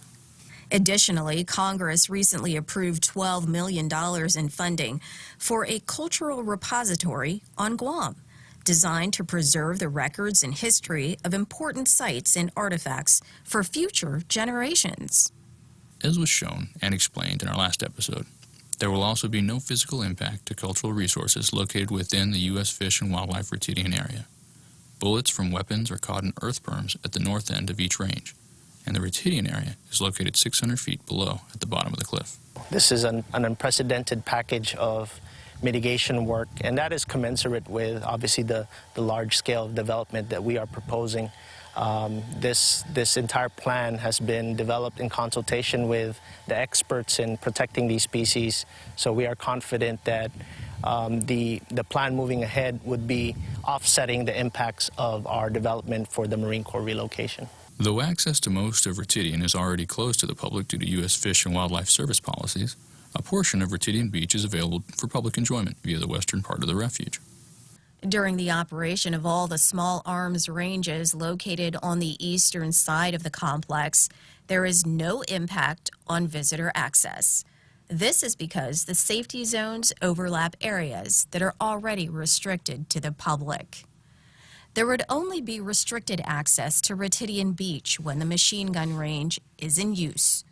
Additionally, Congress recently approved $12 million in funding for a cultural repository on Guam, designed to preserve the records and history of important sites and artifacts for future generations. As was shown and explained in our last episode, there will also be no physical impact to cultural resources located within the U.S. Fish and Wildlife Ritidian area. Bullets from weapons are caught in earth berms at the north end of each range, and the Ritidian area is located 600 feet below at the bottom of the cliff. This is an unprecedented package of mitigation work, and that is commensurate with, obviously, the large-scale development that we are proposing. This entire plan has been developed in consultation with the experts in protecting these species, so we are confident that the plan moving ahead would be offsetting the impacts of our development for the Marine Corps relocation. Though access to most of Ritidian is already closed to the public due to U.S. Fish and Wildlife Service policies, a portion of Ritidian Beach is available for public enjoyment via the western part of the refuge. During the operation of all the small arms ranges located on the eastern side of the complex, there is no impact on visitor access. This is because the safety zones overlap areas that are already restricted to the public. There would only be restricted access to Ritidian Beach when the machine gun range is in use.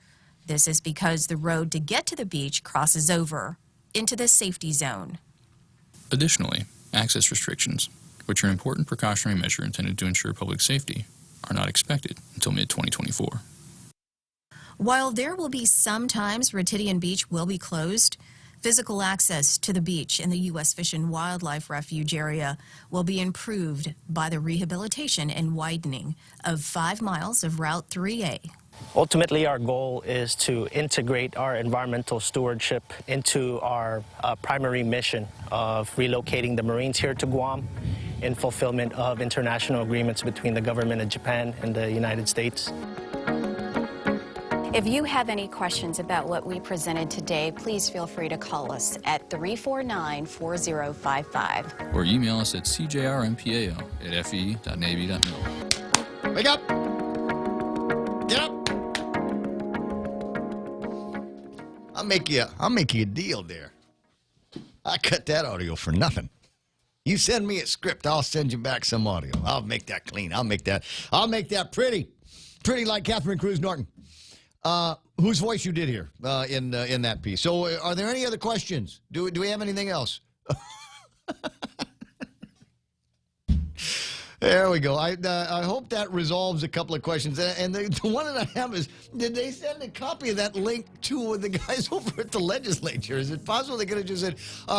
This is because the road to get to the beach crosses over into the safety zone. Additionally, access restrictions, which are an important precautionary measure intended to ensure public safety, are not expected until mid-2024. While there will be some times Ritidian Beach will be closed, physical access to the beach in the U.S. Fish and Wildlife Refuge area will be improved by the rehabilitation and widening of 5 miles of Route 3A. Ultimately, our goal is to integrate our environmental stewardship into our primary mission of relocating the Marines here to Guam in fulfillment of international agreements between the government of Japan and the United States. If you have any questions about what we presented today, please feel free to call us at 349-4055. Or email us at cjrmpao@fe.navy.mil. Wake up! Get up! I'll make you a deal there. I cut that audio for nothing. You send me a script, I'll send you back some audio. I'll make that clean. I'll make that pretty like Catherine Cruz Norton. Whose voice you did hear in that piece. So are there any other questions? Do we have anything else? There we go. I hope that resolves a couple of questions. And the one that I have is, did they send a copy of that link to the guys over at the legislature? Is it possible they could have just said,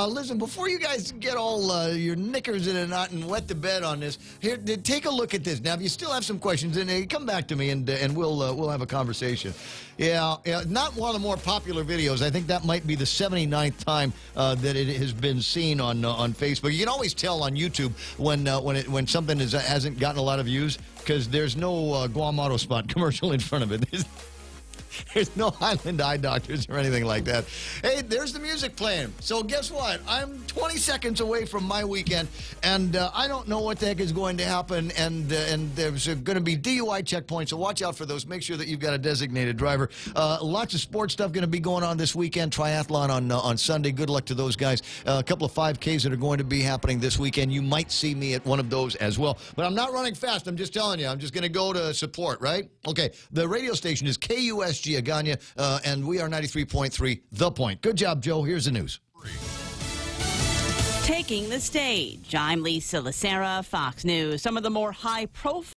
listen, before you guys get all your knickers in a knot and wet the bed on this, here, take a look at this. Now, if you still have some questions, then come back to me and we'll have a conversation. Yeah, not one of the more popular videos. I think that might be the 79th time that it has been seen on Facebook. You can always tell on YouTube when something hasn't gotten a lot of views because there's no Guam Auto Spot commercial in front of it. There's no Highland eye doctors or anything like that. Hey, there's the music playing. So guess what? I'm 20 seconds away from my weekend, and I don't know what the heck is going to happen, and there's going to be DUI checkpoints, so watch out for those. Make sure that you've got a designated driver. Lots of sports stuff going to be going on this weekend. Triathlon on Sunday. Good luck to those guys. A couple of 5Ks that are going to be happening this weekend. You might see me at one of those as well. But I'm not running fast. I'm just telling you. I'm just going to go to support, right? Okay. The radio station is KUSG Agana, and we are 93.3 The Point. Good job, Joe. Here's the news. Taking the stage. I'm Lisa Lacera, Fox News. Some of the more high-profile